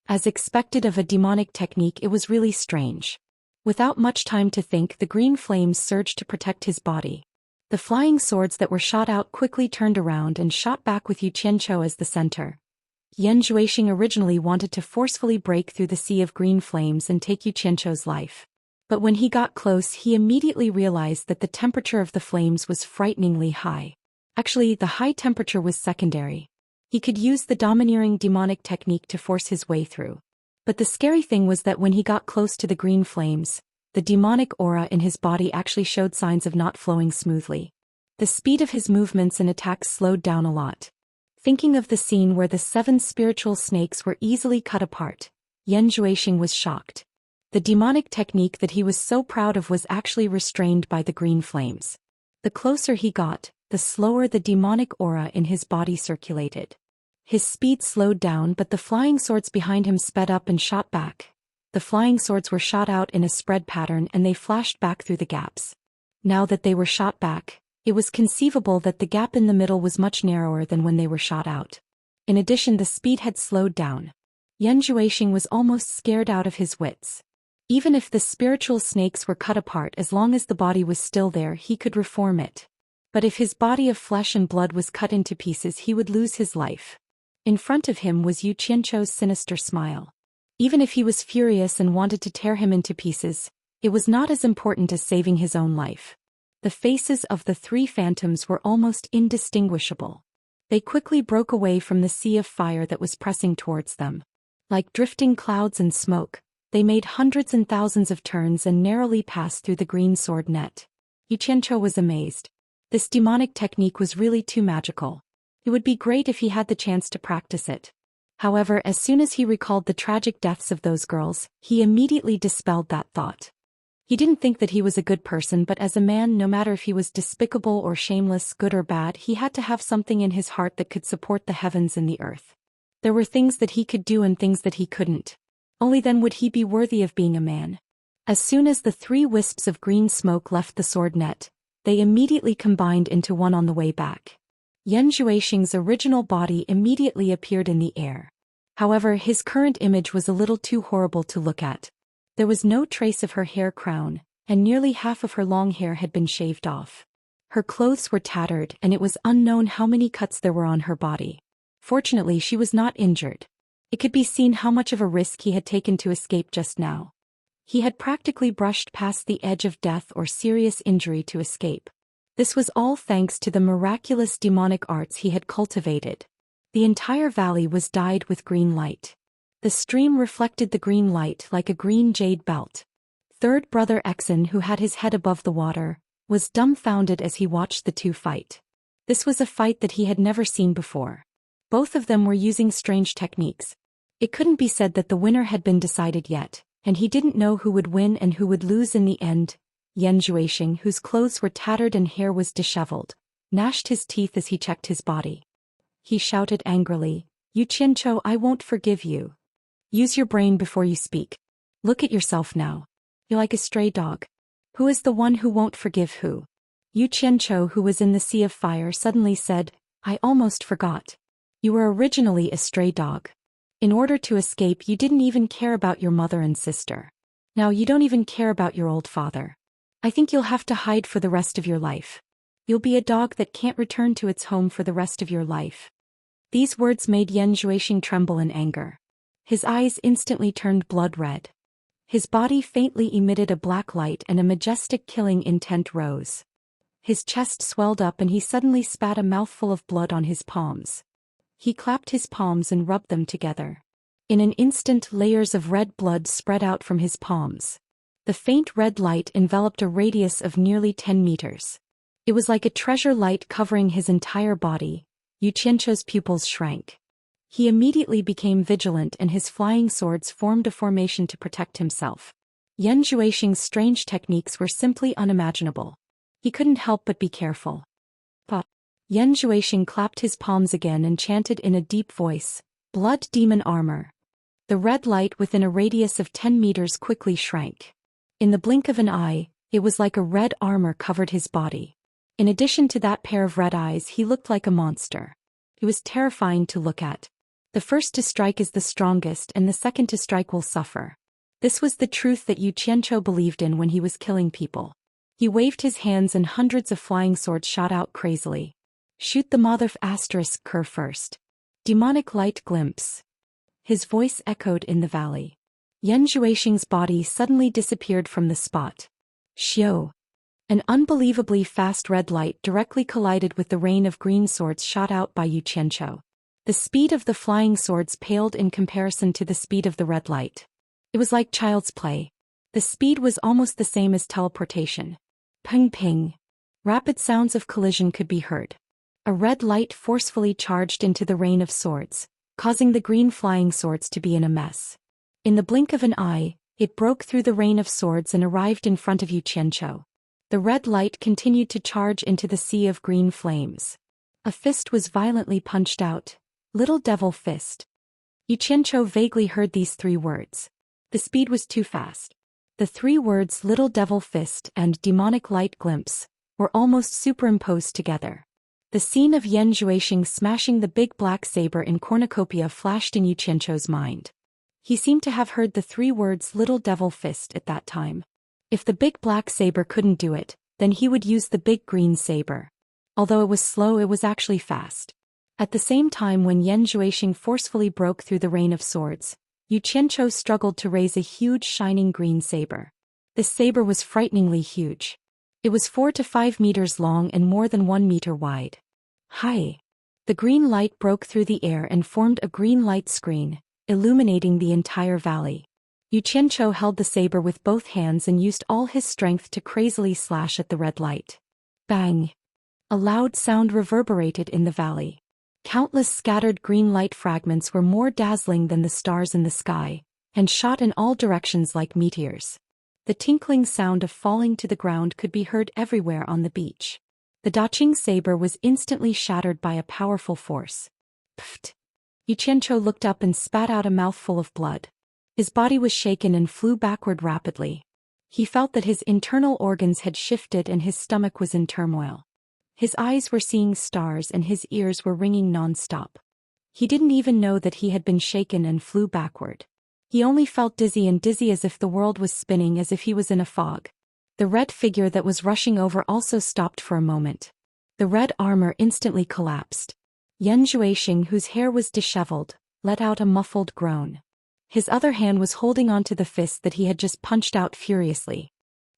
As expected of a demonic technique, it was really strange. Without much time to think, the green flames surged to protect his body. The flying swords that were shot out quickly turned around and shot back with Yu Qianzhou as the center. Yan Zhuixing originally wanted to forcefully break through the sea of green flames and take Yu Qianzhou's life. But when he got close, he immediately realized that the temperature of the flames was frighteningly high. Actually, the high temperature was secondary. He could use the domineering demonic technique to force his way through. But the scary thing was that when he got close to the green flames, the demonic aura in his body actually showed signs of not flowing smoothly. The speed of his movements and attacks slowed down a lot. Thinking of the scene where the 7 spiritual snakes were easily cut apart, Yan Zhuixing was shocked. The demonic technique that he was so proud of was actually restrained by the green flames. The closer he got, the slower the demonic aura in his body circulated. His speed slowed down, but the flying swords behind him sped up and shot back. The flying swords were shot out in a spread pattern and they flashed back through the gaps. Now that they were shot back, it was conceivable that the gap in the middle was much narrower than when they were shot out. In addition, the speed had slowed down. Yan Zhuixing was almost scared out of his wits. Even if the spiritual snakes were cut apart, as long as the body was still there, he could reform it. But if his body of flesh and blood was cut into pieces, he would lose his life. In front of him was Yu Qianzhou's sinister smile. Even if he was furious and wanted to tear him into pieces, it was not as important as saving his own life. The faces of the 3 phantoms were almost indistinguishable. They quickly broke away from the sea of fire that was pressing towards them. Like drifting clouds and smoke, They made hundreds and thousands of turns and narrowly passed through the green sword net. Xianxia was amazed. This demonic technique was really too magical. It would be great if he had the chance to practice it. However, as soon as he recalled the tragic deaths of those girls, he immediately dispelled that thought. He didn't think that he was a good person, but as a man, no matter if he was despicable or shameless, good or bad, he had to have something in his heart that could support the heavens and the earth. There were things that he could do and things that he couldn't. Only then would he be worthy of being a man. As soon as the 3 wisps of green smoke left the sword net, they immediately combined into one on the way back. Yan Zhuoxing's original body immediately appeared in the air. However, his current image was a little too horrible to look at. There was no trace of her hair crown, and nearly half of her long hair had been shaved off. Her clothes were tattered, and it was unknown how many cuts there were on her body. Fortunately, she was not injured. It could be seen how much of a risk he had taken to escape just now. He had practically brushed past the edge of death or serious injury to escape. This was all thanks to the miraculous demonic arts he had cultivated. The entire valley was dyed with green light. The stream reflected the green light like a green jade belt. Third brother Exen, who had his head above the water, was dumbfounded as he watched the two fight. This was a fight that he had never seen before. Both of them were using strange techniques. It couldn't be said that the winner had been decided yet, and he didn't know who would win and who would lose in the end. Yan Zhuoxing, whose clothes were tattered and hair was disheveled, gnashed his teeth as he checked his body. He shouted angrily, "You Qianzhou, I won't forgive you. Use your brain before you speak. Look at yourself now. You're like a stray dog. Who is the one who won't forgive who?" Yu Qianzhou, who was in the sea of fire, suddenly said, "I almost forgot. You were originally a stray dog. In order to escape, you didn't even care about your mother and sister. Now you don't even care about your old father. I think you'll have to hide for the rest of your life. You'll be a dog that can't return to its home for the rest of your life." These words made Yan Zhuoxing tremble in anger. His eyes instantly turned blood red. His body faintly emitted a black light and a majestic killing intent rose. His chest swelled up and he suddenly spat a mouthful of blood on his palms. He clapped his palms and rubbed them together. In an instant, layers of red blood spread out from his palms. The faint red light enveloped a radius of nearly 10 meters. It was like a treasure light covering his entire body. Yu Qianzhou's pupils shrank. He immediately became vigilant and his flying swords formed a formation to protect himself. Yan Zhuoxing's strange techniques were simply unimaginable. He couldn't help but be careful. But Yan Zhuoxing clapped his palms again and chanted in a deep voice, "Blood demon armor." The red light within a radius of 10 meters quickly shrank. In the blink of an eye, it was like a red armor covered his body. In addition to that pair of red eyes, he looked like a monster. He was terrifying to look at. The first to strike is the strongest and the second to strike will suffer. This was the truth that Yu Qianzhou believed in when he was killing people. He waved his hands and hundreds of flying swords shot out crazily. "Shoot the mother asterisk cur first. Demonic light glimpse." His voice echoed in the valley. Yan Zhuoxing's body suddenly disappeared from the spot. Xiao. An unbelievably fast red light directly collided with the rain of green swords shot out by Yu Qianzhou. The speed of the flying swords paled in comparison to the speed of the red light. It was like child's play. The speed was almost the same as teleportation. Ping ping. Rapid sounds of collision could be heard. A red light forcefully charged into the rain of swords, causing the green flying swords to be in a mess. In the blink of an eye, it broke through the rain of swords and arrived in front of Yu Qianzhou. The red light continued to charge into the sea of green flames. A fist was violently punched out. "Little devil fist." Yu Qianzhou vaguely heard these 3 words. The speed was too fast. The 3 words "little devil fist" and "demonic light glimpse" were almost superimposed together. The scene of Yan Zhuoxing smashing the big black saber in cornucopia flashed in Yu Qianzhou's mind. He seemed to have heard the 3 words "little devil fist" at that time. If the big black saber couldn't do it, then he would use the big green saber. Although it was slow, it was actually fast. At the same time, when Yan Zhuoxing forcefully broke through the rain of swords, Yu Qianzhou struggled to raise a huge shining green saber. This saber was frighteningly huge. It was 4 to 5 meters long and more than 1 meter wide. Hi! The green light broke through the air and formed a green light screen, illuminating the entire valley. Yu Qianqiu held the saber with both hands and used all his strength to crazily slash at the red light. Bang! A loud sound reverberated in the valley. Countless scattered green light fragments were more dazzling than the stars in the sky, and shot in all directions like meteors. The tinkling sound of falling to the ground could be heard everywhere on the beach. The Daqing saber was instantly shattered by a powerful force. Pfft! Yu Qianqiu looked up and spat out a mouthful of blood. His body was shaken and flew backward rapidly. He felt that his internal organs had shifted and his stomach was in turmoil. His eyes were seeing stars and his ears were ringing non-stop. He didn't even know that he had been shaken and flew backward. He only felt dizzy as if the world was spinning, as if he was in a fog. The red figure that was rushing over also stopped for a moment. The red armor instantly collapsed. Yan Zhuixing, whose hair was disheveled, let out a muffled groan. His other hand was holding onto the fist that he had just punched out furiously.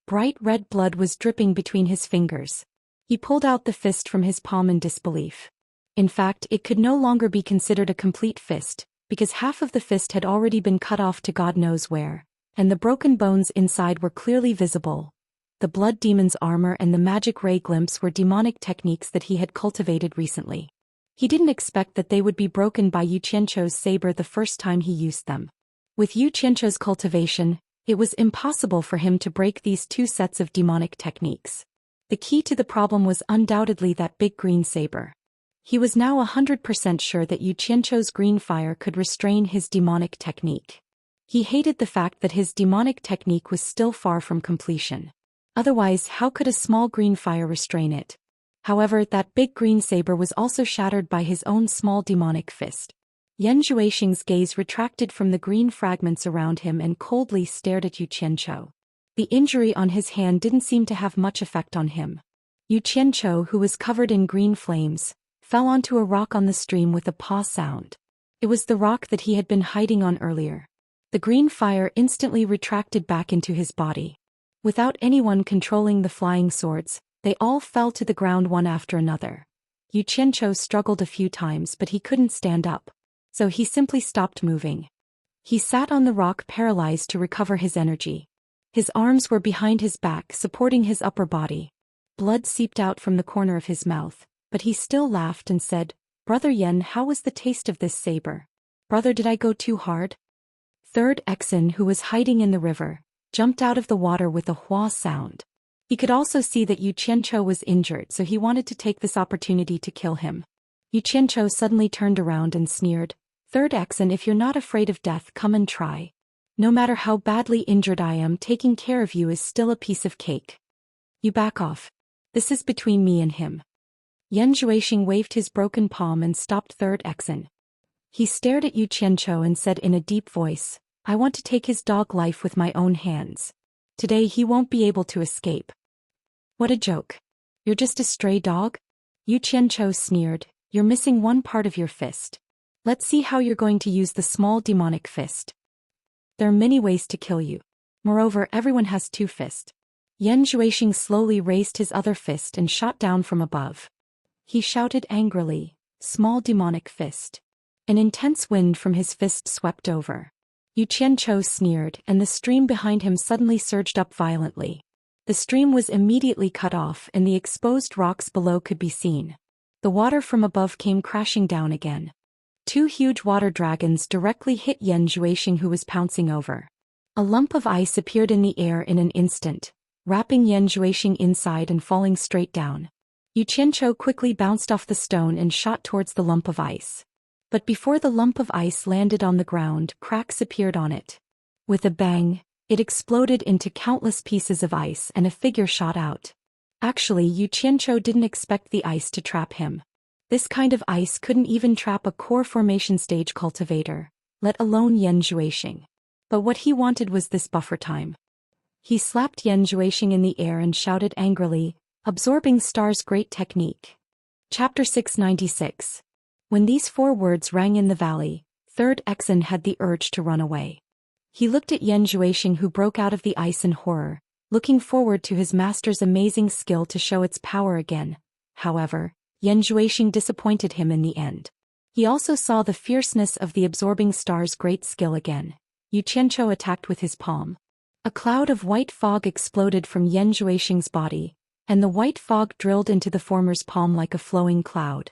Bright red blood was dripping between his fingers. He pulled out the fist from his palm in disbelief. In fact, it could no longer be considered a complete fist, because half of the fist had already been cut off to God knows where, and the broken bones inside were clearly visible. The blood demon's armor and the magic ray glimpse were demonic techniques that he had cultivated recently. He didn't expect that they would be broken by Yu Qianqiu's saber the first time he used them. With Yu Qianqiu's cultivation, it was impossible for him to break these two sets of demonic techniques. The key to the problem was undoubtedly that big green saber. He was now 100% sure that Yu Qianqiu's green fire could restrain his demonic technique. He hated the fact that his demonic technique was still far from completion. Otherwise, how could a small green fire restrain it? However, that big green saber was also shattered by his own small demonic fist. Yan Zhuixing's gaze retracted from the green fragments around him and coldly stared at Yu Qianqiu. The injury on his hand didn't seem to have much effect on him. Yu Qianqiu, who was covered in green flames, fell onto a rock on the stream with a paw sound. It was the rock that he had been hiding on earlier. The green fire instantly retracted back into his body. Without anyone controlling the flying swords, they all fell to the ground one after another. Yu Qianqiu struggled a few times, but he couldn't stand up. So he simply stopped moving. He sat on the rock paralyzed to recover his energy. His arms were behind his back, supporting his upper body. Blood seeped out from the corner of his mouth, but he still laughed and said, "Brother Yan, how was the taste of this saber? Brother, did I go too hard?" Third Exin, who was hiding in the river, jumped out of the water with a hua sound. He could also see that Yu Qianqiu was injured, so he wanted to take this opportunity to kill him. Yu Qianqiu suddenly turned around and sneered, "Third Exin, if you're not afraid of death, come and try. No matter how badly injured I am, taking care of you is still a piece of cake. You back off. This is between me and him." Yan Zhuixing waved his broken palm and stopped Third Exin. He stared at Yu Qianqiu and said in a deep voice, "I want to take his dog life with my own hands. Today he won't be able to escape." "What a joke. You're just a stray dog?" Yu Qianqiu sneered, "You're missing one part of your fist. Let's see how you're going to use the small demonic fist. There are many ways to kill you. Moreover, everyone has two fists." Yan Zhuixing slowly raised his other fist and shot down from above. He shouted angrily, "Small demonic fist." An intense wind from his fist swept over. Yu Qianqiu sneered, and the stream behind him suddenly surged up violently. The stream was immediately cut off and the exposed rocks below could be seen. The water from above came crashing down again. Two huge water dragons directly hit Yan Zhuixing, who was pouncing over. A lump of ice appeared in the air in an instant, wrapping Yan Zhuixing inside and falling straight down. Yu Qianqiu quickly bounced off the stone and shot towards the lump of ice. But before the lump of ice landed on the ground, cracks appeared on it. With a bang, it exploded into countless pieces of ice and a figure shot out. Actually, Yu Qianqiu didn't expect the ice to trap him. This kind of ice couldn't even trap a core formation stage cultivator, let alone Yan Zhuixing. But what he wanted was this buffer time. He slapped Yan Zhuixing in the air and shouted angrily, "Absorbing Star's great technique." Chapter 696. When these 4 words rang in the valley, Third Exin had the urge to run away. He looked at Yan Zhuixing, who broke out of the ice in horror, looking forward to his master's amazing skill to show its power again. However, Yan Zhuixing disappointed him in the end. He also saw the fierceness of the Absorbing Star's great skill again. Yu Qianchou attacked with his palm. A cloud of white fog exploded from Yan Zhuixing's body, and the white fog drilled into the former's palm like a flowing cloud.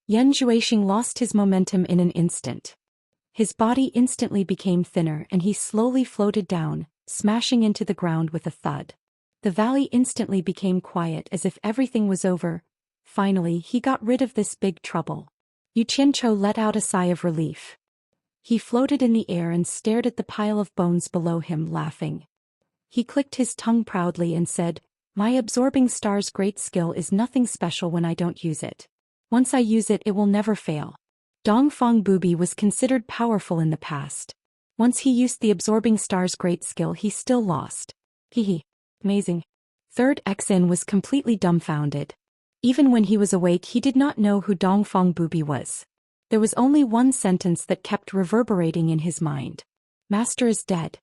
Yan Zhuixing lost his momentum in an instant. His body instantly became thinner and he slowly floated down, smashing into the ground with a thud. The valley instantly became quiet as if everything was over. Finally, he got rid of this big trouble. Yu Qianchou let out a sigh of relief. He floated in the air and stared at the pile of bones below him, laughing. He clicked his tongue proudly and said, "My absorbing star's great skill is nothing special when I don't use it. Once I use it, it will never fail." Dongfang Bubi was considered powerful in the past. Once he used the absorbing star's great skill, he still lost. Hehe. Amazing. Third Xin was completely dumbfounded. Even when he was awake, he did not know who Dongfang Bubi was. There was only one sentence that kept reverberating in his mind. "Master is dead."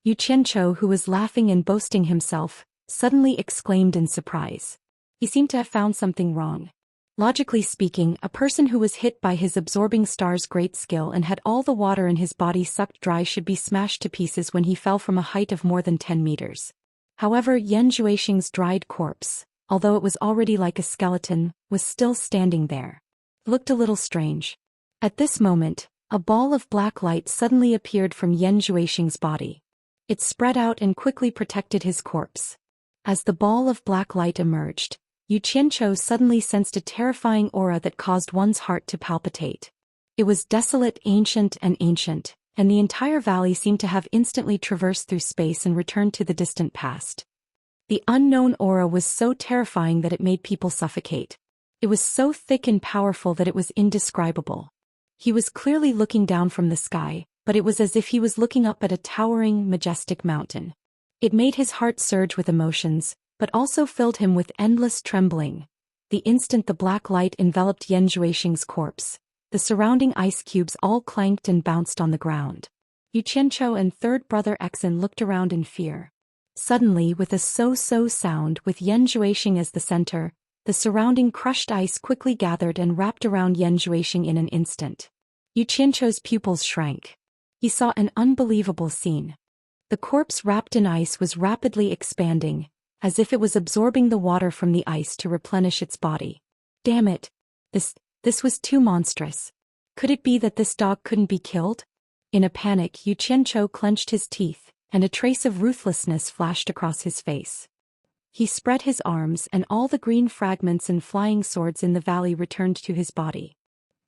Yu Qianchou, who was laughing and boasting himself, suddenly exclaimed in surprise. He seemed to have found something wrong. Logically speaking, a person who was hit by his absorbing star's great skill and had all the water in his body sucked dry should be smashed to pieces when he fell from a height of more than 10 meters. However, Yan Zhuixing's dried corpse, although it was already like a skeleton, was still standing there. It looked a little strange. At this moment, a ball of black light suddenly appeared from Yan Zhuixing's body. It spread out and quickly protected his corpse. As the ball of black light emerged, Yu Qianchou suddenly sensed a terrifying aura that caused one's heart to palpitate. It was desolate, ancient, and the entire valley seemed to have instantly traversed through space and returned to the distant past. The unknown aura was so terrifying that it made people suffocate. It was so thick and powerful that it was indescribable. He was clearly looking down from the sky, but it was as if he was looking up at a towering, majestic mountain. It made his heart surge with emotions, but also filled him with endless trembling. The instant the black light enveloped Yan Zhuixing's corpse, the surrounding ice cubes all clanked and bounced on the ground. Yu Qianchou and third brother Xin looked around in fear. Suddenly, with a so-so sound with Yan Zhuixing as the center, the surrounding crushed ice quickly gathered and wrapped around Yan Zhuixing in an instant. Yu Qianchou's pupils shrank. He saw an unbelievable scene. The corpse wrapped in ice was rapidly expanding, as if it was absorbing the water from the ice to replenish its body. Damn it! This was too monstrous. Could it be that this dog couldn't be killed? In a panic, Yu Qianchou clenched his teeth, and a trace of ruthlessness flashed across his face. He spread his arms and all the green fragments and flying swords in the valley returned to his body.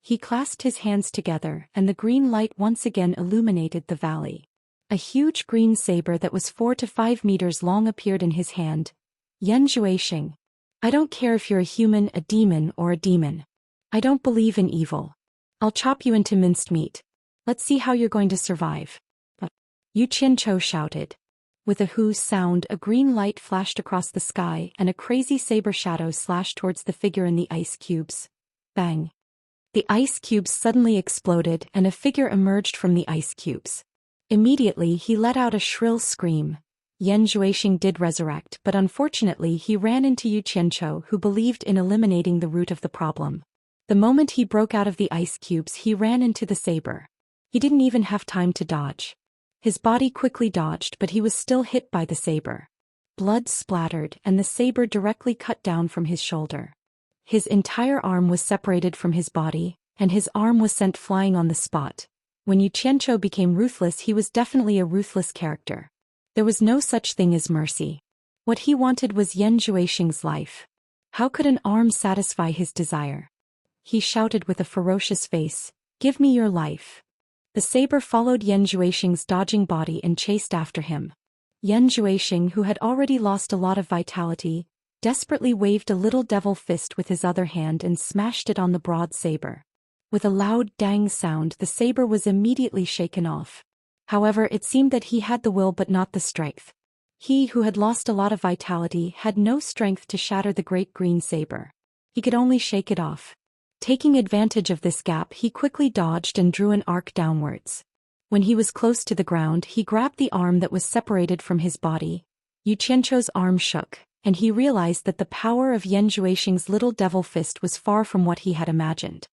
He clasped his hands together and the green light once again illuminated the valley. A huge green saber that was 4 to 5 meters long appeared in his hand. "Yan Zhuixing. I don't care if you're a human, a demon, or a demon. I don't believe in evil. I'll chop you into minced meat. Let's see how you're going to survive." Yu Qianchou shouted. With a whoo sound, a green light flashed across the sky and a crazy saber shadow slashed towards the figure in the ice cubes. Bang! The ice cubes suddenly exploded and a figure emerged from the ice cubes. Immediately he let out a shrill scream. Yan Zhuixing did resurrect, but unfortunately he ran into Yu Qianchou, who believed in eliminating the root of the problem. The moment he broke out of the ice cubes, he ran into the saber. He didn't even have time to dodge. His body quickly dodged, but he was still hit by the saber. Blood splattered and the saber directly cut down from his shoulder. His entire arm was separated from his body, and his arm was sent flying on the spot. When Yu Qianchou became ruthless, he was definitely a ruthless character. There was no such thing as mercy. What he wanted was Yan Zhuixing's life. How could an arm satisfy his desire? He shouted with a ferocious face, "Give me your life." The saber followed Yan Zhuixing's dodging body and chased after him. Yan Zhuixing, who had already lost a lot of vitality, desperately waved a little devil fist with his other hand and smashed it on the broad saber. With a loud dang sound, the saber was immediately shaken off. However, it seemed that he had the will but not the strength. He who had lost a lot of vitality had no strength to shatter the great green saber. He could only shake it off. Taking advantage of this gap, he quickly dodged and drew an arc downwards. When he was close to the ground, he grabbed the arm that was separated from his body. Yu Qianchou's arm shook, and he realized that the power of Yan Zhuixing's little devil fist was far from what he had imagined.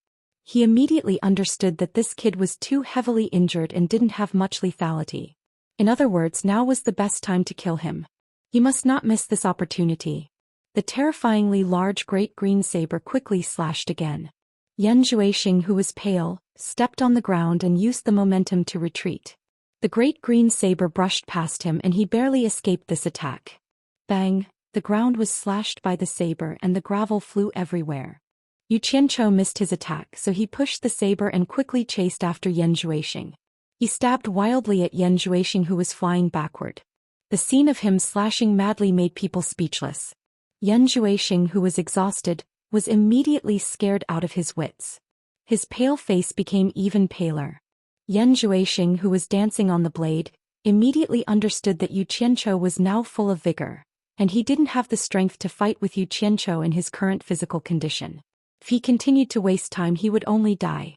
He immediately understood that this kid was too heavily injured and didn't have much lethality. In other words, now was the best time to kill him. He must not miss this opportunity. The terrifyingly large great green saber quickly slashed again. Yan Zhuixing, who was pale, stepped on the ground and used the momentum to retreat. The great green saber brushed past him and he barely escaped this attack. Bang! The ground was slashed by the saber and the gravel flew everywhere. Yu Qianzhou missed his attack, so he pushed the saber and quickly chased after Yan Zhuixing. He stabbed wildly at Yan Zhuixing, who was flying backward. The scene of him slashing madly made people speechless. Yan Zhuixing, who was exhausted, was immediately scared out of his wits. His pale face became even paler. Yan Zhuixing, who was dancing on the blade, immediately understood that Yu Qianzhou was now full of vigor, and he didn't have the strength to fight with Yu Qianzhou in his current physical condition. If he continued to waste time, he would only die.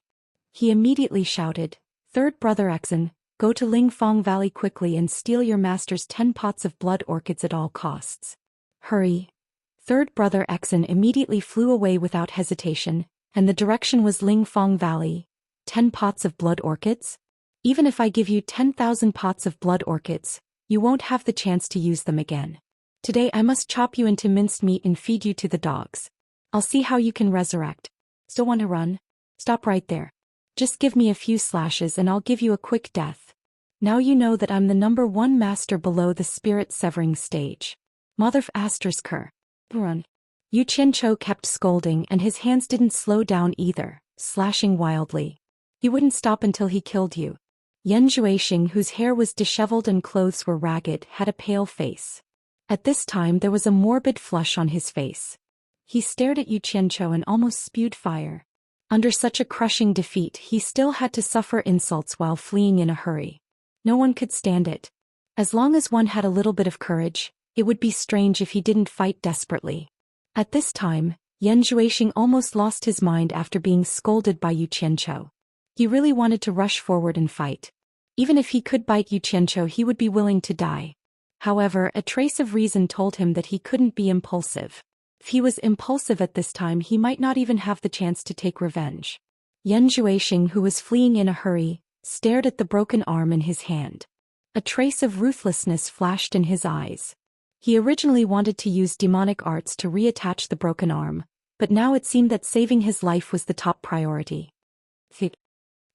He immediately shouted, "Third brother Exen, go to Lingfang Valley quickly and steal your master's 10 pots of blood orchids at all costs. Hurry." Third brother Exen immediately flew away without hesitation, and the direction was Lingfang Valley. 10 pots of blood orchids? Even if I give you 10,000 pots of blood orchids, you won't have the chance to use them again. Today I must chop you into minced meat and feed you to the dogs. I'll see how you can resurrect. Still want to run? Stop right there. Just give me a few slashes and I'll give you a quick death. Now you know that I'm the #1 master below the spirit-severing stage. Mother of Aster's cur. Run. Yu Qianzhou kept scolding and his hands didn't slow down either, slashing wildly. He wouldn't stop until he killed you. Yan Zhuixing, whose hair was disheveled and clothes were ragged, had a pale face. At this time there was a morbid flush on his face. He stared at Yu Qianzhou and almost spewed fire. Under such a crushing defeat, he still had to suffer insults while fleeing in a hurry. No one could stand it. As long as one had a little bit of courage, it would be strange if he didn't fight desperately. At this time, Yan Zhuixing almost lost his mind after being scolded by Yu Qianzhou. He really wanted to rush forward and fight. Even if he could bite Yu Qianzhou, he would be willing to die. However, a trace of reason told him that he couldn't be impulsive. If he was impulsive at this time, he might not even have the chance to take revenge. Yan Zhuixing, who was fleeing in a hurry, stared at the broken arm in his hand. A trace of ruthlessness flashed in his eyes. He originally wanted to use demonic arts to reattach the broken arm, but now it seemed that saving his life was the top priority.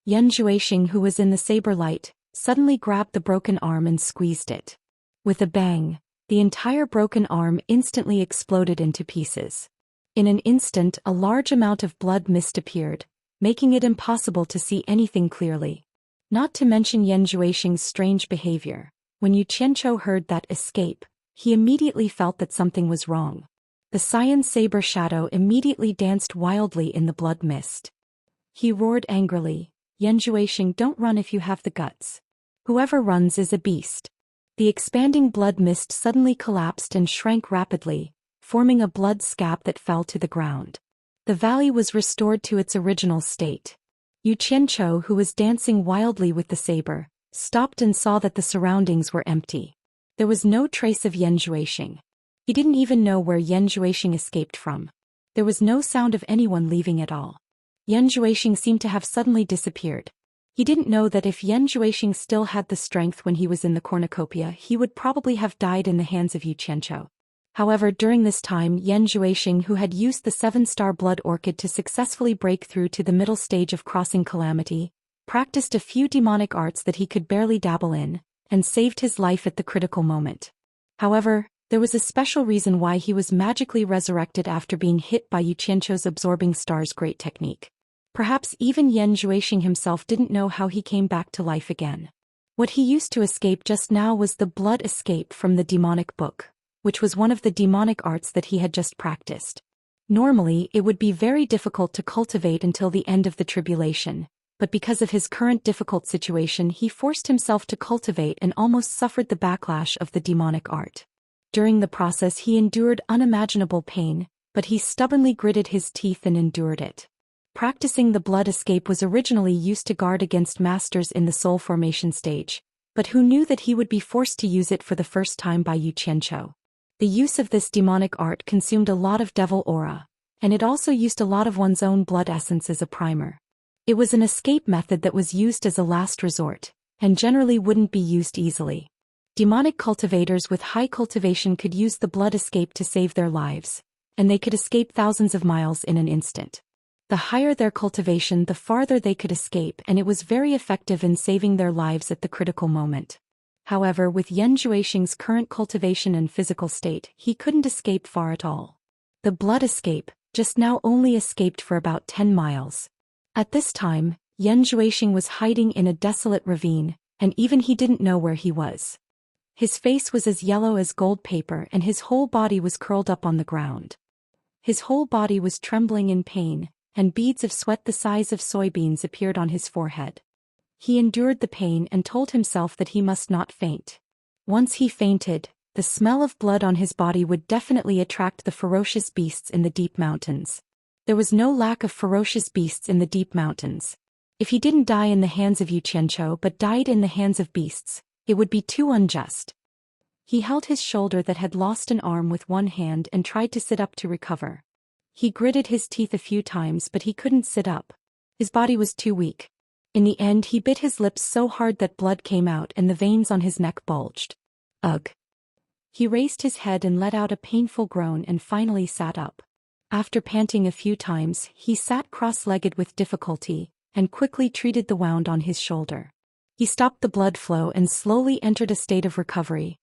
Yan Zhuixing, who was in the saber light, suddenly grabbed the broken arm and squeezed it. With a bang, the entire broken arm instantly exploded into pieces. In an instant, a large amount of blood mist appeared, making it impossible to see anything clearly. Not to mention Yan Zhuixing's strange behavior. When Yu Qianzhou heard that escape, he immediately felt that something was wrong. The cyan saber shadow immediately danced wildly in the blood mist. He roared angrily, "Yan Zhuixing, don't run if you have the guts. Whoever runs is a beast." The expanding blood mist suddenly collapsed and shrank rapidly, forming a blood scab that fell to the ground. The valley was restored to its original state. Yu Qianzhou, who was dancing wildly with the saber, stopped and saw that the surroundings were empty. There was no trace of Yan Zhuixing. He didn't even know where Yan Zhuixing escaped from. There was no sound of anyone leaving at all. Yan Zhuixing seemed to have suddenly disappeared. He didn't know that if Yan Zhuixing still had the strength when he was in the cornucopia, he would probably have died in the hands of Yu Qianzhou. However, during this time, Yan Zhuixing, who had used the 7-star blood orchid to successfully break through to the middle stage of crossing calamity, practiced a few demonic arts that he could barely dabble in, and saved his life at the critical moment. However, there was a special reason why he was magically resurrected after being hit by Yu Qianzhou's absorbing star's great technique. Perhaps even Yan Zhuixing himself didn't know how he came back to life again. What he used to escape just now was the blood escape from the demonic book, which was one of the demonic arts that he had just practiced. Normally, it would be very difficult to cultivate until the end of the tribulation, but because of his current difficult situation, he forced himself to cultivate and almost suffered the backlash of the demonic art. During the process, he endured unimaginable pain, but he stubbornly gritted his teeth and endured it. Practicing the blood escape was originally used to guard against masters in the soul formation stage, but who knew that he would be forced to use it for the first time by Yu Qianzhou. The use of this demonic art consumed a lot of devil aura, and it also used a lot of one's own blood essence as a primer. It was an escape method that was used as a last resort, and generally wouldn't be used easily. Demonic cultivators with high cultivation could use the blood escape to save their lives, and they could escape thousands of miles in an instant. The higher their cultivation, the farther they could escape, and it was very effective in saving their lives at the critical moment. However, with Yan Zhuixing's current cultivation and physical state, he couldn't escape far at all. The blood escape, just now only escaped for about 10 miles. At this time, Yan Zhuixing was hiding in a desolate ravine, and even he didn't know where he was. His face was as yellow as gold paper and his whole body was curled up on the ground. His whole body was trembling in pain, and beads of sweat the size of soybeans appeared on his forehead. He endured the pain and told himself that he must not faint. Once he fainted, the smell of blood on his body would definitely attract the ferocious beasts in the deep mountains. There was no lack of ferocious beasts in the deep mountains. If he didn't die in the hands of Xianxia but died in the hands of beasts, it would be too unjust. He held his shoulder that had lost an arm with one hand and tried to sit up to recover. He gritted his teeth a few times but he couldn't sit up. His body was too weak. In the end he bit his lips so hard that blood came out and the veins on his neck bulged. Ugh. He raised his head and let out a painful groan and finally sat up. After panting a few times, he sat cross-legged with difficulty, and quickly treated the wound on his shoulder. He stopped the blood flow and slowly entered a state of recovery,